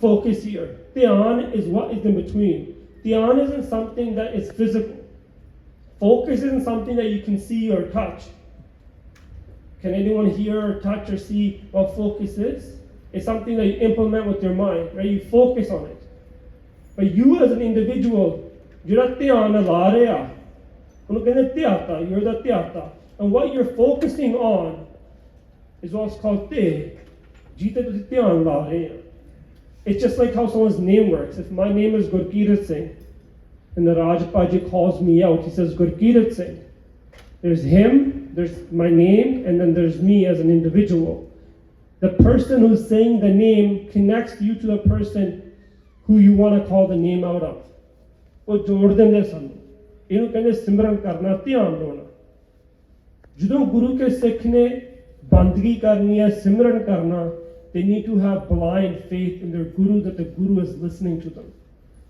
Focus here. Dhyan is what is in between. Dhyan isn't something that is physical. Focus isn't something that you can see or touch. Can anyone hear or touch or see what focus is? It's something that you implement with your mind, right? You focus on it. But you as an individual, ਜਿਹੜਾ ਧਿਆਨ ਲਾ ਰਿਹਾ, ਉਹਨੂੰ ਕਹਿੰਦੇ ਧਿਆਤਾ. You're the ਧਿਆਤਾ. And what you're focusing on is what's called ਧਿ, ਜਿਹਤੇ ਤੁਸੀਂ ਧਿਆਨ ਲਾ ਰਹੇ ਆ. It's just like how someone's name works. If my name is Gurkirat Singh, and the Rajpaji calls me out, he says Gurkirat Singh. There's him, there's my name, and then there's me as an individual. The person who's saying the name connects you to the person who you want to call the name out of. ਉਹ ਜੋੜ ਦਿੰਦੇ ਸਾਨੂੰ. ਇਹਨੂੰ ਕਹਿੰਦੇ ਸਿਮਰਨ ਕਰਨਾ, ਧਿਆਨ ਲਾਉਣਾ. ਜਦੋਂ ਗੁਰੂ ਕੇ ਸਿੱਖ ਨੇ ਬੰਦਗੀ ਕਰਨੀ ਹੈ, ਸਿਮਰਨ ਕਰਨਾ, they need to have blind faith in their guru, that the guru is listening to them,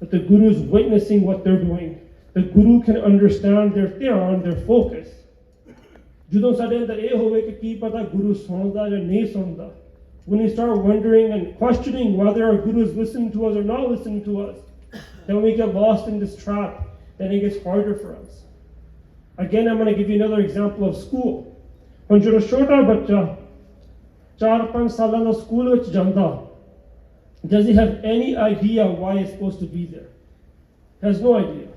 that the guru is witnessing what they're doing. The guru can understand their ਧਿਆਨ, their focus. ਜਦੋਂ ਸਾਡੇ ਅੰਦਰ ਇਹ ਹੋਵੇ ਕਿ ਕੀ ਪਤਾ ਗੁਰੂ ਸੁਣਦਾ ਜਾਂ ਨਹੀਂ ਸੁਣਦਾ, when we start wondering and questioning whether our guru is listening to us or not listening to us, then we get lost in this trap. Then it gets harder for us. Again, I'm going to give you another example of school. When you're a ਛੋਟਾ ਬੱਚਾ 4-5 ਸਾਲਾਂ ਦਾ school ਵਿੱਚ ਜਾਂਦਾ, does he have any idea why he's supposed to be there? He has no idea.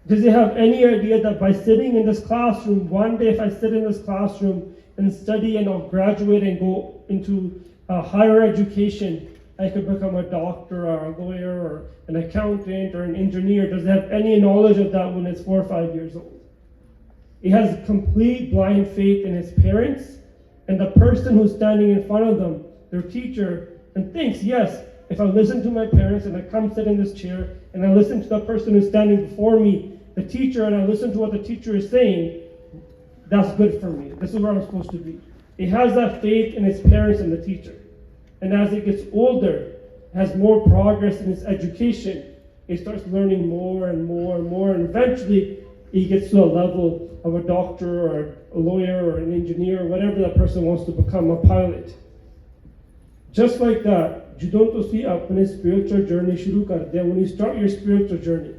Does he have any idea that by sitting in this classroom, one day if I sit in this classroom and study and I'll graduate and go into higher education, I could become a doctor or a lawyer or an accountant or an engineer? Does he have any knowledge of that when it's 4 or 5 years old? He has complete blind faith in his parents and the person who's standing in front of them, their teacher, and thinks, yes, if I listen to my parents and I come sit in this chair and I listen to the person who's standing before me, the teacher, and I listen to what the teacher is saying, that's good for me. This is where I'm supposed to be. He has that faith in his parents and the teacher. And as he gets older, has more progress in his education, he starts learning more and more and more, and eventually he gets to a level of a doctor or a lawyer or an engineer or whatever that person wants to become, a pilot. Just like that, ਜਦੋਂ ਤੁਸੀਂ ਆਪਣੀ spiritual journey ਸ਼ੁਰੂ ਕਰਦੇ ਹੋ, when you start your spiritual journey,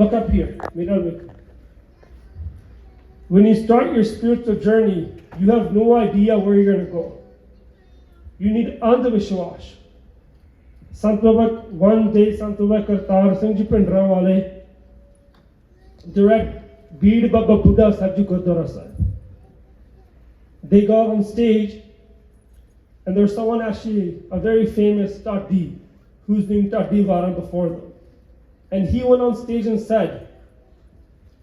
look up here, ਮੇਰਾ look. When you start your spiritual journey, you have no idea where you're going to go. You need andavishwas. One day, Sant Baba Kartar Singh Ji Pindra wale, direct Bead Baba Buddha Sahib Gurdwara Sahib. They got on stage, and there's someone actually, a very famous Tadi, who's doing Tadi Varan before them. And he went on stage and said,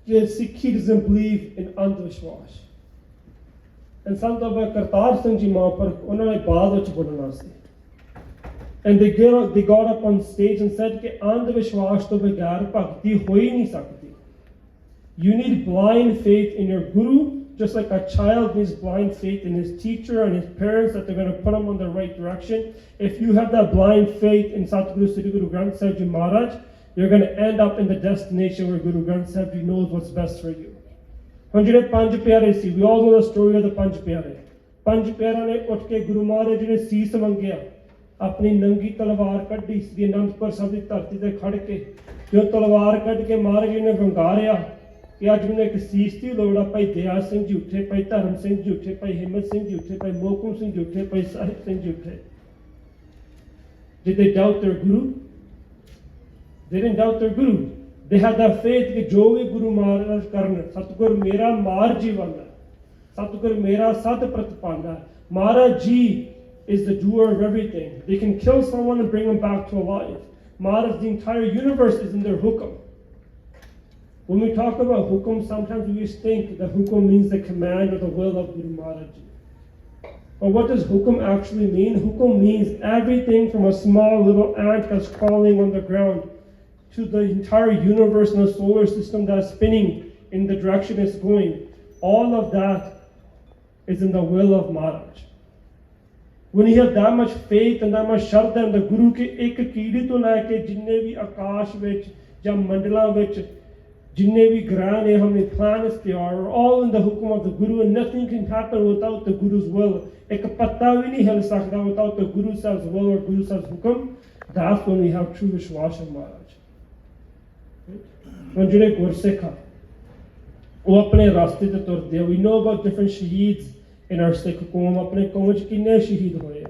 Sikhi doesn't believe in Andhvishwas. And Sant Baba Kartar Singh Ji Mahapur, unhone baad vich bolna si. And they got up on stage and said that Andhvishwas to bagair bhakti ho hi nahi sakdi. You need blind faith in your guru, just like a child needs blind faith in his teacher and his parents that they're going to put him on the right direction. If you have that blind faith in Satguru Sri Guru Granth Sahib Ji Maharaj, you're going to end up in the destination where Guru Granth Sahib Ji knows what's best for you. ਹੁਣ ਜਿਹੜੇ ਪੰਜ ਪਿਆਰੇ ਸੀ, we all know the story of the ਪੰਜ ਪਿਆਰੇ. ਪੰਜ ਪਿਆਰਿਆਂ ਨੇ ਉੱਠ ਕੇ ਗੁਰੂ ਮਹਾਰਾਜ ਜੀ ਨੇ ਸੀਸ ਮੰਗਿਆ, ਆਪਣੀ ਨੰਗੀ ਤਲਵਾਰ ਕੱਢੀ ਸ੍ਰੀ ਅਨੰਦਪੁਰ ਸਾਹਿਬ ਦੀ ਧਰਤੀ ਤੇ ਖੜ ਕੇ, ਜੋ ਤਲਵਾਰ ਕੱਢ ਕੇ ਮਹਾਰਾਜ ਜੀ ਨੇ ਵੰਗਾਰਿਆ ਕਿ ਅੱਜ ਮੈਨੂੰ ਇੱਕ ਸੀਸ ਦੀ ਲੋੜ ਆ। ਭਾਈ ਦਇਆ ਸਿੰਘ ਜੀ ਉੱਠੇ, ਭਾਈ ਧਰਮ ਸਿੰਘ ਜੀ ਉੱਠੇ, ਭਾਈ ਹਿੰਮਤ ਸਿੰਘ ਜੀ ਉੱਠੇ, ਭਾਈ ਮੋਹਕਮ ਸਿੰਘ ਜੀ ਉੱਠੇ, ਭਾਈ ਸਾਹਿਬ ਸਿੰਘ ਜੀ ਉੱਠੇ. Did they doubt their guru? They didn't doubt their guru. They had that faith कि जो भी गुरु महाराज करन, सतगुर मेरा मार जीवन है, सतगुर मेरा सत प्रतिपाल है. Maharaj Ji is the doer of everything. They can kill someone and bring them back to life. Maharaj, the entire universe is in their hukum. When we talk about hukum, sometimes we just think that hukum means the command or the will of Guru Maharaj Ji. But what does hukum actually mean? Hukum means everything from a small little ant that's crawling on the ground to the entire universe and the solar system that's spinning in the direction it's going. All of that is in the will of Maharaj. When you have that much faith and that much shraddha in the Guru ke ek keedi to laike jinne bhi akash vich ya mandala vich jinne bhi grah ne how many planets they are all in the hukum of the Guru, and nothing can happen without the Guru's will. Ek patta bhi nahi hil sakta without the Guru Sahib's will or Guru Sahib's hukum. That's when we have true Vishwas in Maharaj. When ਜਿਹੜੇ ਗੁਰਸਿੱਖ ਆ ਉਹ ਆਪਣੇ ਰਸਤੇ ਤੇ ਤੁਰਦੇ ਆ, we know about different shaheeds in our Sikh ਕੌਮ. ਆਪਣੇ ਕੌਮ ਵਿੱਚ ਕਿੰਨੇ ਸ਼ਹੀਦ ਹੋਏ ਆ.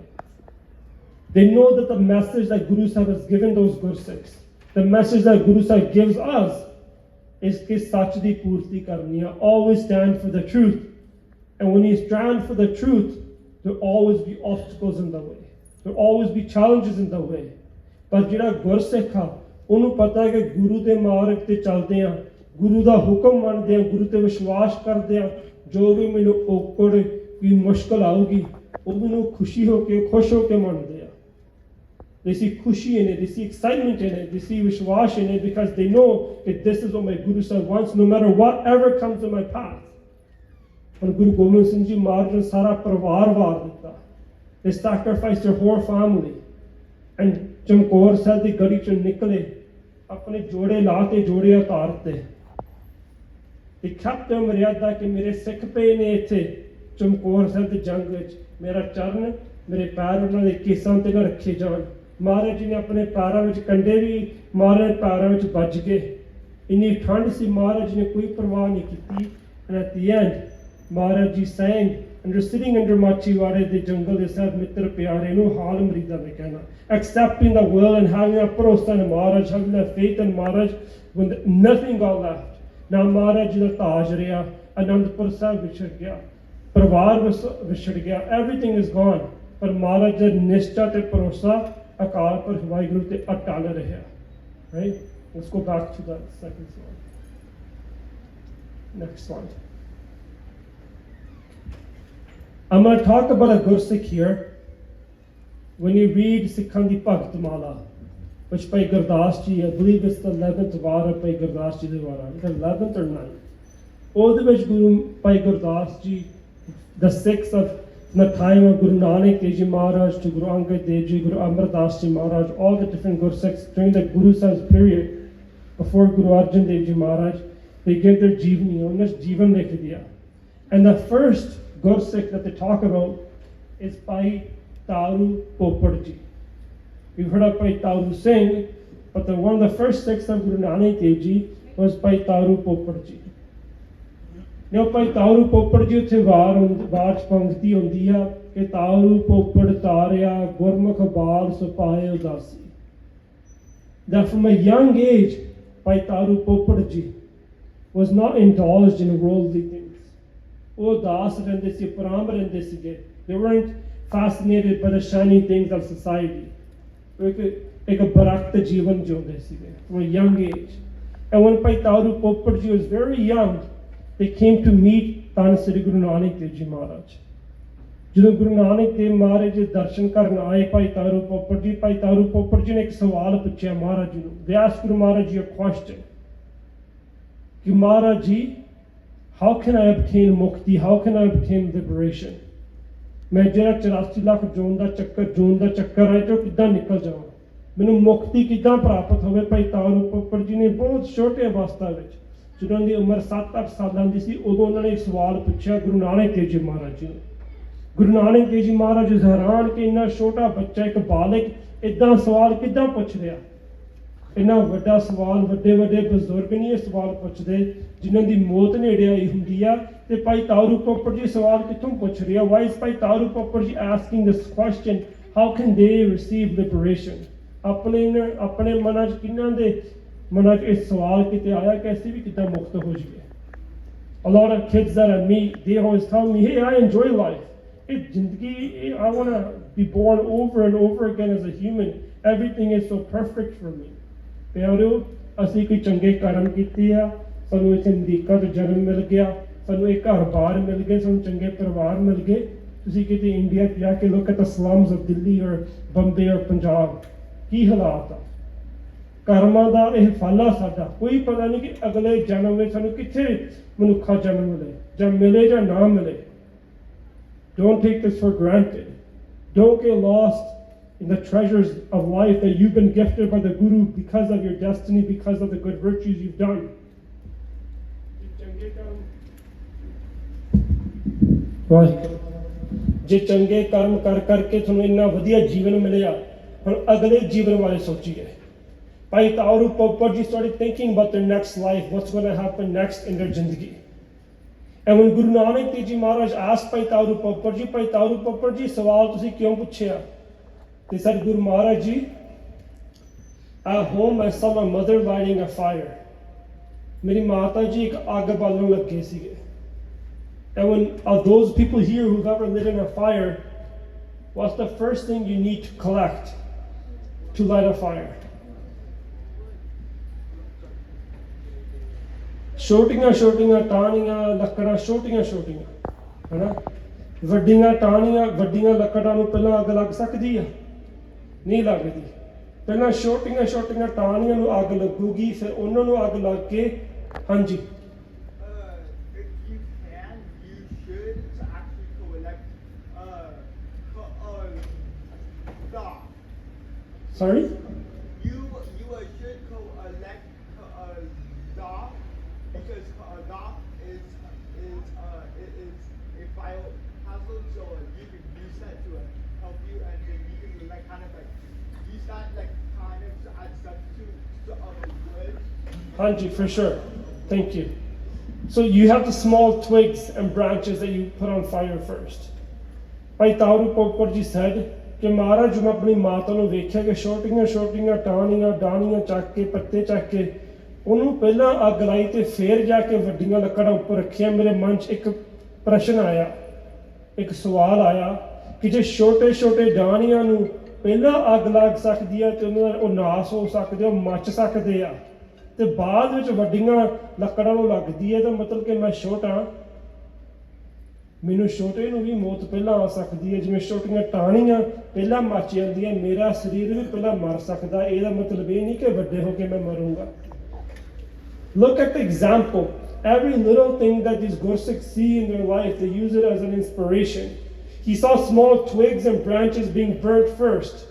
They know that the message that Guru Sahib has given those Gursikhs, the message that Guru Sahib gives us is ਕਿ ਸੱਚ ਦੀ ਪੂਰਤੀ ਕਰਨੀ ਆ. Always stand for the truth. And when you stand for the truth, there will always be obstacles in the way. There will always be challenges in the way. ਪਰ ਜਿਹੜਾ ਗੁਰਸਿੱਖ ਆ ਉਹਨੂੰ ਪਤਾ ਹੈ ਕਿ ਗੁਰੂ ਦੇ ਮਾਰਗ ਤੇ ਚੱਲਦੇ ਆ, ਗੁਰੂ ਦਾ ਹੁਕਮ ਮੰਨਦੇ ਆ, ਗੁਰੂ ਤੇ ਵਿਸ਼ਵਾਸ ਕਰਦੇ ਆ, ਜੋ ਵੀ ਮੈਨੂੰ ਔਕੜ ਕੋਈ ਮੁਸ਼ਕਲ ਆਊਗੀ ਉਹ ਮੈਨੂੰ ਖੁਸ਼ੀ ਹੋ ਕੇ ਖੁਸ਼ ਹੋ ਕੇ ਮੰਨਦੇ ਆ. They see khushi in it, they see excitement in it, they see vishwas in it because they know that this is what my Guru Sahib wants no matter whatever comes in my path. And Guru Gobind Singh Ji Maharaj ne sara parivar var ditta. They sacrificed their whole family. And Chamkaur Sahib ਦੀ ਗੜੀ ਚੋਂ ਨਿਕਲੇ, ਆਪਣੇ ਜੋੜੇ ਲਾ ਕੇ ਜੋੜੇ ਉਤਾਰ ਤੇ ਖੱਪ ਤੇ ਮਰਿਆਦਾ ਕਿ ਮੇਰੇ ਸਿੱਖ ਪਏ ਨੇ ਇੱਥੇ ਚਮਕੌਰ ਸਾਹਿਬ ਦੀ ਜੰਗ ਵਿੱਚ, ਮੇਰਾ ਚਰਨ ਮੇਰੇ ਪੈਰ ਉਹਨਾਂ ਦੇ ਕੇਸਾਂ ਤੇ ਨਾ ਰੱਖੇ ਜਾਣ. ਮਹਾਰਾਜ ਜੀ ਨੇ ਆਪਣੇ ਪੈਰਾਂ ਵਿੱਚ ਕੰਡੇ ਵੀ ਮਾਰੇ, ਪੈਰਾਂ ਵਿੱਚ ਵੱਜ ਗਏ. ਇੰਨੀ ਠੰਡ ਸੀ, ਮਹਾਰਾਜ ਜੀ ਨੇ ਕੋਈ ਪਰਵਾਹ ਨਹੀਂ ਕੀਤੀ. And at the end, Maharaj Ji sang, and you're sitting under Machiwade the jungle, they said, Mitra Pyare, no haal mrida mein kehna. Accepting the will and having a bharosa in Maharaj, having that faith in Maharaj, when nothing got left. Now Maharaj Ji da Taj reha, Anandpur Sahib vichar gaya, Parvar vichar gaya, everything is gone. But Maharaj da nishta te bharosa, Akal par Waheguru te atal reha. Right? Let's go back to the second slide. Next slide. I'm going to talk about a Gursikh here. When you read Sikhan di Bhakt Mala, which by Gurdas Ji, I believe it's the 11th Vara by Gurdas Ji, the 11th or 9th. All the which Guru by Gurdas Ji, the 6th of the time of Guru Nanak Dev Ji Maharaj to Guru Angad Dev Ji, Guru Amar Das Ji Maharaj, all the different Gursikhs during the Guru Sahib's period, before Guru Arjan Dev Ji Maharaj, they give their Jivani, Jivan likh diya. And the first Gursikh that they talk about is by Taru Popad Ji. We've heard of by Taru Singh, but one of the first Sikhs of Guru Nanak Dev Ji was by Taru Popad Ji. Now by Taru Popad Ji uthe vaar pankti hundi a कि Taru Popad Tarya Gurmukh Bal Supaye Udasi. That from a young age by Taru Popad Ji, was not indulged in worldly things. ਉਹ ਉਦਾਸ ਰਹਿੰਦੇ ਸੀ, ਉਪਰਾਮ ਰਹਿੰਦੇ ਸੀਗੇ. They weren't fascinated by the shiny things of society. ਇੱਕ ਬਰਕਤ ਜੀਵਨ ਜਿਉਂਦੇ ਸੀਗੇ from a young age. And when Bhai Taru Popat ji was very young, they came to meet Tan Sri Guru Nanak Dev Ji Maharaj. ਜਦੋਂ ਗੁਰੂ ਨਾਨਕ ਦੇਵ ਮਹਾਰਾਜ ਦੇ ਦਰਸ਼ਨ ਕਰਨ ਆਏ ਭਾਈ ਤਾਰੂ ਪੋਪਟ ਜੀ ਨੇ ਇੱਕ ਸਵਾਲ ਪੁੱਛਿਆ ਮਹਾਰਾਜ ਜੀ ਨੂੰ. They asked Guru Maharaj ji a question. ਕਿ Maharaj ji, how can I obtain mukti? How can I obtain liberation? ਮੈਂ ਜਿਹੜਾ 84 ਲੱਖ ਜੂਨ ਦਾ ਚੱਕਰ ਹੈ ਚੋਂ ਕਿੱਦਾਂ ਨਿਕਲ ਜਾਵਾਂ, ਮੈਨੂੰ ਮੁਕਤੀ ਕਿੱਦਾਂ ਪ੍ਰਾਪਤ ਹੋਵੇ? ਭਾਈ ਤਾਰੂ ਪੋਪਟ ਜੀ ਨੇ ਬਹੁਤ ਛੋਟੇ ਅਵਸਥਾ ਵਿੱਚ, ਜਦੋਂ ਦੀ ਉਮਰ 7-8 ਸਾਲਾਂ ਦੀ ਸੀ, ਉਦੋਂ ਉਹਨਾਂ ਨੇ ਇੱਕ ਸਵਾਲ ਪੁੱਛਿਆ ਗੁਰੂ ਨਾਨਕ ਦੇਵ ਜੀ ਮਹਾਰਾਜ ਜੀ ਨੂੰ. ਗੁਰੂ ਨਾਨਕ ਦੇਵ ਜੀ ਮਹਾਰਾਜ ਹੈਰਾਨ ਕਿ ਇੰਨਾ ਛੋਟਾ ਬੱਚਾ, ਇੱਕ ਬਾਲਕ ਇੱਦਾਂ ਸਵਾਲ ਕਿੱਦਾਂ ਪੁੱਛ ਰਿਹਾ? ਇੰਨਾ ਵੱਡਾ ਸਵਾਲ ਵੱਡੇ ਬਜ਼ੁਰਗ ਨਹੀਂ ਇਹ ਸਵਾਲ ਪੁੱਛਦੇ ਜਿਨ੍ਹਾਂ ਦੀ ਮੌਤ ਨੇੜੇ ਆਈ ਹੁੰਦੀ ਆ. ਤੇ ਭਾਈ ਤਾਰੂ ਪੋਪਟ ਜੀ ਸਵਾਲ ਕਿੱਥੋਂ ਪੁੱਛ ਰਿਹਾ? Why is ਭਾਈ ਤਾਰੂ ਪੋਪਟ ਜੀ asking this question? How can they receive liberation? ਆਪਣੇ ਮਨਾਂ 'ਚ ਕਿਹਨਾਂ ਦੇ ਮਨਾਂ 'ਚ ਇਹ ਸਵਾਲ ਕਿਤੇ ਆਇਆ ਕਿ ਅਸੀਂ ਵੀ ਕਿੱਦਾਂ ਮੁਕਤ ਹੋ ਜਾਈਏ? A lot of kids that I meet, they always tell me, hey, I enjoy life. ਇਹ ਜ਼ਿੰਦਗੀ, I want to be born over and over again as a human. Everything is so perfect for me. ਪਿਆਰਿਓ, ਅਸੀਂ ਕੋਈ ਚੰਗੇ ਕਰਮ ਕੀਤੇ ਆ, ਸਾਨੂੰ ਇੱਥੇ ਅਮਰੀਕਾ 'ਚ ਜਨਮ ਮਿਲ ਗਿਆ, ਸਾਨੂੰ ਇਹ ਘਰ-ਬਾਰ ਮਿਲ ਗਏ, ਸਾਨੂੰ ਚੰਗੇ ਪਰਿਵਾਰ ਮਿਲ ਗਏ. ਤੁਸੀਂ ਕਿਤੇ ਇੰਡੀਆ 'ਚ ਜਾ ਕੇ look at the slums of Delhi ਔਰ ਬੰਬੇ ਔਰ ਪੰਜਾਬ, ਕੀ ਹਾਲਾਤ ਆ? ਕਰਮਾਂ ਦਾ ਇਹ ਫਲ ਆ ਸਾਡਾ. ਕੋਈ ਪਤਾ ਨਹੀਂ ਕਿ ਅਗਲੇ ਜਨਮ ਵਿੱਚ ਸਾਨੂੰ ਕਿੱਥੇ ਮਨੁੱਖਾ ਜਨਮ ਮਿਲੇ, ਜਾਂ ਮਿਲੇ ਜਾਂ ਨਾ ਮਿਲੇ. Don't take this for granted. Don't get lost in the treasures of life that you've been gifted by the Guru because of your destiny, because of the good virtues you've done. ਜੇ ਚੰਗੇ ਕਰਮ ਕਰ ਕਰਕੇ ਤੁਹਾਨੂੰ ਇੰਨਾ ਵਧੀਆ ਜੀਵਨ ਮਿਲਿਆ, ਹੁਣ ਅਗਲੇ ਜੀਵਨ ਬਾਰੇ ਸੋਚੀਏ. ਭਾਈ ਤਾਰੂ ਪੋਪਟ ਜੀ started thinking about their next life, what's going to happen next in their ਜ਼ਿੰਦਗੀ. And when Guru Nanak Dev Ji Maharaj asked Bhai Taru Popat ji, ਸਵਾਲ ਤੁਸੀਂ ਕਿਉਂ ਪੁੱਛਿਆ? They said, Guru Maharaj ji, at home I saw my mother lighting a fire. ਮੇਰੀ ਮਾਤਾ ਜੀ ਇੱਕ ਅੱਗ ਬਾਲਣ ਲੱਗੇ ਸੀਗੇ. And when those people here who've ever lit in a fire, what's the first thing you need to collect to light a fire? ਛੋਟੀਆਂ ਟਾਹਣੀਆਂ, ਲੱਕੜਾਂ ਛੋਟੀਆਂ ਹਨਾ, ਵੱਡੀਆਂ ਲੱਕੜਾਂ ਨੂੰ ਪਹਿਲਾਂ ਅੱਗ ਲੱਗ ਸਕਦੀ ਆ? ਨਹੀਂ ਲੱਗਦੀ. ਪਹਿਲਾਂ ਛੋਟੀਆਂ ਟਾਹਣੀਆਂ ਨੂੰ ਅੱਗ ਲੱਗੂਗੀ, ਫਿਰ ਉਹਨਾਂ ਨੂੰ ਅੱਗ ਲੱਗ ਕੇ, ਹਾਂਜੀ sorry? You should collect dog because dog is a biohazard, so you can use that to help you, and then you can like kind of like use that like kind of as substitute to wood. Hanji, for sure. Thank you. So you have the small twigs and branches that you put on fire first. Bhai Taru Popat ji said ਕਿ ਮਹਾਰਾਜ ਮੈਂ ਆਪਣੀ ਮਾਤਾ ਨੂੰ ਵੇਖਿਆ ਕਿ ਛੋਟੀਆਂ ਡਾਣੀਆਂ ਚੱਕ ਕੇ, ਪੱਤੇ ਚੱਕ ਕੇ ਉਹਨੂੰ ਪਹਿਲਾਂ ਅੱਗ ਲਾਈ ਤੇ ਫਿਰ ਜਾ ਕੇ ਵੱਡੀਆਂ ਲੱਕੜਾਂ ਉੱਪਰ ਰੱਖੀਆਂ. ਮੇਰੇ ਮਨ 'ਚ ਇੱਕ ਪ੍ਰਸ਼ਨ ਆਇਆ, ਇੱਕ ਸਵਾਲ ਆਇਆ ਕਿ ਜੇ ਛੋਟੇ ਡਾਣੀਆਂ ਨੂੰ ਪਹਿਲਾਂ ਅੱਗ ਲੱਗ ਸਕਦੀ ਆ ਤੇ ਉਹਨਾਂ ਦਾ ਉਹ ਨਾਸ ਹੋ ਸਕਦੇ, ਉਹ ਮੱਚ ਸਕਦੇ ਆ, ਤੇ ਬਾਅਦ ਵਿੱਚ ਵੱਡੀਆਂ ਲੱਕੜਾਂ ਨੂੰ ਲੱਗਦੀ ਹੈ, ਤਾਂ ਮਤਲਬ ਕਿ ਮੈਂ ਛੋਟਾ, ਮੈਨੂੰ ਛੋਟੇ ਨੂੰ ਵੀ ਮੌਤ ਪਹਿਲਾਂ ਆ ਸਕਦੀ ਹੈ. ਜਿਵੇਂ ਛੋਟੀਆਂ ਟਾਹਣੀਆਂ ਪਹਿਲਾਂ ਮੱਚ ਜਾਂਦੀਆਂ, ਮੇਰਾ ਸਰੀਰ ਵੀ ਪਹਿਲਾਂ ਮਰ ਸਕਦਾ. ਇਹਦਾ ਮਤਲਬ ਇਹ ਨਹੀਂ ਕਿ ਵੱਡੇ ਹੋ ਕੇ ਮੈਂ ਮਰੂੰਗਾ. Look at the example. Every little thing that these Gursikhs see in their life, they use it as an inspiration. He saw small twigs and branches being burnt first.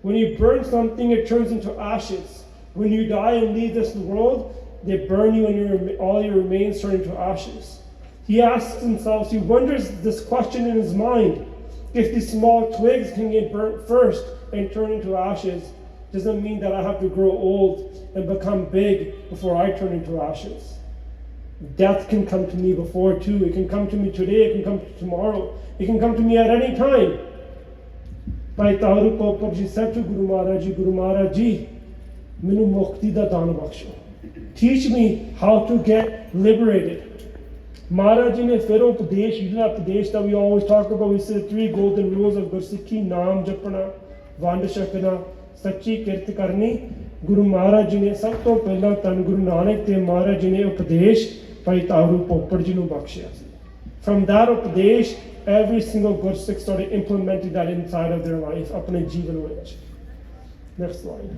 When you burn something, it turns into ashes. When you die and leave this world, they burn you and all your remains turn into ashes. He asks himself, he wonders this question in his mind. If these small twigs can get burnt first and turn into ashes, doesn't mean that I have to grow old and become big before I turn into ashes. Death can come to me before too. It can come to me today, it can come tomorrow, it can come to me at any time. Bhai Taru Popat ji said to Guru Maharaj ji, Minu mukti da daan baksho. Teach me how to get liberated. Maharaj Ji ne fir upadesh, you know upadesh that we always talk about, we say 3 golden rules of Gursikhi: naam japna, vand ਛਕਣਾ, ਸੱਚੀ ਕਿਰਤ ਕਰਨੀ. Guru Maharaj Ji ਨੇ ਸਭ ਤੋਂ ਪਹਿਲਾਂ ਧੰਨ Guru Nanak Dev Maharaj Ji ਨੇ ਉਪਦੇਸ਼ ਭਾਈ ਤਾਰੂ ਪੋਪੜ ਜੀ ਨੂੰ ਬਖਸ਼ਿਆ ਸੀ. From that ਉਪਦੇਸ਼, every single Gursikh started implementing that inside of their life, ਆਪਣੇ ਜੀਵਨ ਵਿੱਚ. Next slide.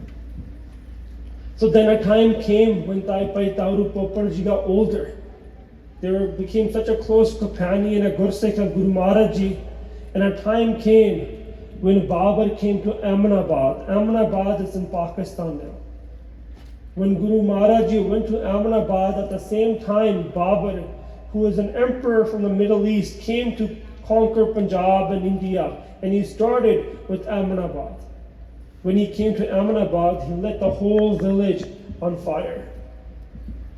So then a time came when Bhai Tauru Popar Ji got older. They became such a close companion, a Gursikh of Guru Maharaj Ji. And a time came when Babar came to Ahmedabad. Ahmedabad is in Pakistan now. When Guru Maharaj Ji went to Ahmedabad, at the same time, Babar, who was an emperor from the Middle East, came to conquer Punjab and India. And he started with Ahmedabad. When he came to Ahmedabad, he lit the whole village on fire.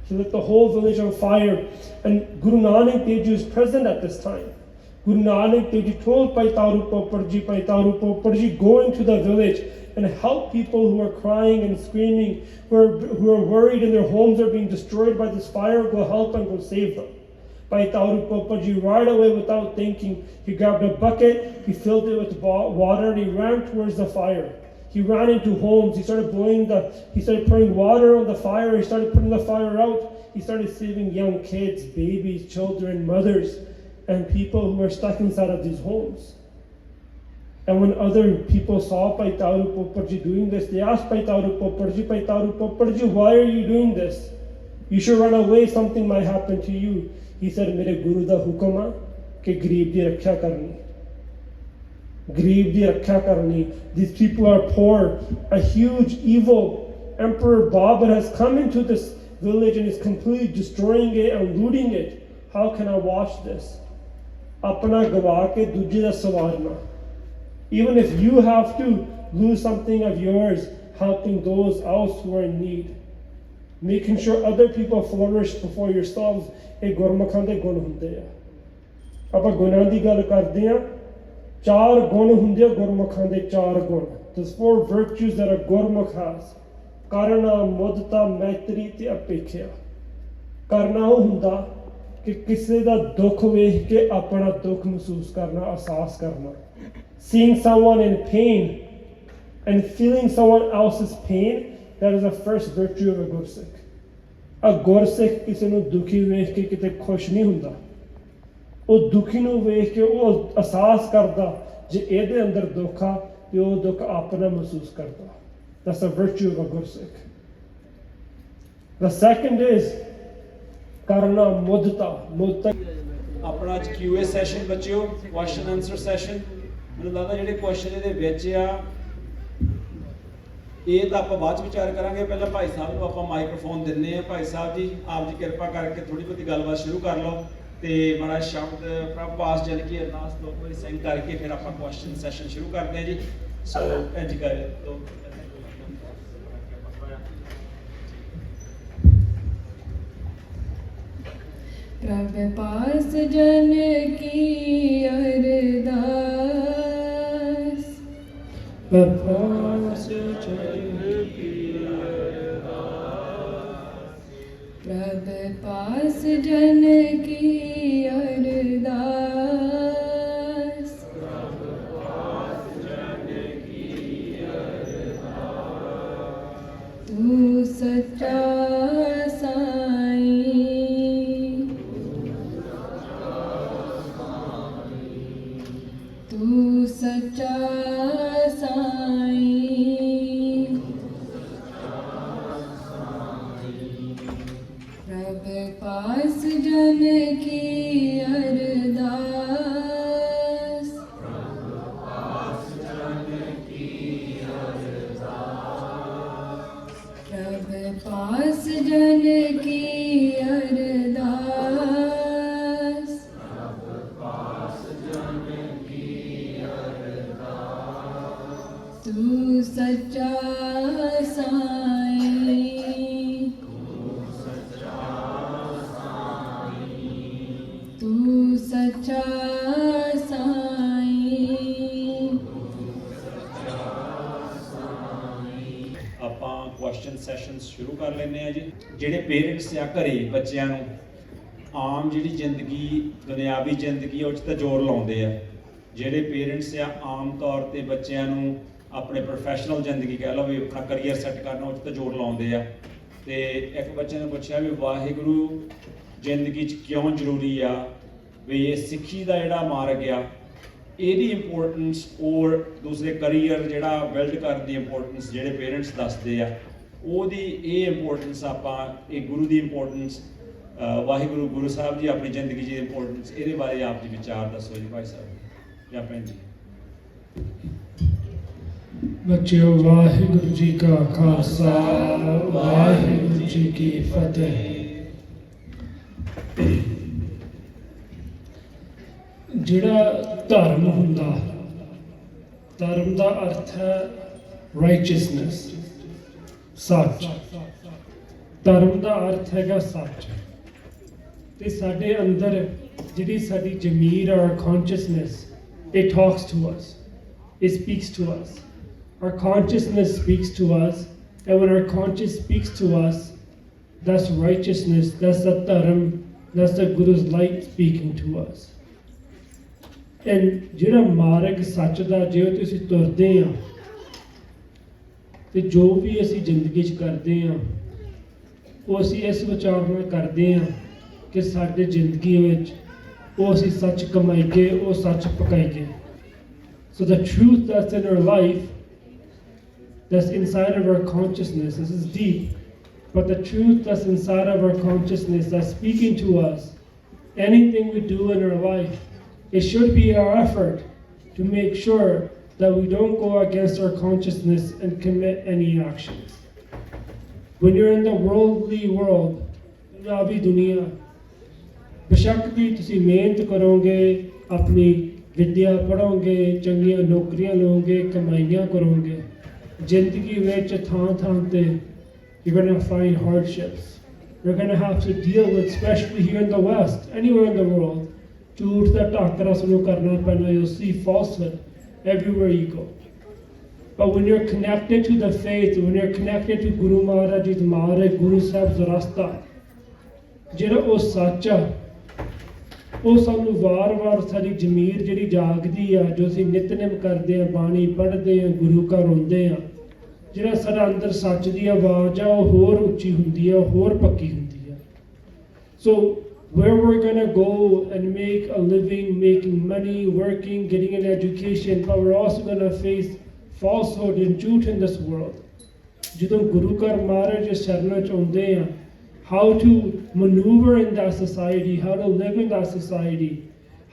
He lit the whole village on fire. And Guru Nanak Dev Ji was present at this time. Guru Nanak Dev Ji told Bhai Taru Popar Ji, go into the village and help people who are crying and screaming, who are worried and their homes are being destroyed by this fire. Go help and go save them. Bhai Tauru Popar Ji, right away without thinking, he grabbed a bucket, he filled it with water, and he ran towards the fire. He ran into homes. He started putting water on the fire. He started putting the fire out. He started saving young kids, babies, children, mothers, and people who were stuck inside of these homes. And when other people saw Bhai Tauru Popar Ji doing this, they asked Bhai Tauru Popar Ji, why are you doing this? You should run away. Something might happen to you. He said, mere Guru da hukam hai ke gareeb di raksha karni. Gareeb di raksha karni. These people are poor. A huge evil Emperor Babar has come into this village and is completely destroying it and looting it. How can I watch this? Apna gwa ke duje da sawarna. Even if you have to lose something of yours, helping those else who are in need. Making sure other people flourish before yourselves. ਇਹ ਗੁਰਮੁਖਾਂ ਦੇ ਗੁਣ ਹੁੰਦੇ ਆ. ਆਪਾਂ ਗੁਣਾਂ ਦੀ ਗੱਲ ਕਰਦੇ ਆ. 4 ਗੁਣ ਹੁੰਦੇ ਆ ਗੁਰਮੁਖਾਂ ਦੇ. 4 ਗੁਣ. There's 4 virtues that a Gurmukh has. ਕਰਨਾ, ਮੁਦਤਾ, ਮੈਤਰੀ ਤੇ ਅਪੇਖਿਆ. ਕਰਨਾ ਉਹ ਹੁੰਦਾ ਕਿ ਕਿਸੇ ਦਾ ਦੁੱਖ ਵੇਖ ਕੇ ਆਪਣਾ ਦੁੱਖ ਮਹਿਸੂਸ ਕਰਨਾ, ਅਹਿਸਾਸ ਕਰਨਾ. Seeing someone in pain and feeling someone else's pain, that is the first virtue of a Gursikh. A Gursikh ਕਿਸੇ ਨੂੰ ਦੁਖੀ ਵੇਖ ਕੇ ਕਿਤੇ ਖੁਸ਼ ਨਹੀਂ ਹੁੰਦਾ. ਉਹ ਦੁਖੀ ਨੂੰ ਵੇਖ ਕੇ ਉਹ ਅਹਿਸਾਸ ਕਰਦਾ ਜੇ ਇਹਦੇ ਅੰਦਰ ਦੁੱਖ ਆ ਤੇ ਉਹ ਦੁੱਖ ਆਪਣਾ ਮਹਿਸੂਸ ਕਰਦਾ. That's the virtue of a Gursikh. The second is ਕਰਨਾ ਮੁਦਤਾ. ਆਪਣਾ ਅੱਜ QA ਸੈਸ਼ਨ ਬੱਚਿਓ, ਕੁਐਸਚਨ ਆਨਸਰ ਸੈਸ਼ਨ. ਮੈਨੂੰ ਲੱਗਦਾ ਜਿਹੜੇ ਕੁਐਸਚਨ ਇਹਦੇ ਵਿੱਚ ਆ ਇਹ ਤਾਂ ਆਪਾਂ ਬਾਅਦ ਚ ਵਿਚਾਰ ਕਰਾਂਗੇ. ਪਹਿਲਾਂ ਭਾਈ ਸਾਹਿਬ ਨੂੰ ਆਪਾਂ ਮਾਈਕ੍ਰੋਫੋਨ ਦਿੰਦੇ ਆ. ਭਾਈ ਸਾਹਿਬ ਜੀ ਆਪ ਜੀ ਕਿਰਪਾ ਕਰਕੇ ਥੋੜੀ ਬਹੁਤੀ ਗੱਲਬਾਤ ਸ਼ੁਰੂ ਕਰ ਲਓ ਤੇ ਬੜਾ ਸ਼ਬਦ ਪ੍ਰਭਾਸ ਜਨ ਕੀ ਅਰਦਾਸ ਦੋ ਵਾਰੀ ਸਿੰਘ ਕਰਕੇ ਫਿਰ ਆਪਾਂ ਕੁਐਸਚਨ ਸੈਸ਼ਨ ਸ਼ੁਰੂ ਕਰਦੇ ਹਾਂ ਜੀ. ਸੋ ਇੰਜ ਕਰੇ ਤੋਂ प्रभ पास जन की अरदास. प्रभ पास जन की प्रभ पास जन की अरदास. तू सच्चा सच्चा साईं. प्रभ पास जन की अरदास. प्रभ पास जन की अरदास. तू सच्चा साईं. तू सच्चा साईं. ਆਪਾਂ ਆਪਾਂ ਕੁਐਸਚਨ ਸੈਸ਼ਨਸ ਸ਼ੁਰੂ ਕਰ ਲੈਂਦੇ ਆ ਜੀ। ਜਿਹੜੇ ਪੇਰੈਂਟਸ ਆ ਘਰੇ ਬੱਚਿਆਂ ਨੂੰ ਆਮ ਜਿਹੜੀ ਜ਼ਿੰਦਗੀ ਦੁਨਿਆਵੀ ਜ਼ਿੰਦਗੀ ਉਹ 'ਚ ਤਾਂ ਜ਼ੋਰ ਲਾਉਂਦੇ ਆ। ਜਿਹੜੇ ਪੇਰੈਂਟਸ ਆ ਆਮ ਤੌਰ ਤੇ ਬੱਚਿਆਂ ਨੂੰ ਆਪਣੇ ਪ੍ਰੋਫੈਸ਼ਨਲ ਜ਼ਿੰਦਗੀ ਕਹਿ ਲਓ ਵੀ ਆਪਣਾ ਕਰੀਅਰ ਸੈੱਟ ਕਰਨਾ ਉਹ 'ਚ ਤਾਂ ਜ਼ੋਰ ਲਾਉਂਦੇ ਆ। ਤੇ ਇੱਕ ਬੱਚੇ ਨੇ ਪੁੱਛਿਆ ਵੀ ਵਾਹਿਗੁਰੂ ਜ਼ਿੰਦਗੀ 'ਚ ਕਿਉਂ ਜ਼ਰੂਰੀ ਆ, ਵੀ ਇਹ ਸਿੱਖੀ ਦਾ ਜਿਹੜਾ ਮਾਰਗ ਆ ਇਹਦੀ ਇੰਪੋਰਟੈਂਸ ਔਰ ਦੂਸਰੇ ਕਰੀਅਰ ਜਿਹੜਾ ਬਿਲਡ ਕਰਨ ਦੀ ਇੰਪੋਰਟੈਂਸ ਜਿਹੜੇ ਪੇਰੈਂਟਸ ਦੱਸਦੇ ਆ ਉਹਦੀ ਇਹ ਇੰਪੋਰਟੈਂਸ ਆਪਾਂ ਇਹ ਗੁਰੂ ਦੀ ਇੰਪੋਰਟੈਂਸ ਵਾਹਿਗੁਰੂ ਗੁਰੂ ਸਾਹਿਬ ਜੀ ਆਪਣੀ ਜ਼ਿੰਦਗੀ ਦੀ ਇੰਪੋਰਟੈਂਸ ਇਹਦੇ ਬਾਰੇ ਆਪ ਜੀ ਵਿਚਾਰ ਦੱਸੋ ਜੀ ਭਾਈ ਸਾਹਿਬ ਜਾਂ ਭੈਣ ਜੀ। ਬੱਚਿਓ, ਵਾਹਿਗੁਰੂ ਜੀ ਕਾ ਖਾਲਸਾ ਵਾਹਿਗੁਰੂ ਜੀ ਕੀ ਫਤਿਹ। ਜਿਹੜਾ ਧਰਮ ਹੁੰਦਾ, ਧਰਮ ਦਾ ਅਰਥ ਹੈ ਰਾਈਚਸਨੈਸ, ਸੱਚ। ਧਰਮ ਦਾ ਅਰਥ ਹੈਗਾ ਸੱਚ। ਤੇ ਸਾਡੇ ਅੰਦਰ ਜਿਹੜੀ ਸਾਡੀ ਜ਼ਮੀਰ ਔਰ consciousness, it talks to us, it speaks to us. Our consciousness speaks to us, and when our conscious speaks to us, that's righteousness, that's the dharam, that's the Guru's light speaking to us. And ਜਿਹੜਾ ਮਾਰਗ ਸੱਚ ਦਾ ਜੇ ਤੁਸੀਂ ਤੁਰਦੇ ਆ ਤੇ ਜੋ ਵੀ ਅਸੀਂ ਜ਼ਿੰਦਗੀ 'ਚ ਕਰਦੇ ਆ ਉਹ ਅਸੀਂ ਇਸ ਵਿਚਾਰ ਨਾਲ ਕਰਦੇ ਆ ਕਿ ਸਾਡੇ ਜ਼ਿੰਦਗੀ ਵਿੱਚ ਉਹ ਅਸੀਂ ਸੱਚ ਕਮਾਈਏ, ਉਹ ਸੱਚ ਪਕਾਈਏ। So the truth that's in our life, that's inside of our consciousness, this is deep, but the truth that's inside of our consciousness that's speaking to us, anything we do in our life, it should be our effort to make sure that we don't go against our consciousness and commit any actions. When you're in the worldly world, दुनियावी दुनिया, बेशक भी तुसी मेहनत करोगे, अपनी विद्या पढ़ोगे, चंगियां नौकरियां लोगे, कमाइयां करोगे, जिंदगी विच थां ते you're going to find hardships. You're going to have to deal with, especially here in the West, anywhere in the world, ਝੂਠ ਦਾ ਢਾਕਰਾ ਸਾਨੂੰ ਕਰਨਾ ਪੈਣਾ। You'll see falsehood everywhere you go. But when you're connected to the faith, when you're connected to Guru Maharaj's Maharaj, Guru Sahib's Rasta, ਜਿਹੜਾ ਉਹ ਸੱਚ ਆ, ਉਹ ਸਾਨੂੰ ਵਾਰ-ਵਾਰ ਸਾਡੀ ਜ਼ਮੀਰ ਜਿਹੜੀ ਜਾਗਦੀ ਆ, ਜੋ ਅਸੀਂ ਨਿਤਨੇਮ ਕਰਦੇ ਆ, ਬਾਣੀ ਪੜ੍ਹਦੇ ਆ, ਗੁਰੂ ਘਰ ਆਉਂਦੇ ਆ, ਜਿਹੜਾ ਸਾਡਾ ਅੰਦਰ ਸੱਚ ਦੀ ਆਵਾਜ਼ ਆ ਉਹ ਹੋਰ ਉੱਚੀ ਹੁੰਦੀ ਆ, ਹੋਰ ਪੱਕੀ ਹੁੰਦੀ ਆ। So where we're going to go and make a living, making money, working, getting an education, but we're also going to face falsehood and truth in this world. ਜਦੋਂ ਗੁਰੂ ਘਰ ਮਹਾਰਾਜ ਦੇ ਸ਼ਰਨਾਂ 'ਚ ਆਉਂਦੇ ਆ, how to maneuver in that society, how to live in that society,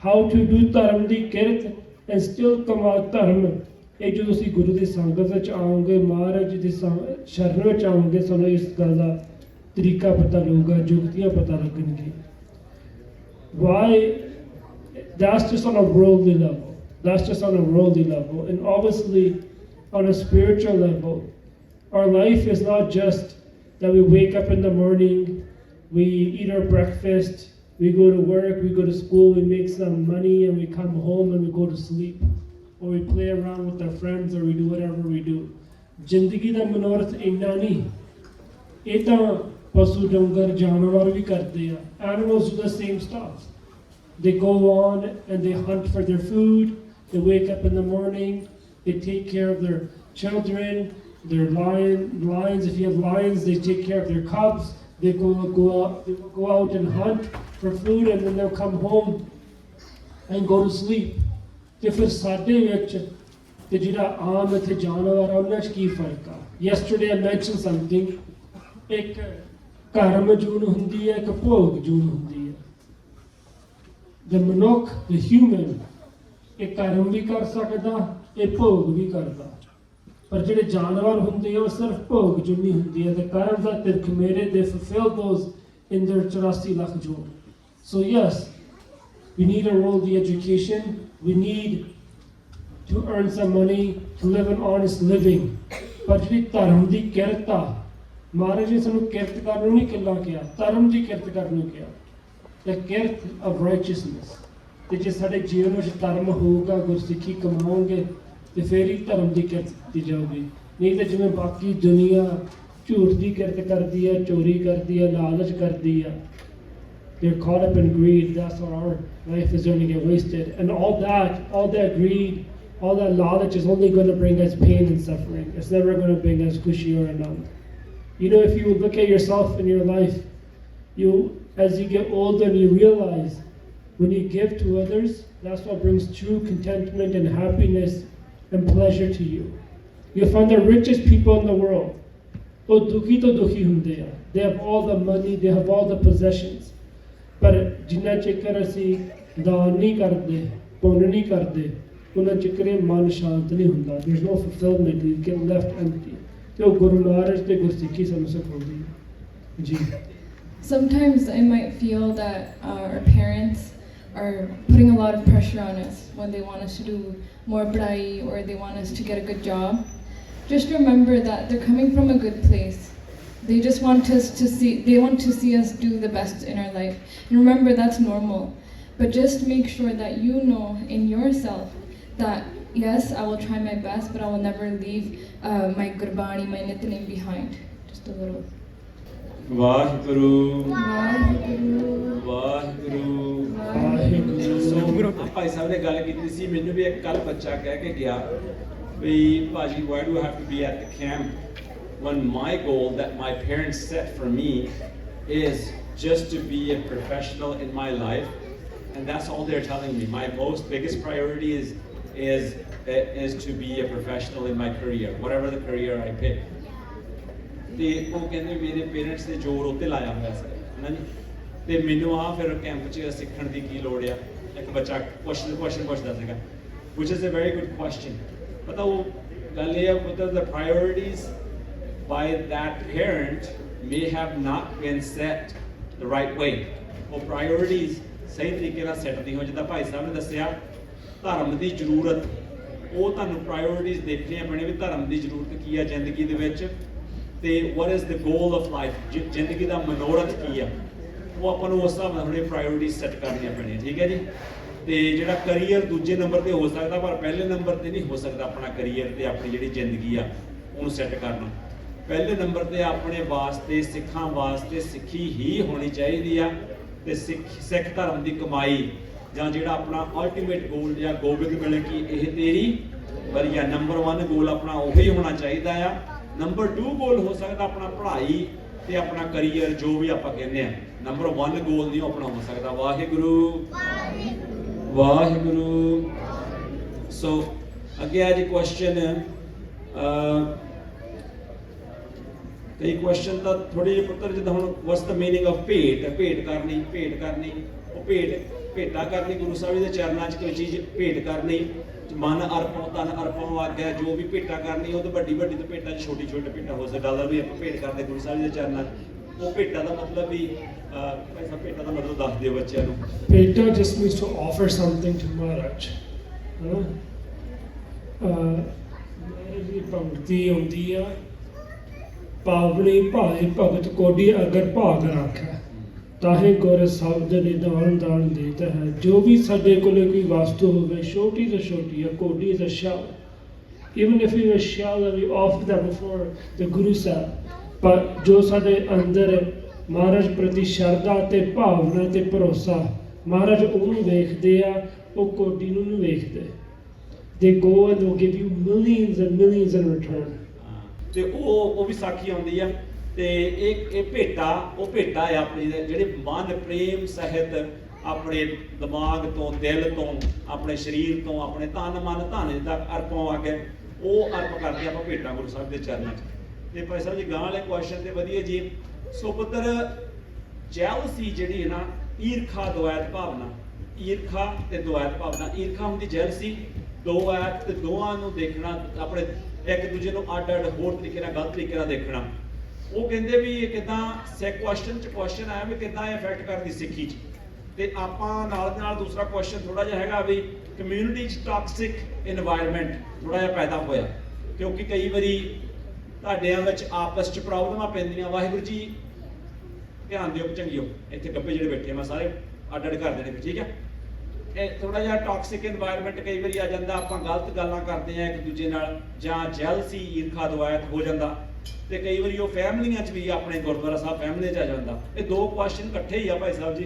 how to do ਧਰਮ ਦੀ ਕਿਰਤ and still ਕਮਾ ਧਰਮ, ਇਹ ਜਦੋਂ ਅਸੀਂ ਗੁਰੂ ਦੀ ਸੰਗਤ ਵਿੱਚ ਆਉਂਗੇ, ਮਹਾਰਾਜ ਦੀ ਸ਼ਰਨ ਵਿੱਚ ਆਉਂਗੇ, ਸਾਨੂੰ ਇਸ ਗੱਲ ਦਾ ਤਰੀਕਾ ਪਤਾ ਲੱਗੂਗਾ, ਜੁਗਤੀਆਂ ਪਤਾ ਲੱਗਣਗੀਆਂ। Why? That's just on a worldly level. That's just on a worldly level. And obviously, on a spiritual level, our life is not just that we wake up in the morning, we eat our breakfast, we go to work, we go to school, we make some money, and we come home and we go to sleep. Or we play around with our friends, or we do whatever we do. ਜ਼ਿੰਦਗੀ ਦਾ ਮਨੋਰਥ ਇੰਨਾ ਨਹੀਂ। ਇਹ ਤਾਂ ਪਸ਼ੂ ਡੰਗਰ ਜਾਨਵਰ ਵੀ ਕਰਦੇ ਆ। Animals do the same stuff. They go on and they hunt for their food. They wake up in the morning. They take care of their children, their lions. If you have lions, they take care of their cubs. They go out and hunt for food, and then they'll come home and go to sleep. ਤੇ ਫਿਰ ਸਾਡੇ ਵਿੱਚ ਤੇ ਜਿਹੜਾ ਆਮ ਇੱਥੇ ਜਾਨਵਰ ਆ ਉਹਨਾਂ 'ਚ ਕੀ ਫਰਕ ਆ? Yesterday I mentioned something. ਇੱਕ ਕਰਮ ਜੂਨ ਹੁੰਦੀ ਹੈ, ਇੱਕ ਭੋਗ ਜੂਨ ਹੁੰਦੀ ਹੈ। The ਮਨੁੱਖ, the human, ਇਹ ਕਰਮ ਵੀ ਕਰ ਸਕਦਾ, ਇਹ ਭੋਗ ਵੀ ਕਰਦਾ। ਪਰ ਜਿਹੜੇ ਜਾਨਵਰ ਹੁੰਦੇ ਆ ਉਹ ਸਿਰਫ ਭੋਗ ਜੁਨੀ ਹੁੰਦੀ ਹੈ ਤੇ ਕਰਮ ਦਾ ਤਿਰਖ ਮੇਰੇ they fulfill those in their 84 lakh June. So yes, we need a worldly education. We need to earn some money, to live an honest living. ਪਰ ਜਿਹੜੀ ਧਰਮ ਦੀ ਕਿਰਤ ਆ, ਮਹਾਰਾਜ ਨੇ ਸਾਨੂੰ ਕਿਰਤ ਕਰਨ ਨੂੰ ਨਹੀਂ ਕਿਹਾ, ਧਰਮ ਦੀ ਕਿਰਤ ਕਰਨ ਨੂੰ ਕਿਹਾ। The kirt of righteousness. ਤੇ ਜੇ ਸਾਡੇ ਜੀਵਨ ਵਿੱਚ ਧਰਮ ਹੋਊਗਾ, ਗੁਰਸਿੱਖੀ ਕਮਾਓਗੇ, ਤੇ ਫਿਰ ਹੀ ਧਰਮ ਦੀ ਕਿਰਤ ਕੀਤੀ ਜਾਊਗੀ। नहीं तो जिवें बाकी दुनिया झूठ की किरत करती है, चोरी करती है, लालच करती है. They're caught up in greed. That's what our life is going to get wasted. And all that greed, all that knowledge is only going to bring us pain and suffering. It's never going to bring us kushi or anand. You know, if you look at yourself in your life, as you get older and you realize when you give to others, that's what brings true contentment and happiness and pleasure to you. You'll find the richest people in the world. Oh, dukhi to dukhi hunde hai. They have all the money, they have all the possessions. पर जिन्ना चिकर असी दान नहीं करते, पुण्य नहीं करते, उन्ना चिकर मन शांत नहीं हुंदा. There's no fulfillment. You get left empty. तो गुरु नानक ते गुरसिੱਖੀ ਸਾਨੂੰ ਸਿਖਾਉਂਦੀ ਹੈ. जी. Sometimes I might feel that our parents are putting a lot of pressure on us when they want us to do more padai or they want us to get a good job. Just remember that they're coming from a good place. They just want us to see us do the best in our life. And remember, that's normal. But just make sure that you know in yourself that yes, I will try my best, but I will never leave my gurbani, my nityanem behind. Just a little. Waheguru Vaheguru. Waheguru Waheguru. ਸੋ ਭਾਈ ਸਾਹਿਬ ਨੇ ਗੱਲ ਕੀਤੀ ਸੀ, ਮੈਨੂੰ ਵੀ ਇੱਕ ਕੱਲ ਬੱਚਾ ਕਹਿ ਕੇ ਗਿਆ ਵੀ ਭਾਜੀ, why do I have to be at the camp when my goal that my parents set for me is just to be a professional in my life, and that's all they're telling me. My biggest priority is to be a professional in my career, whatever the career I pick. ਤੇ ਉਹ ਕਹਿੰਦੇ ਮੇਰੇ parents ਨੇ ਜ਼ੋਰ ਉੱਤੇ ਲਾਇਆ ਹੋਇਆ ਸੀ ਹੈ ਨਾ ਜੀ, ਤੇ ਮੈਨੂੰ ਆ ਫਿਰ ਕੈਂਪ 'ਚ ਸਿੱਖਣ ਦੀ ਕੀ ਲੋੜ ਆ. ਇੱਕ ਬੱਚਾ ਕੁਐਸਚਨ ਪੁੱਛਦਾ ਸੀਗਾ, which is a very good question. ਪਤਾ ਉਹ ਗੱਲ ਇਹ ਆ, ਮਤਲਬ the priorities by that parent may have not been set the right way. ਉਹ priorities ਸਹੀ ਤਰੀਕੇ ਨਾਲ ਸੈੱਟ ਨਹੀਂ ਹੋ. ਜਿੱਦਾਂ ਭਾਈ ਸਾਹਿਬ ਨੇ ਦੱਸਿਆ, ਧਰਮ ਦੀ ਜ਼ਰੂਰਤ, ਉਹ ਤੁਹਾਨੂੰ priorities ਦੇਖਣੀਆਂ ਪੈਣੀਆਂ ਵੀ ਧਰਮ ਦੀ ਜ਼ਰੂਰਤ ਕੀ ਆ ਜ਼ਿੰਦਗੀ ਦੇ ਵਿੱਚ, ਤੇ what is the goal of life, ਜ਼ਿੰਦਗੀ ਦਾ ਮਨੋਰਥ ਕੀ ਆ, ਉਹ ਆਪਾਂ ਨੂੰ ਉਸ ਹਿਸਾਬ ਨਾਲ ਆਪਣੇ ਪ੍ਰਾਇੋਰਟੀ ਸੈੱਟ ਕਰਨੀਆਂ ਪੈਣੀਆਂ. ਠੀਕ ਹੈ ਜੀ. ਤੇ ਜਿਹੜਾ ਕਰੀਅਰ ਦੂਜੇ ਨੰਬਰ ਤੇ ਹੋ ਸਕਦਾ, ਪਰ ਪਹਿਲੇ ਨੰਬਰ ਤੇ ਨਹੀਂ ਹੋ ਸਕਦਾ. ਆਪਣਾ ਕਰੀਅਰ ਤੇ ਆਪਣੀ ਜਿਹੜੀ ਜ਼ਿੰਦਗੀ ਆ ਉਹਨੂੰ ਸੈੱਟ ਕਰਨਾ ਪਹਿਲੇ ਨੰਬਰ ਤੇ ਆਪਣੇ ਵਾਸਤੇ, ਸਿੱਖਾਂ ਵਾਸਤੇ ਸਿੱਖੀ ਹੀ ਹੋਣੀ ਚਾਹੀਦੀ ਆ. ਤੇ ਸਿੱਖ ਧਰਮ ਦੀ ਕਮਾਈ ਜਾਂ ਜਿਹੜਾ ਆਪਣਾ ਅਲਟੀਮੇਟ ਗੋਲ ਜਾਂ ਗੋਬਿੰਦ ਮਿਲੇ ਕਿ ਇਹ ਤੇਰੀ ਵਰੀਆ, ਨੰਬਰ 1 ਗੋਲ ਆਪਣਾ ਉਹੀ ਹੋਣਾ ਚਾਹੀਦਾ ਆ. ਨੰਬਰ 2 ਗੋਲ ਹੋ ਸਕਦਾ ਆਪਣਾ ਪੜ੍ਹਾਈ ਤੇ ਆਪਣਾ ਕਰੀਅਰ, ਜੋ ਵੀ ਆਪਾਂ ਕਹਿੰਦੇ ਆ. ਨੰਬਰ 1 ਗੋਲ ਨਹੀਂ ਆਪਣਾ ਹੋ ਸਕਦਾ. ਵਾਹਿਗੁਰੂ ਵਾਹਿਗੁਰੂ. ਸੋ ਅੱਗੇ ਆ ਜੀ ਕੁਐਸਚਨ. ਕਈ ਕੁਐਸਚਨ ਤਾਂ ਥੋੜੇ ਜਿਹੇ ਪੁੱਤਰ, ਜਿੱਦਾਂ ਹੁਣ ਵਾਟਸ ਦ ਮੀਨਿੰਗ ਆਫ ਭੇਟ ਕਰਨੀ. ਉਹ ਭੇਟਾ ਕਰਨੀ ਗੁਰੂ ਸਾਹਿਬ ਦੇ ਚਰਨਾਂ 'ਚ ਕੋਈ ਚੀਜ਼ ਭੇਟ ਕਰਨੀ. ਮਨ ਅਰਪਣ ਤਨ ਅਰਪਣ ਆਗਿਆ, ਜੋ ਵੀ ਭੇਟਾ ਕਰਨੀ ਉਹ ਤਾਂ ਵੱਡੀ ਤੋਂ ਭੇਟਾ 'ਚ ਛੋਟੀ ਭੇਟਾ ਹੋ ਸਕਦਾ. ਡਾਲਰ ਵੀ ਆਪਾਂ ਭੇਟ ਕਰਦੇ ਗੁਰੂ ਸਾਹਿਬ ਦੇ ਚਰਨਾਂ 'ਚ. ਉਹ ਭੇਟਾ ਦਾ ਮਤਲਬ ਵੀ ਭਾਈ ਸਾਹਿਬ ਭੇਟਾ ਦਾ ਮਤਲਬ ਦੱਸ ਦਿਓ ਬੱਚਿਆਂ ਨੂੰ. Peta just means to offer something to Maharaj. Maharaj ਦੀ ਭਗਤੀ ਹੁੰਦੀ ਆ, ਪਾਵਣੀ ਭਾਏ ਭਗਤ ਕੋਡੀ ਅਗਰ ਭਾਗ ਰੱਖੈ ਤਾਹੇ ਗੁਰ ਸ਼ਬਦ ਨਿਦਾਨ ਦਾਨ ਦੇਤਾ ਹੈ. ਜੋ ਵੀ ਸਾਡੇ ਕੋਲੇ ਕੋਈ ਵਸਤੂ ਹੋਵੇ, ਛੋਟੀ ਤੋਂ ਛੋਟੀ ਆ, Cody is a shell. Even if we were shell and we offer that before the Guru Sahib, ਪਰ ਜੋ ਸਾਡੇ ਅੰਦਰ ਮਹਾਰਾਜ ਪ੍ਰਤੀ ਸ਼ਰਧਾ ਤੇ ਭਾਵਨਾ ਤੇ ਭਰੋਸਾ, ਮਹਾਰਾਜ ਉਹਨੂੰ ਵੇਖਦੇ ਆ, ਉਹ ਕੋਡੀ ਨੂੰ ਨਹੀਂ ਵੇਖਦੇ. They go and they'll give you millions and millions in return. ਤੇ ਉਹ ਵੀ ਸਾਖੀ ਆਉਂਦੀ ਆ. ਤੇ ਇਹ ਭੇਟਾ ਆ ਆਪਣੀ ਜਿਹੜੇ ਮਨ ਪ੍ਰੇਮ ਸਹਿਤ ਆਪਣੇ ਦਿਮਾਗ ਤੋਂ, ਦਿਲ ਤੋਂ, ਆਪਣੇ ਸਰੀਰ ਤੋਂ, ਆਪਣੇ ਤਨ ਮਨ ਧਨ ਤੱਕ ਅਰਪਣ ਆ ਕੇ ਉਹ ਅਰਪ ਕਰਕੇ ਆਪਾਂ ਭੇਟਾਂ ਗੁਰੂ ਸਾਹਿਬ ਦੇ ਚਰਨਾਂ 'ਚ. ਤੇ ਭਾਈ ਸਾਹਿਬ ਜੀ ਗਾਂ ਵਾਲੇ ਕੁਐਸਚਨ ਤੇ ਵਧੀਆ ਜੀ. ਸੋ ਪੁੱਤਰ, ਜੈਲਸੀ ਜਿਹੜੀ ਹੈ ਨਾ, ਈਰਖਾ ਦੁਆਇਤ ਭਾਵਨਾ, ਈਰਖਾ ਤੇ ਦੁਆਇਤ ਭਾਵਨਾ. ਈਰਖਾ ਹੁੰਦੀ ਜੈਲਸੀ, ਦੁਆਇਤ ਤੇ ਦੋਹਾਂ ਨੂੰ ਦੇਖਣਾ, ਆਪਣੇ ਇੱਕ ਦੂਜੇ ਨੂੰ ਅੱਡ ਹੋਰ ਤਰੀਕੇ ਨਾਲ, ਗਲਤ ਤਰੀਕੇ ਨਾਲ ਦੇਖਣਾ. ਉਹ ਕਹਿੰਦੇ ਵੀ ਕਿੱਦਾਂ ਕੁਐਸਚਨ ਆਇਆ ਵੀ ਕਿੱਦਾਂ ਇਹ ਇਫੈਕਟ ਕਰਦੀ ਸਿੱਖੀ 'ਚ. ਤੇ ਆਪਾਂ ਨਾਲ ਦੇ ਨਾਲ ਦੂਸਰਾ ਕੁਐਸਚਨ ਥੋੜਾ ਜਿਹਾ ਹੈਗਾ ਵੀ ਕਮਿਊਨਿਟੀ 'ਚ ਟਾਕਸਿਕ এনवायरमेंट ਥੋੜਾ ਜਿਹਾ ਪੈਦਾ ਹੋਇਆ, ਕਿਉਂਕਿ ਕਈ ਵਾਰੀ ਤੁਹਾਡਿਆਂ ਵਿੱਚ ਆਪਸ 'ਚ ਪ੍ਰੋਬਲਮਾਂ ਪੈਂਦੀਆਂ. ਵਾਹਿਗੁਰੂ ਜੀ ਧਿਆਨ ਦਿਓ ਚੰਗਿਓ, ਇੱਥੇ ਗੱਬੇ ਜਿਹੜੇ ਬੈਠੇ ਮੈਂ ਸਾਰੇ ਅੱਡ ਕਰ ਦੇਣੇ, ਠੀਕ ਹੈ. ਥੋੜਾ ਜਿਹਾ ਟੌਕਸਿਕ এনवायरमेंट ਕਈ ਵਾਰੀ ਆ ਜਾਂਦਾ, ਆਪਾਂ ਗਲਤ ਗੱਲਾਂ ਕਰਦੇ ਆ ਇੱਕ ਦੂਜੇ ਨਾਲ, ਜਾਂ ਜੈਲਸੀ ਈਰਖਾ ਦਵਾਇਤ ਹੋ ਜਾਂਦਾ, ਤੇ ਕਈ ਵਾਰੀ ਉਹ ਫੈਮਲੀਆਂ 'ਚ ਵੀ ਆਪਣੇ ਗੁਰਦੁਆਰਾ ਸਾਹਿਬ ਫੈਮਲੀ 'ਚ ਆ ਜਾਂਦਾ। ਇਹ ਦੋ ਕੁਐਸਚਨ ਇਕੱਠੇ ਹੀ ਆ Bhai Sahib ji.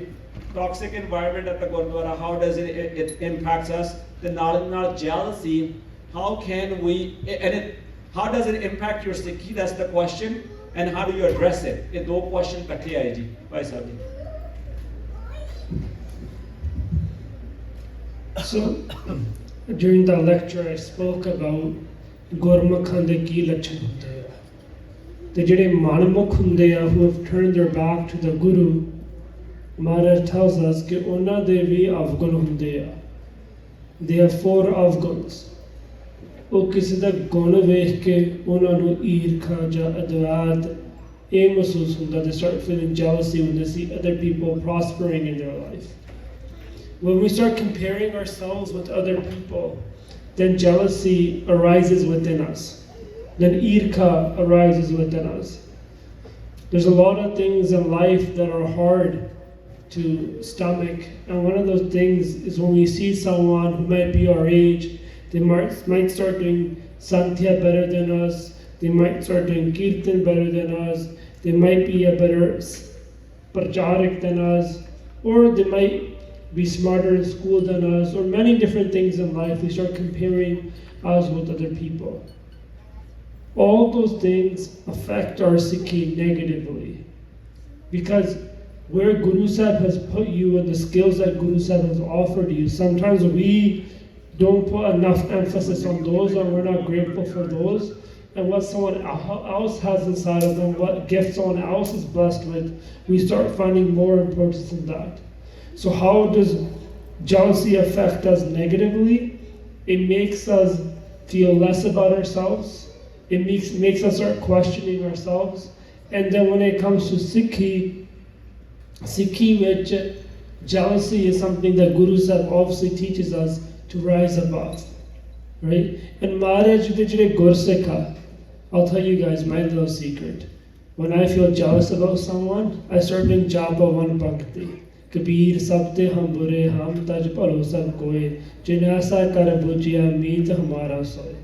Toxic environment at the Gurdwara, how does it impacts us, ਤੇ ਨਾਲ jealousy, how can we, and how does it impact your Sikhi, that's the question, and how do you address it? ਇਹ ਦੋ ਕੁਐਸਚਨ ਇਕੱਠੇ ਆਏ ਜੀ Bhai Sahib ji. So, during the lecture, I spoke about Gurmukhan de ki lachan hunde a. The jehde manmukh hunde a, who have turned their back to the Guru, Maharaj tells us कि उन्हां दे भी अवगुण हुंदे आ। They have 4 अवगुण्स। ਉਹ ਕਿਸੇ ਦਾ ਗੁਣ ਵੇਖ ਕੇ ਉਹਨਾਂ ਨੂੰ ਈਰਖਾ ਜਾਂ ਅਦਵਾਤ ਇਹ ਮਹਿਸੂਸ ਹੁੰਦਾ। They start feeling jealousy when they see other people prospering in their life. When we start comparing ourselves with other people, then jealousy arises within us. Then irkha arises within us. There's a lot of things in life that are hard to stomach, and one of those things is when we see someone who might be our age, they might start doing santhya better than us, they might start doing kirtan better than us, they might be a better pracharak than us, or they might be smarter in school than us, or many different things in life. We start comparing us with other people. All those things affect our Sikhi negatively, because where Guru Sahib has put you and the skills that Guru Sahib has offered you, sometimes we don't put enough emphasis on those, or we're not grateful for those, and what someone else has inside of them, what gift someone else is blessed with, we start finding more importance in that. So how does jealousy affect us negatively? It makes us feel less about ourselves. It makes us start questioning ourselves. And then when it comes to Sikhi, which jealousy is something that Guru Sahib obviously teaches us to rise above, right? And Maharaj Vijay Gursikha, I'll tell you guys my little secret. When I feel jealous about someone, I start doing japa one bhakti. Kabir sabte hum bure hum taj bhalo sab koe, jin aisa kar bujya meet hamara soe.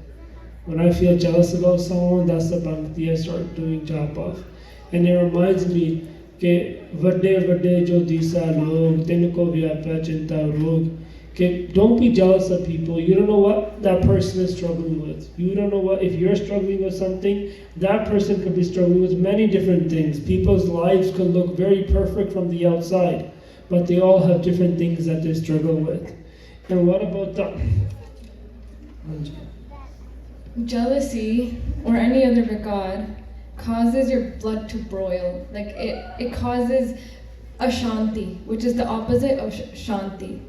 When I feel jealous about someone, that's the bhakti I start doing japa. And it reminds me कि वड्डे वड्डे जो दीसा लोग तिनको व्यापा चिंता रोग, कि don't be jealous of people. You don't know what that person is struggling with. You don't know what, if you're struggling with something, that person could be struggling with many different things. People's lives could look very perfect from the outside, but they all have different things that they struggle with. And what about that? Jealousy or any other regard causes your blood to boil. Like it causes ashanti, which is the opposite of shanti.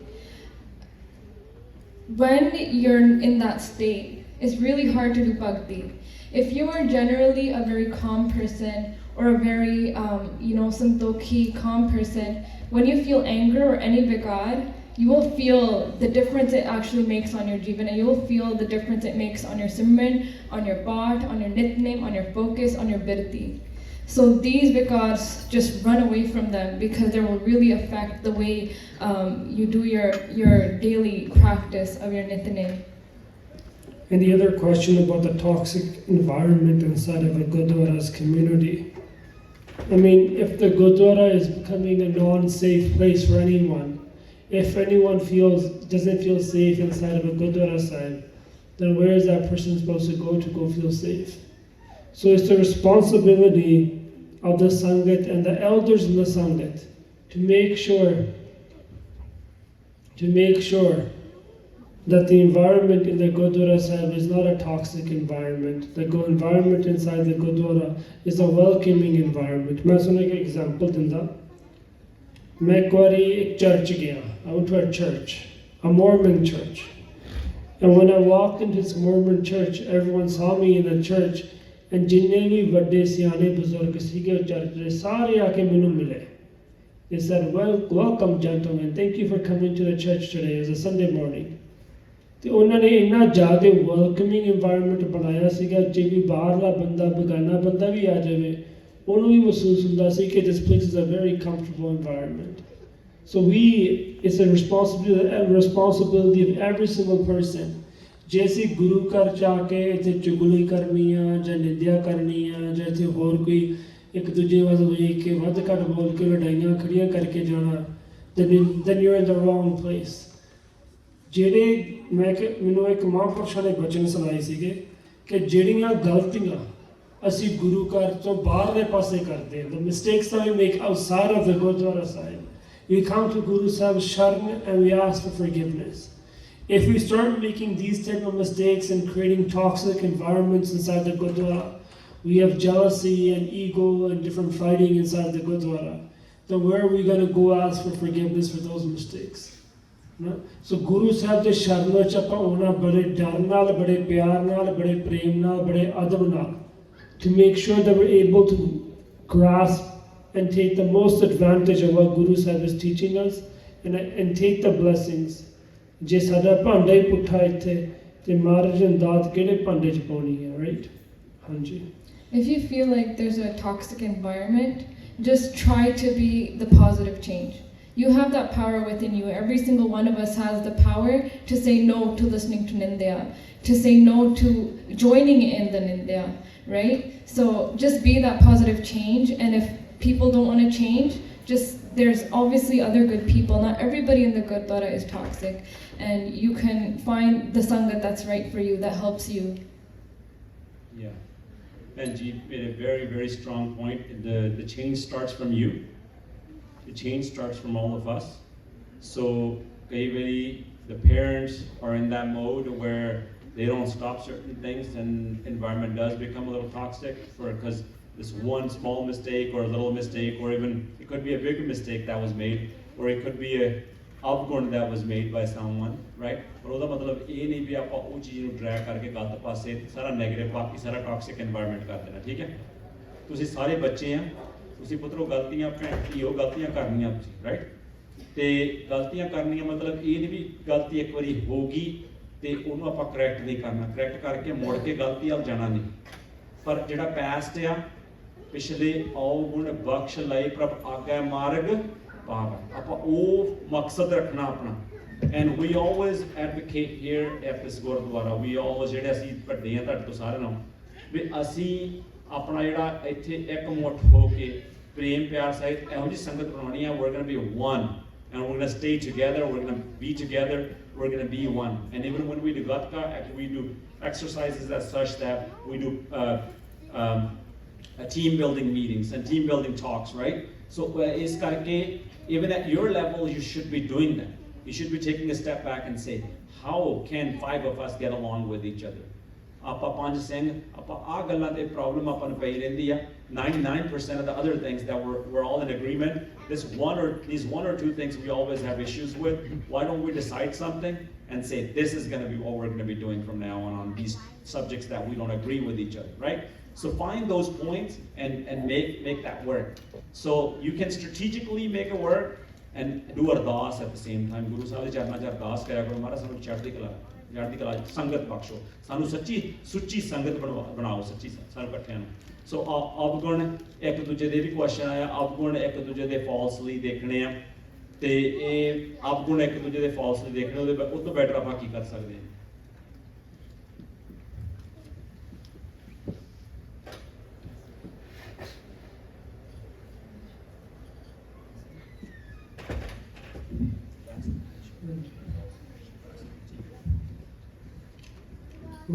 When you're in that state, it's really hard to do bhakti. If you are generally a very calm person, or a very santokhi, calm person, when you feel anger or any vigad, you will feel the difference it actually makes on your Jivan, and you will feel the difference it makes on your Simran, on your Path, on your Nitnem, on your focus, on your Birti. So these vikas, just run away from them, because they will really affect the way you do your daily practice of your Nitnem. And the other question about the toxic environment inside of a Gurdwara's community. I mean, if the Gurdwara is becoming a non-safe place for anyone, if anyone doesn't feel safe inside of a Gurdwara Sahib, then where is that person supposed to go feel safe? So it's the responsibility of the Sangat and the elders in the Sangat to make sure that the environment in the Gurdwara Sahib is not a toxic environment. The environment inside the Gurdwara is a welcoming environment. मैं सुनने का example दिंदा. मैं एक बारी एक church गया. I went to a church, a Mormon church. And when I walked into this Mormon church, everyone saw me in the church, and जिन्ने भी बड़े सियाने बुजुर्ग सीगे church में सारे आके मैनू मिले. They said, welcome gentlemen, thank you for coming to the church today. It was a Sunday morning. ਤੇ ਉਹਨਾਂ ਨੇ ਇੰਨਾ ਜ਼ਿਆਦਾ ਵੈਲਕਮਿੰਗ এনवायरमेंट ਬਣਾਇਆ ਸੀਗਾ, ਜੇ ਵੀ ਬਾਹਰਲਾ ਬੰਦਾ ਬਗਾਨਾ ਬੰਦਾ ਵੀ ਆ ਜਾਵੇ ਉਹਨੂੰ ਵੀ ਮਹਿਸੂਸ ਹੁੰਦਾ ਸੀ ਕਿ this place is a very comfortable environment. So it's a responsibility of every single person. ਜੇ ਅਸੀਂ ਗੁਰੂ ਘਰ ਚ ਆ ਕੇ ਇੱਥੇ ਚੁਗਲੀ ਕਰਨੀ ਆ ਜਾਂ ਨਿੰਦਿਆ ਕਰਨੀ ਆ ਜਾਂ ਇੱਥੇ ਹੋਰ ਕੋਈ ਇੱਕ ਦੂਜੇ ਵੱਲ ਵੇਖ ਕੇ ਵੱਧ ਘੱਟ ਬੋਲ ਕੇ ਲੜਾਈਆਂ ਖੜੀਆਂ ਕਰਕੇ ਜਾਣਾ, then you're in the wrong place. ਜਿਹੜੇ ਮੈਨੂੰ ਇੱਕ ਮਹਾਂਪੁਰਸ਼ਾਂ ਨੇ ਬਚਨ ਸੁਣਾਏ ਸੀਗੇ ਕਿ ਜਿਹੜੀਆਂ ਗਲਤੀਆਂ ਅਸੀਂ ਗੁਰੂ ਘਰ ਤੋਂ ਬਾਹਰਲੇ ਪਾਸੇ ਕਰਦੇ ਹਾਂ, the mistakes that we make outside of the Gurdwara side, we come to Guru Sahib Sharan and we ask for forgiveness. If we start making these type of mistakes and creating toxic environments inside the Gurdwara, we have jealousy and ego and different fighting inside the Gurdwara, then where are we going to go ask for forgiveness for those mistakes? No? So Guru Sahib de Sharan vich aapa auna bade dar naal, bade pyar naal, bade prem naal, bade adab naal, to make sure that we're able to grasp and take the most advantage of what Guru Sahib is teaching us and take the blessings. ਜੇ ਸਾਡਾ ਭਾਂਡਾ ਹੀ ਪੁੱਠਾ ਇੱਥੇ ਤੇ ਮਹਾਰਾਜ ਨੇ ਦਾਤ ਕਿਹੜੇ ਭਾਂਡੇ 'ਚ ਪਾਉਣੀ ਹੈ, ਰਾਈਟ? ਹਾਂਜੀ. If you feel like there's a toxic environment, just try to be the positive change. You have that power within you. Every single one of us has the power to say no to listening to Nindya, to say no to joining in the Nindya, right? So just be that positive change, and if people don't want to change, there's obviously other good people. Not everybody in the Gurdwara is toxic, and you can find the Sangat that's right for you, that helps you. Yeah. Benji made a very, very strong point. The change starts from you. The change starts from all of us. So maybe the parents are in that mode where they don't stop certain things, and environment does become a little toxic because this one small mistake or a little mistake, or even it could be a bigger mistake that was made, or it could be a upgrade that was made by someone, right? But ਉਹਦਾ ਮਤਲਬ ਇਹ ਨਹੀਂ ਵੀ ਆਪਾਂ ਉਹ ਚੀਜ਼ ਨੂੰ drag ਕਰਕੇ ਗਲਤ ਪਾਸੇ ਸਾਰਾ ਨੈਗੇਟਿਵ ਬਾਕੀ ਸਾਰਾ ਟੌਕਸਿਕ এনवायरमेंट ਕਰ ਦੇਣਾ, ਠੀਕ ਹੈ? ਤੁਸੀਂ ਸਾਰੇ ਬੱਚੇ ਆ, ਤੁਸੀਂ ਪੁੱਤਰੋ ਗਲਤੀਆਂ ਭੈਣੀਓ ਗਲਤੀਆਂ ਕਰਨੀਆਂ ਤੁਸੀਂ, ਰਾਈਟ? ਤੇ ਗਲਤੀਆਂ ਕਰਨੀਆਂ ਮਤਲਬ ਇਹ ਨਹੀਂ ਵੀ ਗਲਤੀ ਇੱਕ ਵਾਰੀ ਹੋ ਗਈ ਤੇ ਉਹਨੂੰ ਆਪਾਂ ਕਰੈਕਟ ਨਹੀਂ ਕਰਨਾ, ਕਰੈਕਟ ਕਰਕੇ ਮੁੜ ਕੇ ਗਲਤੀ ਵੱਲ ਜਾਣਾ ਨਹੀਂ। ਪਰ ਜਿਹੜਾ ਪੈਸਟ ਆ, ਪਿਛਲੇ ਆਓ ਗੁਣ ਬਖਸ਼ ਲਏ ਪ੍ਰਭ ਆਗੇ ਮਾਰਗ ਪਾਵੈ, ਆਪਾਂ ਉਹ ਮਕਸਦ ਰੱਖਣਾ ਆਪਣਾ। And we always advocate here at this Gurdwara, we always ਜਿਹੜੇ ਅਸੀਂ ਵੱਡੇ ਆ ਤੁਹਾਡੇ ਤੋਂ ਸਾਰਿਆਂ ਨਾਲੋਂ, ਵੀ ਅਸੀਂ ਆਪਣਾ ਜਿਹੜਾ ਇੱਥੇ ਇੱਕ ਮੁੱਠ ਹੋ ਕੇ ਪ੍ਰੇਮ ਪਿਆਰ ਸਹਿਤ ਇਹੋ ਜਿਹੀ ਸੰਗਤ ਬਣਾਉਣੀ ਆ। We're going to be one, and we're going to stay together, we're going to be together, we're going to be one. And even when we do Gatka, we do exercises as such that we do team building meetings and team building talks, right? So is karke, even at your level, you should be doing that. You should be taking a step back and say, how can 5 of us get along with each other? Apa panj singh, apa aa gallan te problem apan pay rendi a 99% of the other things that we're all in agreement. These one or two things we always have issues with. Why don't we decide something and say this is going to be what we're going to be doing from now on these subjects that we don't agree with each other, right? So find those points and make that work. So you can strategically make it work and do ardas at the same time. Guru Sahib de charna ch ardas kara karo, mara sanu chaddi kala sangat baksho, sanu suchi sangat banao, sachi sanu ikkathiyan nu. So avgun ek duje de bhi question aaya, avgun ek duje de falsely dekhne a te ਇਹ avgun ek duje de falsely dekhne ਉਹਦੇ ਉਸ ਤੋਂ better ਆਪਾਂ ਕੀ ਕਰ ਸਕਦੇ ਹਾਂ?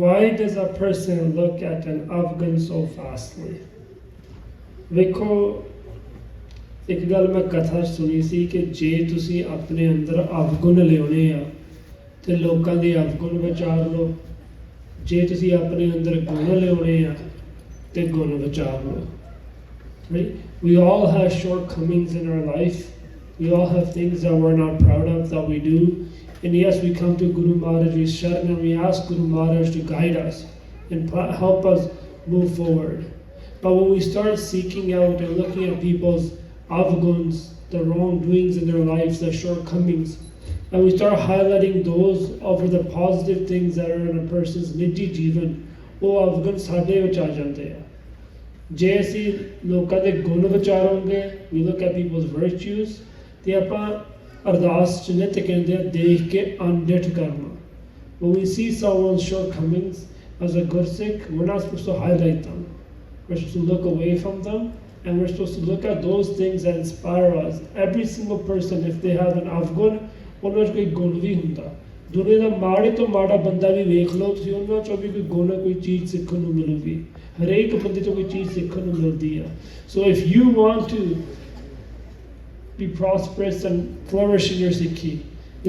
Why does a person look at an Afghan so fastly? ਵੇਖੋ ਇੱਕ ਗੱਲ ਮੈਂ ਕਥਾ ਸੁਣੀ ਸੀ ਕਿ ਜੇ ਤੁਸੀਂ ਆਪਣੇ ਅੰਦਰ ਅਵਗੁਣ ਲਿਆਉਣੇ ਆ ਤੇ ਲੋਕਾਂ ਦੇ ਅਵਗੁਣ ਵਿਚਾਰ ਲਓ, ਜੇ ਤੁਸੀਂ ਆਪਣੇ ਅੰਦਰ ਗੁਣ ਲਿਆਉਣੇ ਆ ਤੇ ਗੁਣ ਵਿਚਾਰ ਲਓ, right? We all have shortcomings in our life. We all have things that we're not proud of that we do. And yes, we come to Guru Maharaj's Sharan and we ask Guru Maharaj to guide us and help us move forward. But when we start seeking out and looking at people's avguns, the wrongdoings in their lives, their shortcomings, and we start highlighting those over the positive things that are in a person's niji jivan, ਉਹ avgun ਸਾਡੇ ਵਿੱਚ ਆ ਜਾਂਦੇ ਆ। ਜੇ ਅਸੀਂ ਲੋਕਾਂ ਦੇ ਗੁਣ ਵਿਚਾਰਾਂਗੇ, we look at people's virtues, ਤੇ ਆਪਾਂ ਅਰਦਾਸ ਚ ਨਿਤ ਕਹਿੰਦੇ ਆ ਦੇਖ ਕੇ ਅਣਡਿੱਠ ਕਰਨਾ। When we see someone's shortcomings as a Gursikh, we're not supposed to highlight them. We're supposed to look away from them, and we're supposed to look at those things that inspire us. Every single person, if they have an avgun, ਉਹਨਾਂ ਵਿੱਚ ਕੋਈ ਗੁਣ ਵੀ ਹੁੰਦਾ। ਦੁਨੀਆ ਦਾ ਮਾੜੇ ਤੋਂ ਮਾੜਾ ਬੰਦਾ ਵੀ ਵੇਖ ਲਓ ਤੁਸੀਂ, ਉਹਨਾਂ ਚੋਂ ਵੀ ਕੋਈ ਗੁਣ ਕੋਈ ਚੀਜ਼ ਸਿੱਖਣ ਨੂੰ ਮਿਲੂਗੀ। ਹਰੇਕ ਬੰਦੇ ਤੋਂ ਕੋਈ ਚੀਜ਼ ਸਿੱਖਣ ਨੂੰ ਮਿਲਦੀ ਆ। So if you want to be prosperous and flourish in your Sikhi,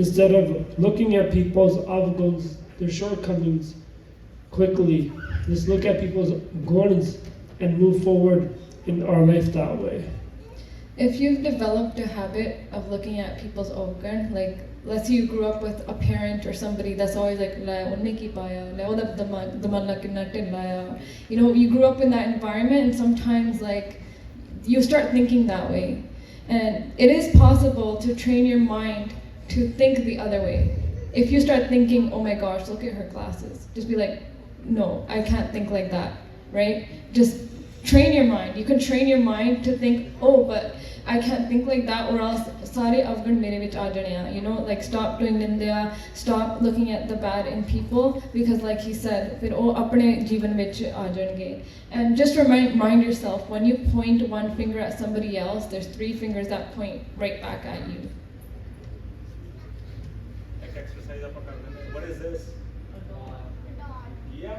instead of looking at people's avguns, their shortcomings quickly, just look at people's guns and move forward in our life that way. If you've developed a habit of looking at people's avgun, like let's say you grew up with a parent or somebody that's always like, "Unne ki paya, oda damanna kinna tillaya." You know, you grew up in that environment, and sometimes like you start thinking that way. And it is possible to train your mind to think the other way. If you start thinking, "Oh my gosh, look at her glasses," just be like, "No, I can't think like that," right? Just train your mind. You can train your mind to think, "Oh, but I can't think like that, or else sare avgun mere vich aa jane a." You know, like stop doing nindya, stop looking at the bad in people, because like he said, fir oh apne jeevan vich aa jange. And just remind yourself, when you point one finger at somebody else, there's 3 fingers that point right back at you. ਇੱਕ exercise ਆਪਾਂ ਕਰ ਦਿੰਦੇ ਹਾਂ। What is this? Yeah?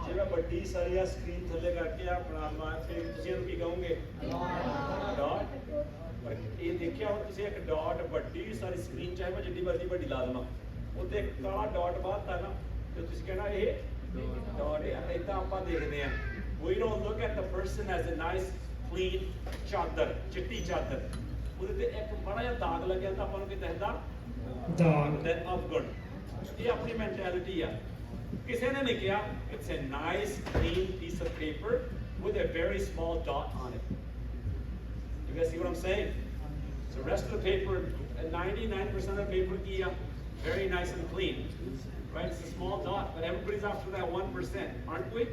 ਜੇ ਮੈਂ ਵੱਡੀ ਸਾਰੀ ਆ screen ਥੱਲੇ ਕਰਕੇ ਆਪਣਾ ਫਿਰ ਤੁਸੀਂ ਇਹਨੂੰ ਕੀ ਕਹੋਗੇ? ਡਾਟ। ਪਰ ਇਹ ਦੇਖਿਆ ਹੁਣ ਤੁਸੀਂ ਇੱਕ ਡਾਟ ਵੱਡੀ ਸਾਰੀ ਸਕਰੀਨ ਚਾਹੇ ਮੈਂ ਜਿੰਨੀ ਮਰਜ਼ੀ ਵੱਡੀ ਲਾ ਦੇਵਾਂ, ਉੱਤੇ ਇੱਕ ਕਾਲਾ ਡਾਟ ਬਾਹਰ ਨਾ, ਤੇ ਤੁਸੀਂ ਕਹਿਣਾ ਇਹ ਡਾਟ ਹੈ। ਏਦਾਂ ਆਪਾਂ ਦੇਖਦੇ ਹਾਂ। We don't look at the person as a nice clean ਚਾਦਰ, ਚਿੱਟੀ ਚਾਦਰ, ਉਹਦੇ ਤੇ ਇੱਕ ਬੜਾ ਜਿਹਾ ਦਾਗ ਲੱਗਿਆ ਤਾਂ ਆਪਾਂ ਨੂੰ ਕੀ ਦੱਸਦਾ? ਦਾਗ। ਤੇ ਅਵਗੁਣ। ਇਹ ਆਪਣੀ ਮੈਂਟੈਲਿਟੀ ਆ। ਕਿਸੇ ਨੇ ਨਹੀਂ ਕਿਹਾ it's a nice clean piece of paper with a very small dot on it. You guys see what I'm saying? So the rest of the paper, 99% of the paper ki very nice and clean, right? It's a small dot, but everybody's after that 1%, aren't we?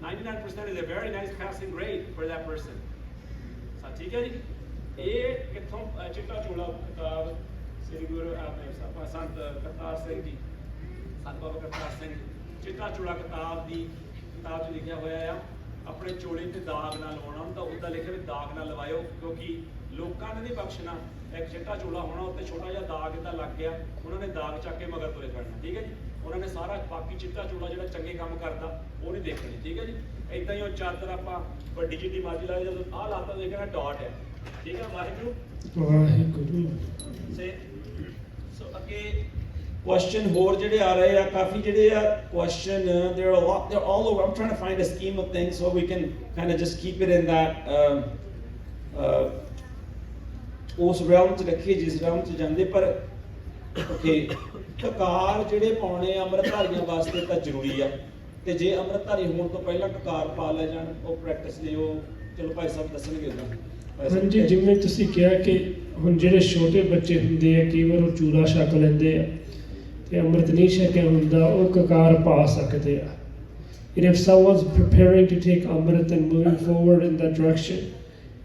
99% is a very nice passing grade for that person. So ठीक है जी? ये कितों चिट्टा चूड़ा किताब श्री गुरु आपने संत करतार सिंह जी, संत बाबा करतार सिंह चिट्टा चूड़ा किताब दी किताब 'ਚ ਲਿਖਿਆ ਹੋਇਆ ਆ ਆਪਣੇ ਚੋਲੇ ਤੇ ਦਾਗ ਨਾ ਲਵਾਉਣਾ ਹੁੰਦਾ, ਉਹਦਾ ਲਿਖਿਆ ਵੀ ਦਾਗ ਨਾ ਲਵਾਇਓ, ਕਿਉਂਕਿ ਲੋਕਾਂ ਨੇ ਨਹੀਂ ਬਖਸ਼ਣਾ। ਇੱਕ ਚਿੱਟਾ ਚੋਲਾ ਹੋਣਾ, ਉੱਤੇ ਛੋਟਾ ਜਿਹਾ ਦਾਗ ਇੱਦਾਂ ਲੱਗ ਗਿਆ, ਉਹਨਾਂ ਨੇ ਦਾਗ ਚੱਕ ਕੇ ਮਗਰ ਤੁਰੇ ਫਿਰਨਾ। ਠੀਕ ਹੈ ਜੀ? ਉਹਨਾਂ ਨੇ ਸਾਰਾ ਬਾਕੀ ਚਿੱਟਾ ਚੋਲਾ ਜਿਹੜਾ ਚੰਗੇ ਕੰਮ ਕਰਦਾ ਉਹ ਨਹੀਂ ਦੇਖਣੀ। ਠੀਕ ਹੈ ਜੀ? ਏਦਾਂ ਹੀ ਉਹ ਚਾਦਰ ਆਪਾਂ ਵੱਡੀ ਜਿੱਡੀ ਮਰਜ਼ੀ ਲਾਏ, ਜਦੋਂ ਆਹ ਲਾਤਾ ਦੇਖਣਾ ਡਾਟ ਹੈ। ਠੀਕ ਹੈ? ਵਾਹਿਗੁਰੂ ਵਾਹਿਗੁਰੂ। ਸੋ ਅੱਗੇ question ਹੋਰ ਜਿਹੜੇ ਆ ਰਹੇ ਆ, ਕਾਫੀ ਜਿਹੜੇ ਆ question, they're a lot, they're all over. I'm trying to find a scheme of things so we can kind of just keep it in that ਉਸ realm 'ਚ ਰੱਖੀਏ ਜਿਸ realm 'ਚ ਜਾਂਦੇ। ਪਰ ਓਕੇ, ਕਕਾਰ ਜਿਹੜੇ ਪਾਉਣੇ ਅੰਮ੍ਰਿਤਧਾਰੀਆਂ ਵਾਸਤੇ ਤਾਂ ਜ਼ਰੂਰੀ ਆ, ਤੇ ਜੇ ਅੰਮ੍ਰਿਤਧਾਰੀ ਹੋਣ ਤੋਂ ਪਹਿਲਾਂ ਕਕਾਰ ਪਾ ਲੈ ਜਾਣ, ਉਹ ਪ੍ਰੈਕਟਿਸ ਲਈ ਉਹ ਚਲੋ ਭਾਈ ਸਾਹਿਬ ਦੱਸਣਗੇ ਉਹਦਾ। ਹਾਂਜੀ, ਜਿਵੇਂ ਤੁਸੀਂ ਕਿਹਾ ਕਿ ਹੁਣ ਜਿਹੜੇ ਛੋਟੇ ਬੱਚੇ ਹੁੰਦੇ ਆ ਕਈ ਵਾਰ ਉਹ ਚੂਰਾ ਛਕ ਲੈਂਦੇ ਆ ਤੇ ਅੰਮ੍ਰਿਤ ਨਹੀਂ ਛਕਿਆ ਹੁੰਦਾ, ਉਹ ਕਕਾਰ ਪਾ ਸਕਦੇ ਆ। And if someone's preparing to take Amrit and moving forward in that direction,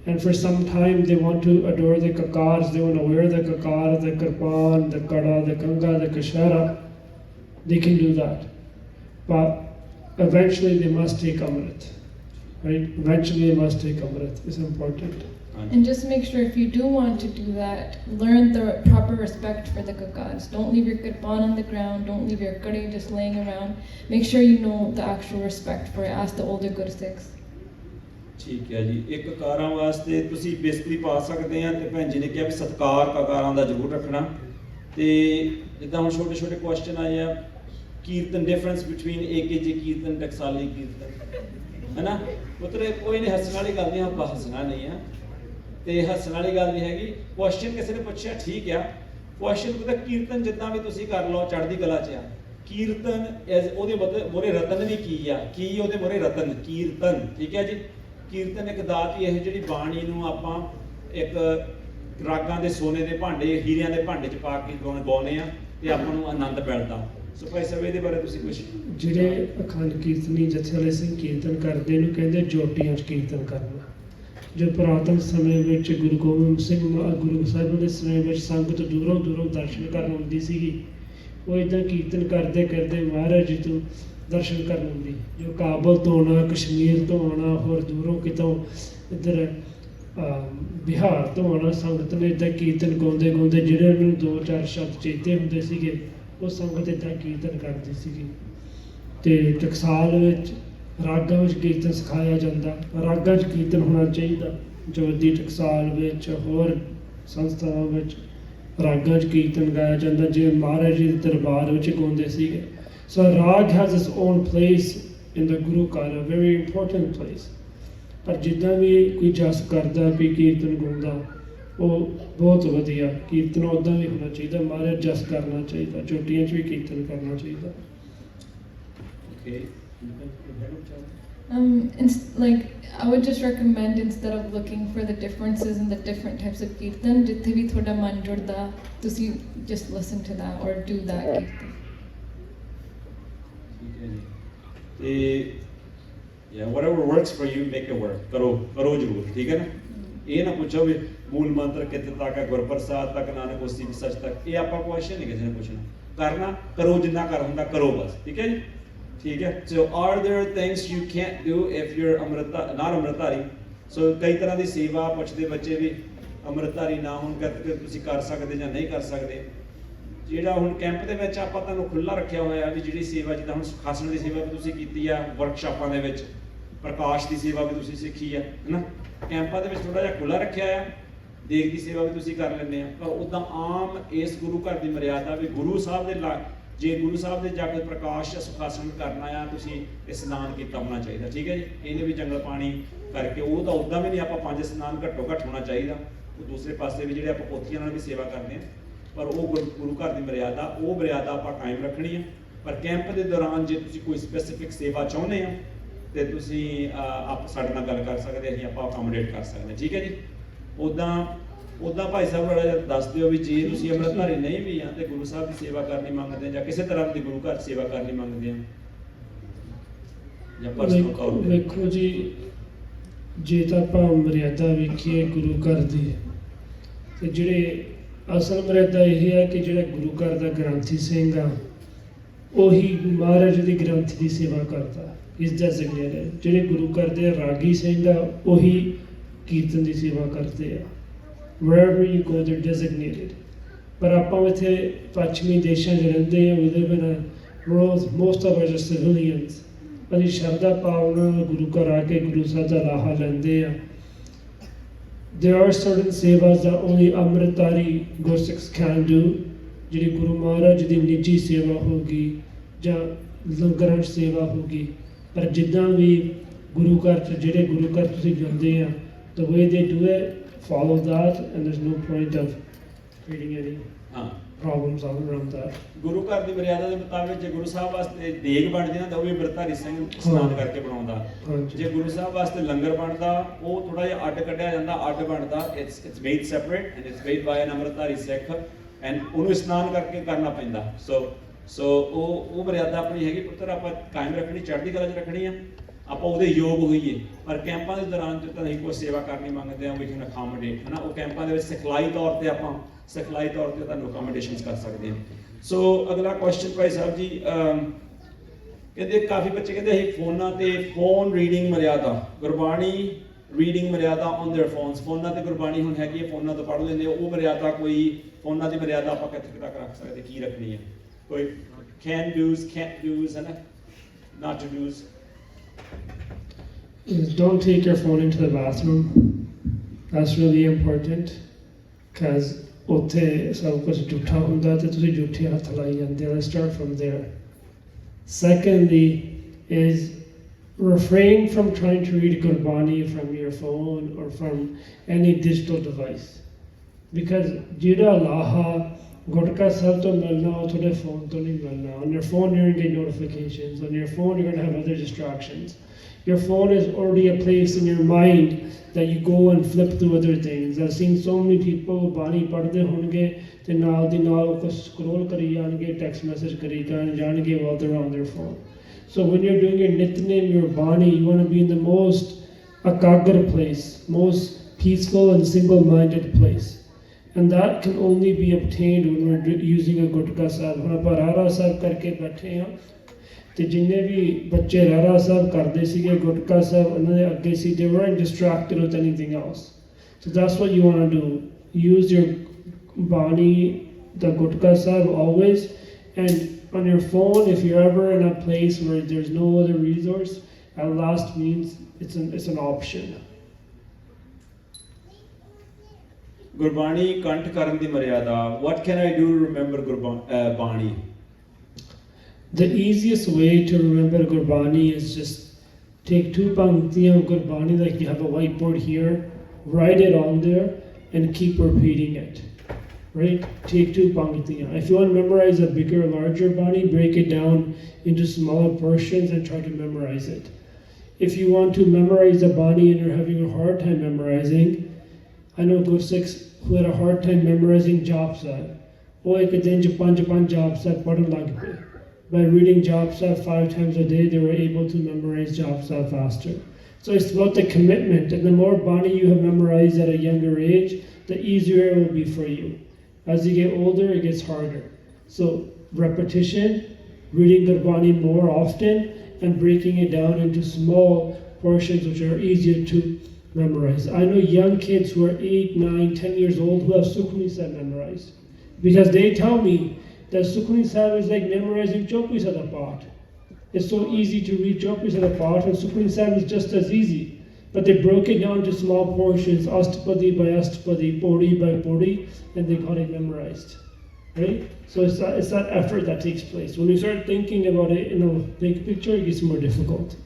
and for some time they want to adore the kakars, they want to wear the kakar, the kirpan, the kada, the kanga, the kashara, they can do that. But eventually they must take Amrit, right? Eventually they must take Amrit. It's important. And just make sure, if you do want to do that, learn the proper respect for the kakars. Don't leave your kirpan on the ground, don't leave your kadi just laying around. Make sure you know the actual respect for it. Ask the older Gursikhs. ਠੀਕ ਹੈ ਜੀ। ਇੱਕ ਕਕਾਰਾਂ ਵਾਸਤੇ ਤੁਸੀਂ basically ਪਾ ਸਕਦੇ ਆ, ਤੇ ਭੈਣ ਜੀ ਨੇ ਕਿਹਾ ਵੀ ਸਤਿਕਾਰ ਕਕਾਰਾਂ ਦਾ ਜ਼ਰੂਰ ਰੱਖਣਾ। ਤੇ ਜਿੱਦਾਂ ਹੁਣ ਛੋਟੇ ਛੋਟੇ ਕੁਐਸਚਨ ਆਏ ਆ, ਕੀਰਤਨ ਡਿਫਰੈਂਸ ਬਿਟਵੀਨ AKG ਕੀਰਤਨ ਟਕਸਾਲੀ ਕੀਰਤਨ, ਹੈ ਨਾ? ਪੁੱਤਰ ਕੋਈ ਨਹੀਂ, ਹੱਸਣ ਵਾਲੀ ਗੱਲ ਨਹੀਂ, ਆਪਾਂ ਹੱਸਣਾ ਨਹੀਂ ਆ, ਤੇ ਹੱਸਣ ਵਾਲੀ ਗੱਲ ਨਹੀਂ ਹੈਗੀ। ਕੁਐਸਚਨ ਕਿਸੇ ਨੇ ਪੁੱਛਿਆ, ਠੀਕ ਆ, ਕੁਐਸਚਨ ਪਤਾ ਕੀਰਤਨ ਜਿੱਦਾਂ ਵੀ ਤੁਸੀਂ ਕਰ ਲਓ ਚੜ੍ਹਦੀ ਕਲਾ 'ਚ ਆ, ਕੀਰਤਨ ਉਹਦੇ ਮੋਰੇ ਰਤਨ ਵੀ ਕੀ ਆ, ਕੀ ਉਹਦੇ ਮੋਰੇ ਰਤਨ ਕੀਰਤਨ। ਠੀਕ ਹੈ ਜੀ? ਕੀਰਤਨ ਇੱਕ ਦਾਤ ਹੀ ਇਹ ਜਿਹੜੀ ਬਾਣੀ ਨੂੰ ਆਪਾਂ ਇੱਕ ਰਾਗਾਂ ਦੇ ਸੋਨੇ ਦੇ ਭਾਂਡੇ, ਹੀਰਿਆਂ ਦੇ ਭਾਂਡੇ 'ਚ ਪਾ ਕੇ ਗਾਉਂਦੇ ਆ ਤੇ ਆਪਾਂ ਨੂੰ ਆਨੰਦ ਮਿਲਦਾ। ਸੋ ਭਾਈ ਸਾਹਿਬ ਇਹਦੇ ਬਾਰੇ ਤੁਸੀਂ ਕੁਝ? ਜਿਹੜੇ ਅਖੰਡ ਕੀਰਤਨੀ ਜਥੇ ਵਾਲੇ ਸਿੰਘ ਕੀਰਤਨ ਕਰਦੇ ਨੂੰ ਕਹਿੰਦੇ ਜੋਟੀਆਂ 'ਚ ਕੀਰਤਨ ਕਰਨਾ। ਜੋ ਪੁਰਾਤਨ ਸਮੇਂ ਵਿੱਚ ਗੁਰੂ ਗੋਬਿੰਦ ਸਿੰਘ ਗੁਰੂ ਸਾਹਿਬਾਂ ਦੇ ਸਮੇਂ ਵਿੱਚ ਸੰਗਤ ਦੂਰੋਂ ਦੂਰੋਂ ਦਰਸ਼ਨ ਕਰਨ ਆਉਂਦੀ ਸੀਗੀ, ਉਹ ਇੱਦਾਂ ਕੀਰਤਨ ਕਰਦੇ ਕਰਦੇ ਮਹਾਰਾਜ ਜੀ ਤੋਂ ਦਰਸ਼ਨ ਕਰਨ ਆਉਂਦੀ। ਜੋ ਕਾਬਲ ਤੋਂ ਆਉਣਾ, ਕਸ਼ਮੀਰ ਤੋਂ ਆਉਣਾ, ਹੋਰ ਦੂਰੋਂ ਕਿਤੋਂ ਇੱਧਰ ਬਿਹਾਰ ਤੋਂ ਆਉਣਾ, ਸੰਗਤ ਨੇ ਇੱਦਾਂ ਕੀਰਤਨ ਗਾਉਂਦੇ ਗਾਉਂਦੇ ਜਿਹੜੇ ਉਹਨਾਂ ਨੂੰ 2-4 ਸ਼ਬਦ ਚੇਤੇ ਹੁੰਦੇ ਸੀਗੇ, ਉਹ ਸੰਗਤ ਇੱਦਾਂ ਕੀਰਤਨ ਕਰਦੀ ਸੀਗੀ। ਅਤੇ ਟਕਸਾਲ ਵਿੱਚ ਰਾਗਾਂ ਵਿੱਚ ਕੀਰਤਨ ਸਿਖਾਇਆ ਜਾਂਦਾ, ਰਾਗਾਂ 'ਚ ਕੀਰਤਨ ਹੋਣਾ ਚਾਹੀਦਾ। ਜੋਦੀ ਟਕਸਾਲ ਵਿੱਚ ਹੋਰ ਸੰਸਥਾਵਾਂ ਵਿੱਚ ਰਾਗਾਂ 'ਚ ਕੀਰਤਨ ਗਾਇਆ ਜਾਂਦਾ, ਜਿਵੇਂ ਮਹਾਰਾਜ ਜੀ ਦੇ ਦਰਬਾਰ ਵਿੱਚ ਗਾਉਂਦੇ ਸੀਗੇ। ਸੋ ਰਾਗ ਹੈਜ਼ ਇਟਸ ਓਨ ਪਲੇਸ ਇਨ ਦ ਗੁਰੂ ਘਰ, ਅ ਵੈਰੀ ਇੰਪੋਰਟੈਂਟ ਪਲੇਸ। ਪਰ ਜਿੱਦਾਂ ਵੀ ਕੋਈ ਜਸ ਕਰਦਾ, ਕੋਈ ਕੀਰਤਨ ਗਾਉਂਦਾ, ਉਹ ਬਹੁਤ ਵਧੀਆ ਕੀਰਤਨ ਉੱਦਾਂ ਵੀ ਹੋਣਾ ਚਾਹੀਦਾ। ਮਹਾਰਾਜ ਜਸ ਕਰਨਾ ਚਾਹੀਦਾ, ਚੋਟੀਆਂ 'ਚ ਵੀ ਕੀਰਤਨ ਕਰਨਾ ਚਾਹੀਦਾ। I would just recommend, instead of looking for the differences in the different types of kirtan, jithe bhi thoda man judda, tusi just listen to that or do that kirtan. Whatever works for you, make it work. करो जरूर, ठीक है ना। ये ना पूछो भी मूल मंत्र कितने तक है, गुरप्रसाद तक, नानक उसी भी सच तक, ये आपका क्वेश्चन नहीं किसी ने पूछना। करना करो, जितना कर होंदा करो बस, ठीक है जी, ठीक है। So are there things you can't do if you're not Amritdhari? So ਕਈ ਤਰ੍ਹਾਂ ਦੀ ਸੇਵਾ ਪੁੱਛਦੇ ਬੱਚੇ ਵੀ, ਅੰਮ੍ਰਿਤਧਾਰੀ ਨਾ ਹੋਣ ਕਰਕੇ ਤੁਸੀਂ ਕਰ ਸਕਦੇ ਜਾਂ ਨਹੀਂ ਕਰ ਸਕਦੇ। ਜਿਹੜਾ ਹੁਣ ਕੈਂਪ ਦੇ ਵਿੱਚ ਆਪਾਂ ਤੁਹਾਨੂੰ ਖੁੱਲ੍ਹਾ ਰੱਖਿਆ ਹੋਇਆ ਵੀ ਜਿਹੜੀ ਸੇਵਾ, ਜਿੱਦਾਂ ਹੁਣ ਸੁਖਾਸਨ ਦੀ ਸੇਵਾ ਵੀ ਤੁਸੀਂ ਕੀਤੀ ਆ, ਵਰਕਸ਼ਾਪਾਂ ਦੇ ਵਿੱਚ ਪ੍ਰਕਾਸ਼ ਦੀ ਸੇਵਾ ਵੀ ਤੁਸੀਂ ਸਿੱਖੀ ਆ, ਹੈ ਨਾ। ਕੈਂਪਾਂ ਦੇ ਵਿੱਚ ਥੋੜ੍ਹਾ ਜਿਹਾ ਖੁੱਲ੍ਹਾ ਰੱਖਿਆ ਆ, ਦੇਗ ਦੀ ਸੇਵਾ ਵੀ ਤੁਸੀਂ ਕਰ ਲੈਂਦੇ ਆ। ਪਰ ਉੱਦਾਂ ਆਮ ਇਸ ਗੁਰੂ ਘਰ ਦੀ ਮਰਿਆਦਾ ਵੀ ਗੁਰੂ ਸਾਹਿਬ ਦੇ ਜੇ ਗੁਰੂ ਸਾਹਿਬ ਦੇ ਜਾ ਕੇ ਪ੍ਰਕਾਸ਼ ਜਾਂ ਸੁਖਾਸਨ ਕਰਨਾ ਆ, ਤੁਸੀਂ ਇਸ਼ਨਾਨ ਕੀਤਾ ਹੋਣਾ ਚਾਹੀਦਾ, ਠੀਕ ਹੈ ਜੀ। ਇਹਨੇ ਵੀ ਜੰਗਲ ਪਾਣੀ ਕਰਕੇ ਉਹ ਤਾਂ ਉੱਦਾਂ ਵੀ ਨਹੀਂ, ਆਪਾਂ 5 ਇਸ਼ਨਾਨ ਘੱਟੋ ਘੱਟ ਹੋਣਾ ਚਾਹੀਦਾ। ਉਹ ਦੂਸਰੇ ਪਾਸੇ ਵੀ ਜਿਹੜੇ ਆਪਾਂ ਪੋਥੀਆਂ ਨਾਲ ਵੀ ਸੇਵਾ ਕਰਦੇ ਹਾਂ, ਪਰ ਉਹ ਗੁਰੂ ਘਰ ਦੀ ਮਰਿਆਦਾ, ਉਹ ਮਰਿਆਦਾ ਆਪਾਂ ਕਾਇਮ ਰੱਖਣੀ ਆ। ਪਰ ਕੈਂਪ ਦੇ ਦੌਰਾਨ ਜੇ ਤੁਸੀਂ ਕੋਈ ਸਪੈਸੀਫਿਕ ਸੇਵਾ ਚਾਹੁੰਦੇ ਹੋ ਤੇ ਤੁਸੀਂ ਆਪ ਸਾਡੇ ਨਾਲ ਗੱਲ ਕਰ ਸਕਦੇ, ਅਸੀਂ ਆਪਾਂ ਅਕੋਮੋਡੇਟ ਕਰ ਸਕਦੇ, ਠੀਕ ਹੈ ਜੀ। ਉੱਦਾਂ ਭਾਈ ਸਾਹਿਬ ਬੜਾ ਜਿਹਾ ਦੱਸ ਦਿਓ ਵੀ ਜੇ ਤੁਸੀਂ ਅੰਮ੍ਰਿਤਧਾਰੀ ਨਹੀਂ ਵੀ ਆ ਤੇ ਗੁਰੂ ਸਾਹਿਬ ਦੀ ਸੇਵਾ ਕਰਨੀ ਮੰਗਦੇ ਜਾਂ ਕਿਸੇ ਤਰ੍ਹਾਂ ਦੀ ਗੁਰੂ ਘਰ ਸੇਵਾ ਕਰਨੀ ਮੰਗਦੇ ਆ ਜਾਂ ਪਰਸਨਲ ਤੌਰ ਤੇ। ਵੇਖੋ ਜੀ, ਜੇ ਤਾਂ ਆਪਾਂ ਮਰਿਆਦਾ ਵੇਖੀਏ ਗੁਰੂ ਘਰ ਦੀ, ਤੇ ਜਿਹੜੇ ਅਸਲ ਮਰਿਆਦਾ ਇਹ ਹੈ ਕਿ ਜਿਹੜਾ ਗੁਰੂ ਘਰ ਦਾ ਗ੍ਰੰਥੀ ਸਿੰਘ ਆ, ਉਹੀ ਮਹਾਰਾਜ ਦੀ ਗ੍ਰੰਥੀ ਦੀ ਸੇਵਾ ਕਰਦਾ, ਇਸ ਡੈਜ਼ਿਗਨੇਟਡ। ਜਿਹੜੇ ਗੁਰੂ ਘਰ ਦੇ ਰਾਗੀ ਸਿੰਘ ਆ, ਉਹੀ ਕੀਰਤਨ ਦੀ ਸੇਵਾ ਕਰਦੇ ਆ। Wherever you go, they're designated. ਪਰ ਆਪਾਂ ਇੱਥੇ ਪੱਛਮੀ ਦੇਸ਼ਾਂ 'ਚ ਰਹਿੰਦੇ ਹਾਂ, we live in a world, most of us are civilians. ਅਸੀਂ ਸ਼ਰਧਾ ਭਾਵਨਾ ਨਾਲ ਗੁਰੂ ਘਰ ਆ ਕੇ ਗੁਰੂ ਸਾਹਿਬ ਦਾ ਲਾਹਾ ਲੈਂਦੇ ਆ। There are certain ਸੇਵਾs that only Amritdhari ਗੁਰਸਿੱਖs can do, ਜਿਹੜੀ ਗੁਰੂ ਮਹਾਰਾਜ ਦੀ ਨਿੱਜੀ ਸੇਵਾ ਹੋਗੀ ਜਾਂ ਲੰਗਰਾਂ 'ਚ ਸੇਵਾ ਹੋਗੀ। ਪਰ ਜਿੱਦਾਂ ਵੀ ਗੁਰੂ ਘਰ 'ਚ ਜਿਹੜੇ ਗੁਰੂ ਘਰ ਤੁਸੀਂ ਜਾਂਦੇ ਆ, the way they do it, follow that, and there's no point of creating any problems all around that. ਗੁਰੂ ਘਰ ਦੀ ਮਰਿਆਦਾ ਦੇ ਮੁਤਾਬਿਕ ਜੇ ਗੁਰੂ ਸਾਹਿਬ ਵਾਸਤੇ ਦੇਗ ਬਣਦੀ ਨਾ ਤਾਂ ਉਹ ਵੀ ਅੰਮ੍ਰਿਤਧਾਰੀ ਸਿੰਘ ਇਸ਼ਨਾਨ ਕਰਕੇ ਬਣਾਉਂਦਾ। ਜੇ ਗੁਰੂ ਸਾਹਿਬ ਵਾਸਤੇ ਲੰਗਰ ਬਣਦਾ, ਉਹ ਥੋੜਾ ਜਿਹਾ ਅੱਡ ਕੱਢਿਆ ਜਾਂਦਾ, ਅੱਡ ਬਣਦਾ, it's made separate and it's made by an Amritdhari Sikh, and ਉਹਨੂੰ ਇਸ਼ਨਾਨ ਕਰਕੇ ਕਰਨਾ ਪੈਂਦਾ। ਸੋ ਉਹ ਮਰਿਆਦਾ ਆਪਣੀ ਹੈਗੀ ਪੁੱਤਰ, ਆਪਾਂ ਕਾਇਮ ਰੱਖਣੀ, ਚੜ੍ਹਦੀ ਕਲਾ 'ਚ ਰੱਖਣੀ ਆ, ਆਪਾਂ ਉਹਦੇ ਯੋਗ ਹੋਈਏ। ਪਰ ਕੈਂਪਾਂ ਦੇ ਦੌਰਾਨ ਜੇ ਤਾਂ ਅਸੀਂ ਕੋਈ ਸੇਵਾ ਕਰਨੀ ਮੰਗਦੇ ਹਾਂ, ਵੀ can accommodate, ਹੈ ਨਾ। ਉਹ ਕੈਂਪਾਂ ਦੇ ਵਿੱਚ ਸਿਖਲਾਈ ਤੌਰ ਤੇ ਤੁਹਾਨੂੰ ਅਕੋਮੋਡੇਸ਼ਨਸ ਕਰ ਸਕਦੇ ਹਾਂ। ਸੋ ਅਗਲਾ ਕੁਐਸਚਨ ਭਾਈ ਸਾਹਿਬ ਜੀ, ਕਹਿੰਦੇ ਕਾਫੀ ਬੱਚੇ ਕਹਿੰਦੇ ਅਸੀਂ ਫੋਨਾਂ ਤੇ ਫੋਨ ਰੀਡਿੰਗ ਮਰਿਆਦਾ, ਗੁਰਬਾਣੀ ਰੀਡਿੰਗ ਮਰਿਆਦਾ ਔਨ देयर ਫੋਨਸ, ਫੋਨਾਂ ਤੇ ਗੁਰਬਾਣੀ ਹੁਣ ਹੈਗੀ ਹੈ, ਫੋਨਾਂ ਤੋਂ ਪੜ੍ਹ ਲੈਂਦੇ, ਉਹ ਮਰਿਆਦਾ ਕੋਈ ਫੋਨਾਂ ਦੀ ਮਰਿਆਦਾ ਆਪਾਂ ਕਿੱਥੇ ਤੱਕ ਰੱਖ ਸਕਦੇ, ਕੀ ਰੱਖਣੀ ਹੈ? ਕੋਈ can do's, can't do's, ਹੈ ਨਾ, not to do's? Don't take your phone into the bathroom. That's really important, because ਉੱਥੇ ਸਭ ਕੁਝ ਝੂਠਾ ਹੁੰਦਾ ਤੇ ਤੁਸੀਂ ਝੂਠੇ ਹੱਥ ਲਾਈ ਜਾਂਦੇ। Let's start from there. Secondly is refrain from trying to read Gurbani from your phone or from any digital device, because ਜਿਹੜਾ ਲਾਹਾ ਗੁਟਕਾ ਸਾਹਿਬ ਤੋਂ ਮਿਲਣਾ ਉਹ ਤੁਹਾਡੇ ਫੋਨ ਤੋਂ ਨਹੀਂ ਮਿਲਣਾ। On your phone you're going to get notifications. On your phone you're going to have other distractions. Your phone is already a place in your mind that you go and flip through other things. I've seen so many people ਬਾਣੀ ਪੜ੍ਹਦੇ ਹੋਣਗੇ ਤੇ ਨਾਲ ਦੀ ਨਾਲ ਕੁਝ scroll ਕਰੀ ਜਾਣਗੇ, text message ਕਰੀ ਜਾਣਗੇ while they're on their phone. So when you're doing your nitnem, your bani, you want to be in the most a kagar place, most peaceful and single-minded place. And that can only be obtained when we're using a gutka sahib. Hum aapa rara sahib karke baithe hain. ਤੇ ਜਿੰਨੇ ਵੀ ਬੱਚੇ ਰਹਿਰਾ ਸਾਹਿਬ ਕਰਦੇ ਸੀਗੇ ਗੁਟਕਾ ਸਾਹਿਬ ਉਹਨਾਂ ਦੇ ਅੱਗੇ ਸੀ they weren't distracted with anything else. So that's what you want to do. Use your bani, the gutka sahib always, and on your phone if you're ever in a place where there's no other resource, at last means it's an option. Gurbani Kant Karan di Maryada. What can I do to remember Bani? The easiest way to remember Gurbani is just take 2 panktiyan of Gurbani, like you have a whiteboard here, write it on there and keep repeating it. Right? Take 2 panktiyan. If you want to memorize a bigger, larger Bani, break it down into smaller portions and try to memorize it. If you want to memorize a Bani and you're having a hard time memorizing, I know Gursikhs who had a hard time memorizing Japsa. Oh, ek din ch 5 Japsa padhan lag pe. By reading Japsa 5 times a day, they were able to memorize Japsa faster. So it's about the commitment, and the more Bani you have memorized at a younger age, the easier it will be for you. As you get older, it gets harder. So repetition, reading the Bani more often, and breaking it down into small portions which are easier to memorize. I know young kids who are 8, 9, 10 years old who have Sukhmani Sahib memorized, because they tell me that Sukhmani Sahib is like memorizing Chopri Sada Path. It's so easy to read Chopri Sada Path, and Sukhmani Sahib is just as easy. But they broke it down to small portions, Astapadi by Astapadi, Podi by Podi, and they got it memorized. Right? So it's that effort that takes place. When you start thinking about it in a big picture, it gets more difficult.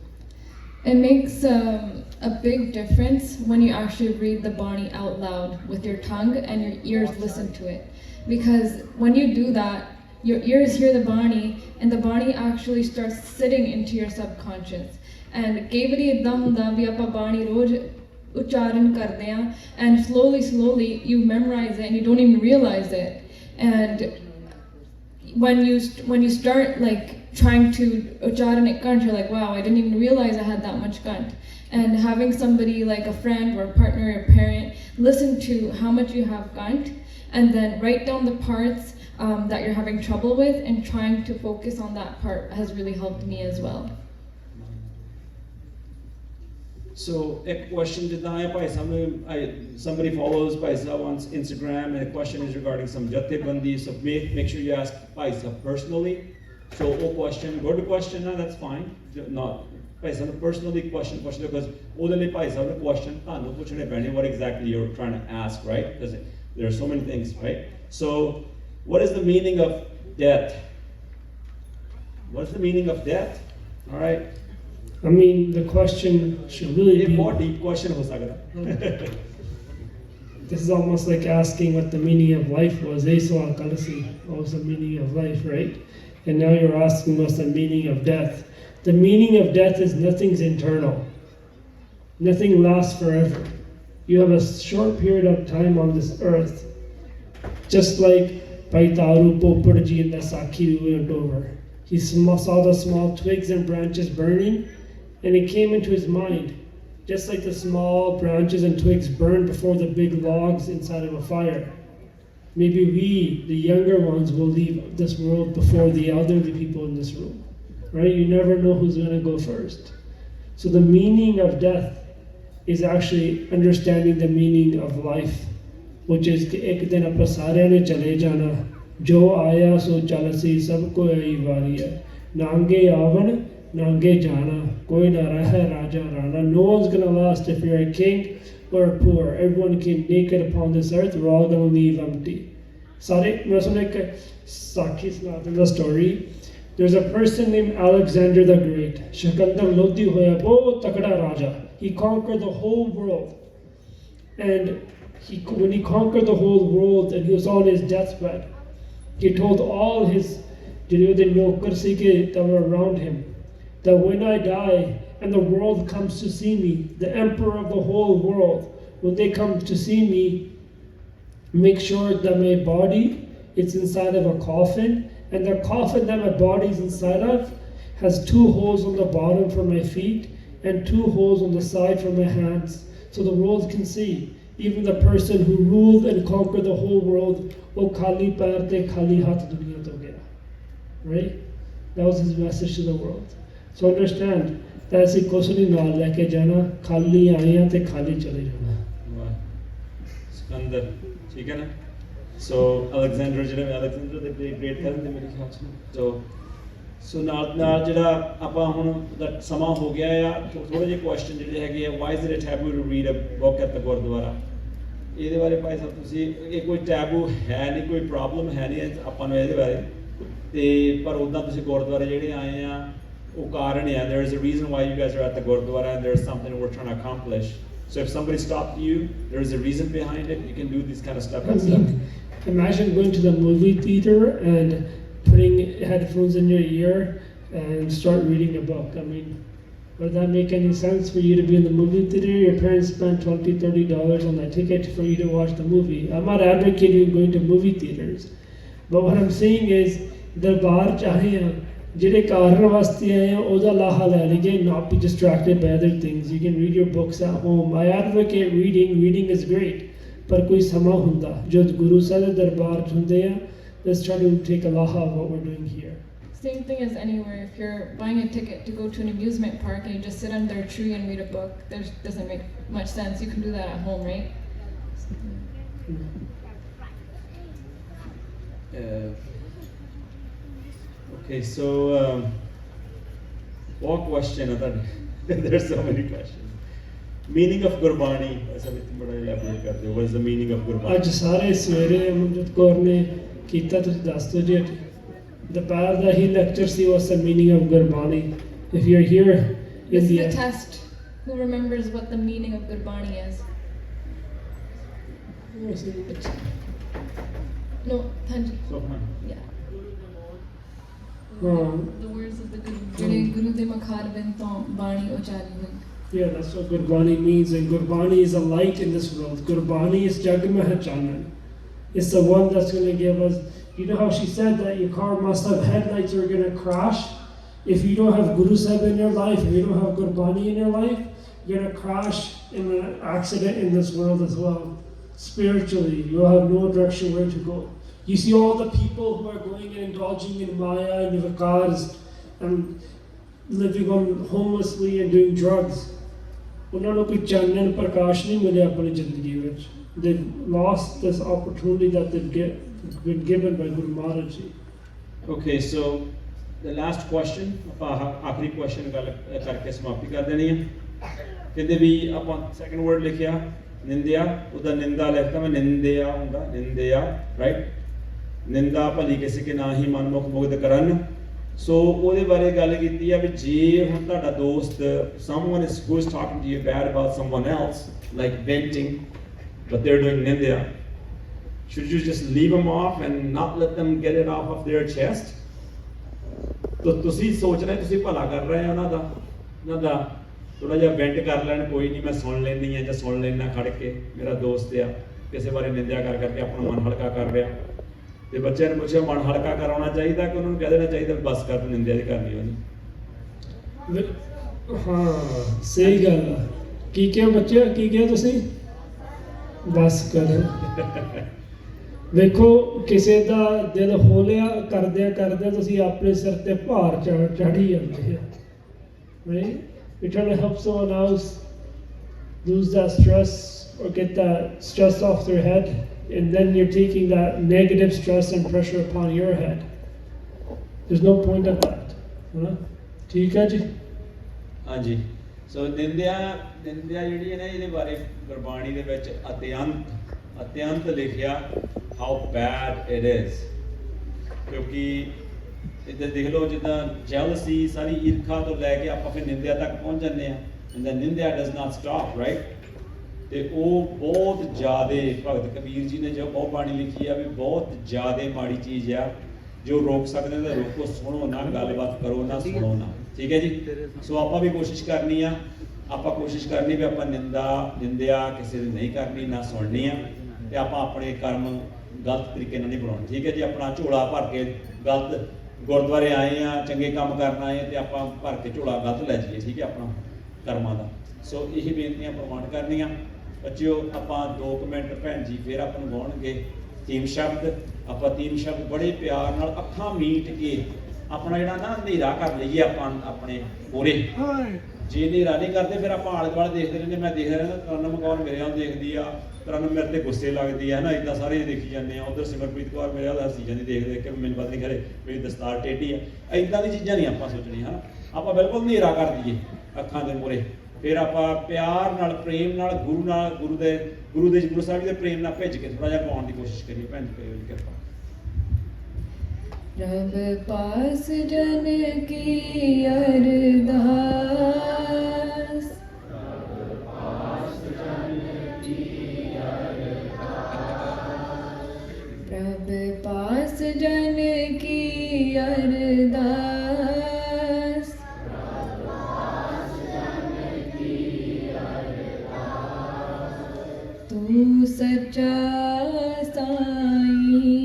It makes a big difference when you actually read the Bani out loud with your tongue and your ears listen to it. Because when you do that, your ears hear the Bani, and the Bani actually starts sitting into your subconscious. And ਕਈ ਵਾਰੀ ਇਦਾਂ ਹੁੰਦਾ ਵੀ ਆਪਾਂ ਬਾਣੀ ਰੋਜ਼ ਉਚਾਰਨ ਕਰਦੇ ਆ, and slowly you memorize it and you don't even realize it. And when you start like trying to ucharan it kant, you're like, wow, I didn't even realize I had that much kant. And having somebody like a friend or a partner or a parent listen to how much you have kant, and then write down the parts that you're having trouble with, and trying to focus on that part has really helped me as well. So a question somebody follows Bhai Sahib on Instagram, and the question is regarding some Jathebandi, so make sure you ask Bhai Sahib personally. So question, good question, that's fine. Not Bhai Sahib personally question because only Bhai Sahib question, what exactly you're trying to ask, right? Because there are so many things, right? So what is the meaning of death? What's the meaning of death? All right. I mean, the question should really be... A more deep question ho sakta. This is almost like asking what the meaning of life was. What was the meaning of life, right? And now you're asking what's the meaning of death. The meaning of death is nothing's internal. Nothing lasts forever. You have a short period of time on this earth. Just like Paitaru Poparji in the Sakhi we went over. He saw the small twigs and branches burning, and it came into his mind, just like the small branches and twigs burn before the big logs inside of a fire. Maybe we, the younger ones, will leave this world before the elderly people in this room, right? You never know who's going to go first. So the meaning of death is actually understanding the meaning of life, which is कि एक दिन आप सारे ने चले जाना, जो आया सो चलसी सबको यही वारी है, नांगे आवन नांगे जाना, कोई ना रहे राजा Rana. No one's gonna last if you're a king or a poor. Everyone came naked upon this earth. We're all gonna leave empty. Sorry, मैं सुन एक साखी सुनाता हूँ story. There's a person named Alexander the Great. शकंदर Lodhi होया बहुत तकड़ा राजा. He conquered the whole world, and when he conquered the whole world and he was on his deathbed, he told all his that were around him that when I die and the world comes to see me, the emperor of the whole world, when they come to see me, make sure that my body is inside of a coffin, and the coffin that my body is inside of has 2 holes on the bottom for my feet and 2 holes on the side for my hands, so the world can see. Even the person who ruled and conquered the whole world, oh khali pair te khali hath duniya to gaya. Right? That was his message to the world. So understand that ਅਸੀਂ ਕੁਛ ਨਹੀਂ ਨਾਲ ਲੈ ਕੇ ਜਾਣਾ, ਖਾਲੀ ਆਏ ਆ ਤੇ ਖਾਲੀ ਚਲੇ ਜਾਣਾ. ਵਾਹ ਸਿਕੰਦਰ ਠੀਕ ਹੈ ਨਾ ਸੋ ਅਲੈਗਜ਼ੈਂਡਰ ਦੇ ਗ੍ਰੇਟ ਕਰਨ ਦੇ ਮੇਰੇ ਖਿਆਲ ਚ ਸੋ ਨਾਲ ਜਿਹੜਾ ਆਪਾਂ ਹੁਣ ਦਾ ਸਮਾਂ ਹੋ ਗਿਆ ਆ ਥੋੜੇ ਜਿਹੇ ਕੁਐਸਚਨ ਜਿਹੜੇ ਹੈਗੇ ਆ why is it taboo to read a book at the gurdwara ਇਹਦੇ ਬਾਰੇ ਭਾਈ ਸਾਹਿਬ ਤੁਸੀਂ ਇਹ ਕੋਈ ਟੈਬੂ ਹੈ ਨਹੀਂ ਕੋਈ ਪ੍ਰੋਬਲਮ ਹੈ ਨਹੀਂ ਆਪਾਂ ਨੂੰ ਇਹਦੇ ਬਾਰੇ ਤੇ ਪਰ ਉਦਾਂ ਤੁਸੀਂ ਗੁਰਦੁਆਰੇ ਜਿਹੜੇ ਆਏ ਆ ਉਹ ਕਾਰਨ ਆ there is a reason why you guys are at the Gurdwara and there's something we're trying to accomplish so if somebody stopped you there is a reason behind it you can do this kind of stuff and stuff. Imagine going to the movie theater and putting headphones in your ear and start reading a book. I mean, would that make any sense for you to be in the movie theater? Your parents spent $20-30 on that ticket for you to watch the movie. I'm not advocating going to movie theaters, but what I'm saying is darbar chahe ਜਿਹੜੇ ਕਾਰਨ ਵਾਸਤੇ ਆਏ ਆ ਉਹਦਾ ਲਾਹਾ ਲੈ ਲਈਏ, not be distracted by other things. You can read your books at home. I advocate reading is great, ਪਰ ਕੋਈ ਸਮਾਂ ਹੁੰਦਾ ਜਦ ਗੁਰੂ ਸਾਹਿਬ ਦੇ ਦਰਬਾਰ 'ਚ ਹੁੰਦੇ ਆ. Let's try to take a laha of what we're doing here. Same thing as anywhere. If you're buying a ticket to go to an amusement park and you just sit under a tree and read a book, that doesn't make much sense. You can do that at home, right? Okay, so one question. There's so many questions. Meaning of Gurbani. ऐसा भी तुम बड़ा elaborate करते हो. What is the meaning of Gurbani? ਅੱਜ ਸਾਰੇ ਸਵੇਰੇ ਅਮਨਜੋਤ ਕੌਰ ਨੇ ਕੀਤਾ, ਤੁਸੀਂ ਦੱਸ ਦਿਓ ਜੀ. ਦੁਪਹਿਰ ਦਾ ਹੀ ਲੈਕਚਰ ਸੀ what's the meaning of Gurbani. If you're here This in is the a test. Who remembers what the meaning of Gurbani is? No, Thanji. So, Yeah. ਹਾਂ. The words of the Guru. ਜਿਹੜੇ ਗੁਰੂ ਦੇ ਮਖਾਰਬਿੰਦ ਤੋਂ ਬਾਣੀ ਉਚਾਰੀ ਹੋਈ. Yeah, that's what Gurbani means, and Gurbani is a light in this world. Gurbani is Jag Mein Chanan. It's the one that's going to give us. You know how she said that your car must have headlights or you're going to crash? If you don't have Guru Sahib in your life, if you don't have Gurbani in your life, you're going to crash in an accident in this world as well. Spiritually, you'll have no direction where to go. You see all the people who are going and indulging in Maya and Vikars and living on homelessly and doing drugs. ਉਹਨਾਂ ਨੂੰ ਕੋਈ ਚਾਨਣ ਪ੍ਰਕਾਸ਼ ਨਹੀਂ ਮਿਲਿਆ ਆਪਣੀ ਜ਼ਿੰਦਗੀ ਵਿੱਚ. They've lost this opportunity that they've been given by Guru Maharaj Ji. Okay, so the last question, ਆਪਾਂ ਆਖਰੀ ਕੁਐਸਚਨ ਗੱਲ ਕਰਕੇ ਸਮਾਪਤੀ ਕਰ ਦੇਣੀ ਹੈ. ਕਹਿੰਦੇ ਵੀ ਆਪਾਂ ਸੈਕੰਡ ਵਰਡ ਲਿਖਿਆ ਨਿੰਦਿਆ, ਉਹਦਾ ਨਿੰਦਾ ਲਿਖਤਾ ਮੈਂ ਨਿੰਦਿਆ ਹੁੰਦਾ ਨਿੰਦਿਆ, ਰਾਈਟ. ਨਿੰਦਾ ਭਲੀ ਕਿਸੇ ਕੇ ਨਾ ਹੀ ਮਨਮੁਖ ਮੁਗਧ ਕਰਨ. ਸੋ ਉਹਦੇ ਬਾਰੇ ਗੱਲ ਕੀਤੀ ਆ ਵੀ ਜੇ ਹੁਣ ਤੁਹਾਡਾ ਦੋਸਤ someone is who is talking to you bad about someone else like venting but they're doing nindya, should you just leave them off and not let them get it off of their chest? ਤੋ ਤੁਸੀਂ ਸੋਚ ਰਹੇ ਤੁਸੀਂ ਭਲਾ ਕਰ ਰਹੇ ਆ ਉਹਨਾਂ ਦਾ ਥੋੜਾ ਜਿਹਾ ਵੈਂਟ ਕਰ ਲੈਣ, ਕੋਈ ਨਹੀਂ ਮੈਂ ਸੁਣ ਲੈਂਦੀ ਆ ਜਾਂ ਸੁਣ ਲੈਣਾ ਖੜ ਕੇ, ਮੇਰਾ ਦੋਸਤ ਆ ਕਿਸੇ ਬਾਰੇ ਨਿੰਦਿਆ ਕਰ ਕਰਕੇ ਆਪਣਾ ਮਨ ਹਲਕਾ ਕਰ ਰਿਹਾ. ਤੇ ਬੱਚਿਆਂ ਨੂੰ ਪੁੱਛਿਆ ਮਨ ਹਲਕਾ ਕਰਾਉਣਾ ਚਾਹੀਦਾ ਕਿ ਉਹਨਾਂ ਨੂੰ ਕਹਿ ਦੇਣਾ ਚਾਹੀਦਾ ਬਸ ਕਰ ਤੂੰ ਨਿੰਦਿਆ ਦੀ ਕਰਨੀ ਹੋਣੀ. ਹਾਂ ਸਹੀ ਗੱਲ ਆ. ਕੀ ਕਿਹਾ ਬੱਚੇ, ਕੀ ਕਿਹਾ ਤੁਸੀਂ? ਬਸ ਕਰ. ਵੇਖੋ ਕਿਸੇ ਦਾ ਦਿਲ ਹੌਲਿਆ ਕਰਦਿਆਂ ਤੁਸੀਂ ਆਪਣੇ ਸਿਰ ਤੇ ਭਾਰ ਚੜ੍ਹੀ ਜਾਂਦੇ ਆ. Right? You're trying to help someone else lose that stress or get that stress off their head. And then you're taking that negative stress and pressure upon your head. There's no point of that. ਠੀਕ ਹੈ ਜੀ. ਹਾਂਜੀ. ਸੋ ਨਿੰਦਿਆ ਜਿਹੜੀ ਹੈ ਨਾ ਇਹਦੇ ਬਾਰੇ ਗੁਰਬਾਣੀ ਦੇ ਵਿੱਚ ਅਤਿਅੰਤ ਲਿਖਿਆ how bad it is. ਕਿਉਂਕਿ ਇੱਧਰ ਦੇਖ ਲਓ ਜਿੱਦਾਂ jealousy ਸਾਰੀ ਈਰਖਾ ਤੋਂ ਲੈ ਕੇ ਆਪਾਂ ਫਿਰ ਨਿੰਦਿਆ ਤੱਕ ਪਹੁੰਚ ਜਾਂਦੇ ਆ. and then ਨਿੰਦਿਆ does not stop, right? ਤੇ ਉਹ ਬਹੁਤ ਜ਼ਿਆਦੇ ਭਗਤ ਕਬੀਰ ਜੀ ਨੇ ਜੋ ਬਹੁਤ ਬਾਣੀ ਲਿਖੀ ਆ ਵੀ ਬਹੁਤ ਜ਼ਿਆਦੇ ਮਾੜੀ ਚੀਜ਼ ਆ ਜੋ ਰੋਕ ਸਕਦੇ ਤਾਂ ਰੋਕੋ, ਸੁਣੋ ਨਾ, ਗੱਲਬਾਤ ਕਰੋ ਨਾ, ਸੁਣੋ ਨਾ. ਠੀਕ ਹੈ ਜੀ. ਸੋ ਆਪਾਂ ਵੀ ਕੋਸ਼ਿਸ਼ ਕਰਨੀ ਆ, ਆਪਾਂ ਕੋਸ਼ਿਸ਼ ਕਰਨੀ ਵੀ ਆਪਾਂ ਨਿੰਦਿਆ ਕਿਸੇ ਦੀ ਨਹੀਂ ਕਰਨੀ, ਨਾ ਸੁਣਨੀ ਆ, ਤੇ ਆਪਾਂ ਆਪਣੇ ਕਰਮ ਗਲਤ ਤਰੀਕੇ ਨਾਲ ਨਹੀਂ ਬਣਾਉਣੇ. ਠੀਕ ਹੈ ਜੀ. ਆਪਣਾ ਝੋਲਾ ਭਰ ਕੇ ਗਲਤ ਗੁਰਦੁਆਰੇ ਆਏ ਆ, ਚੰਗੇ ਕੰਮ ਕਰਨ ਆਏ ਤੇ ਆਪਾਂ ਭਰ ਕੇ ਝੋਲਾ ਗਲਤ ਲੈ ਜਾਈਏ. ਠੀਕ ਹੈ. ਆਪਣਾ ਕਰਮਾਂ ਦਾ। ਸੋ ਇਹ ਬੇਨਤੀਆਂ ਪ੍ਰਵਾਨ ਕਰਨੀਆਂ ਬੱਚਿਓ। ਆਪਾਂ 2 ਮਿੰਟ ਭੈਣ ਜੀ ਫਿਰ ਆਪਾਂ ਨੂੰ ਗਾਉਣਗੇ ਤੀਮ ਸ਼ਬਦ। ਆਪਾਂ ਤੀਮ ਸ਼ਬਦ ਬੜੇ ਪਿਆਰ ਨਾਲ ਅੱਖਾਂ ਮੀਟ ਕੇ ਆਪਣਾ ਜਿਹੜਾ ਨਾ ਹਨੇਰਾ ਕਰ ਲਈਏ ਆਪਾਂ ਆਪਣੇ ਮੂਹਰੇ। ਜੇ ਹਨੇਰਾ ਨਹੀਂ ਕਰਦੇ ਫਿਰ ਆਪਾਂ ਆਲੇ ਦੁਆਲੇ ਦੇਖਦੇ ਰਹਿੰਦੇ। ਮੈਂ ਦੇਖਦਾ ਰਹਿੰਦਾ ਤਰਨਮ ਕੌਰ ਮੇਰੇ ਵੱਲ ਦੇਖਦੀ ਆ, ਤਰਨਮ ਮੇਰੇ ਤੇ ਗੁੱਸੇ ਲੱਗਦੀ ਆ, ਹੈ ਨਾ, ਇੱਦਾਂ ਸਾਰੇ ਦੇਖੀ ਜਾਂਦੇ ਆ। ਉੱਧਰ ਸਿਮਰਪ੍ਰੀਤ ਕੌਰ ਮੇਰੇ ਵੱਲ ਹੱਸੀ ਜਾਂਦੀ ਦੇਖ ਦੇਖ ਕੇ, ਮੈਨੂੰ ਪਤਾ ਨਹੀਂ ਖਰੇ ਮੇਰੀ ਦਸਤਾਰ ਟੇਢੀ ਆ। ਇੱਦਾਂ ਦੀ ਚੀਜ਼ਾਂ ਨਹੀਂ ਆਪਾਂ ਸੋਚਣੀਆਂ, ਹੈ ਨਾ। ਆਪਾਂ ਬਿਲਕੁਲ ਹਨੇਰਾ ਕਰ ਦਈਏ ਅੱਖਾਂ ਦੇ ਮੂਹਰੇ। ਫਿਰ ਆਪਾਂ ਪਿਆਰ ਨਾਲ, ਪ੍ਰੇਮ ਨਾਲ, ਗੁਰੂ ਨਾਲ, ਗੁਰੂ ਸਾਹਿਬ ਜੀ ਦੇ ਪ੍ਰੇਮ ਨਾਲ ਭਿੱਜ ਕੇ ਥੋੜਾ ਜਿਹਾ ਗਾਉਣ ਦੀ ਕੋਸ਼ਿਸ਼ ਕਰੀਏ। ਭੈਣ ਜੀ ਕਰਿਓ ਜੀ ਕਿਰਪਾ। रब पास जन की अरदास, रब पास जन की अरदास, तू सच्चा साईं,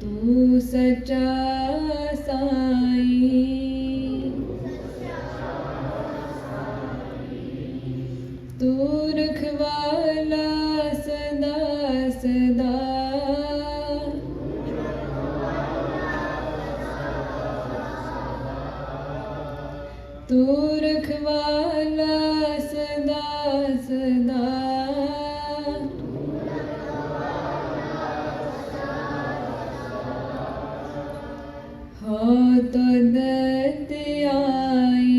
तू सच्चा साईं, तू रखवाला सदा सदा, तू रखवाला सदा सदा, हो तो दत आई,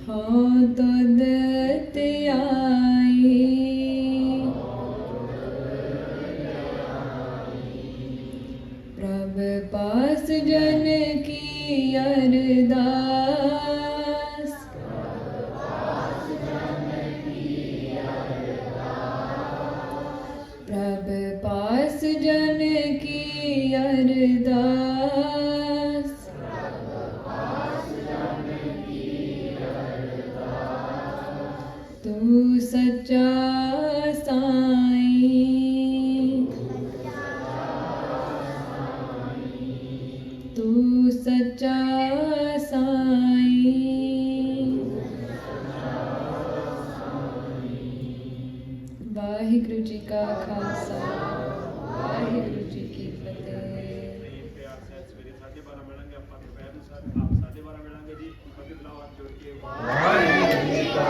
हो तो दत आई, प्रभ पास जन की अरदास, प्रभ पास जन की अरदास, तू सच्चा साईं, तू सच्चा साईं। वाहिगुरु जी का खालसा, वाहिगुरु जी की फतेह। ਪਿਆਰ ਸਹਿਤ ਸਵੇਰੇ 12:30 ਮਿਲਾਂਗੇ ਆਪਾਂ, ਦੁਪਹਿਰ ਨੂੰ ਆਪ 12:30 ਮਿਲਾਂਗੇ ਜੀ। ਫਤਿਹ ਬੁਲਾਓ ਹੱਥ ਜੋੜ ਕੇ। ਵਾਹਿਗੁਰੂ ਜੀ ਕਾ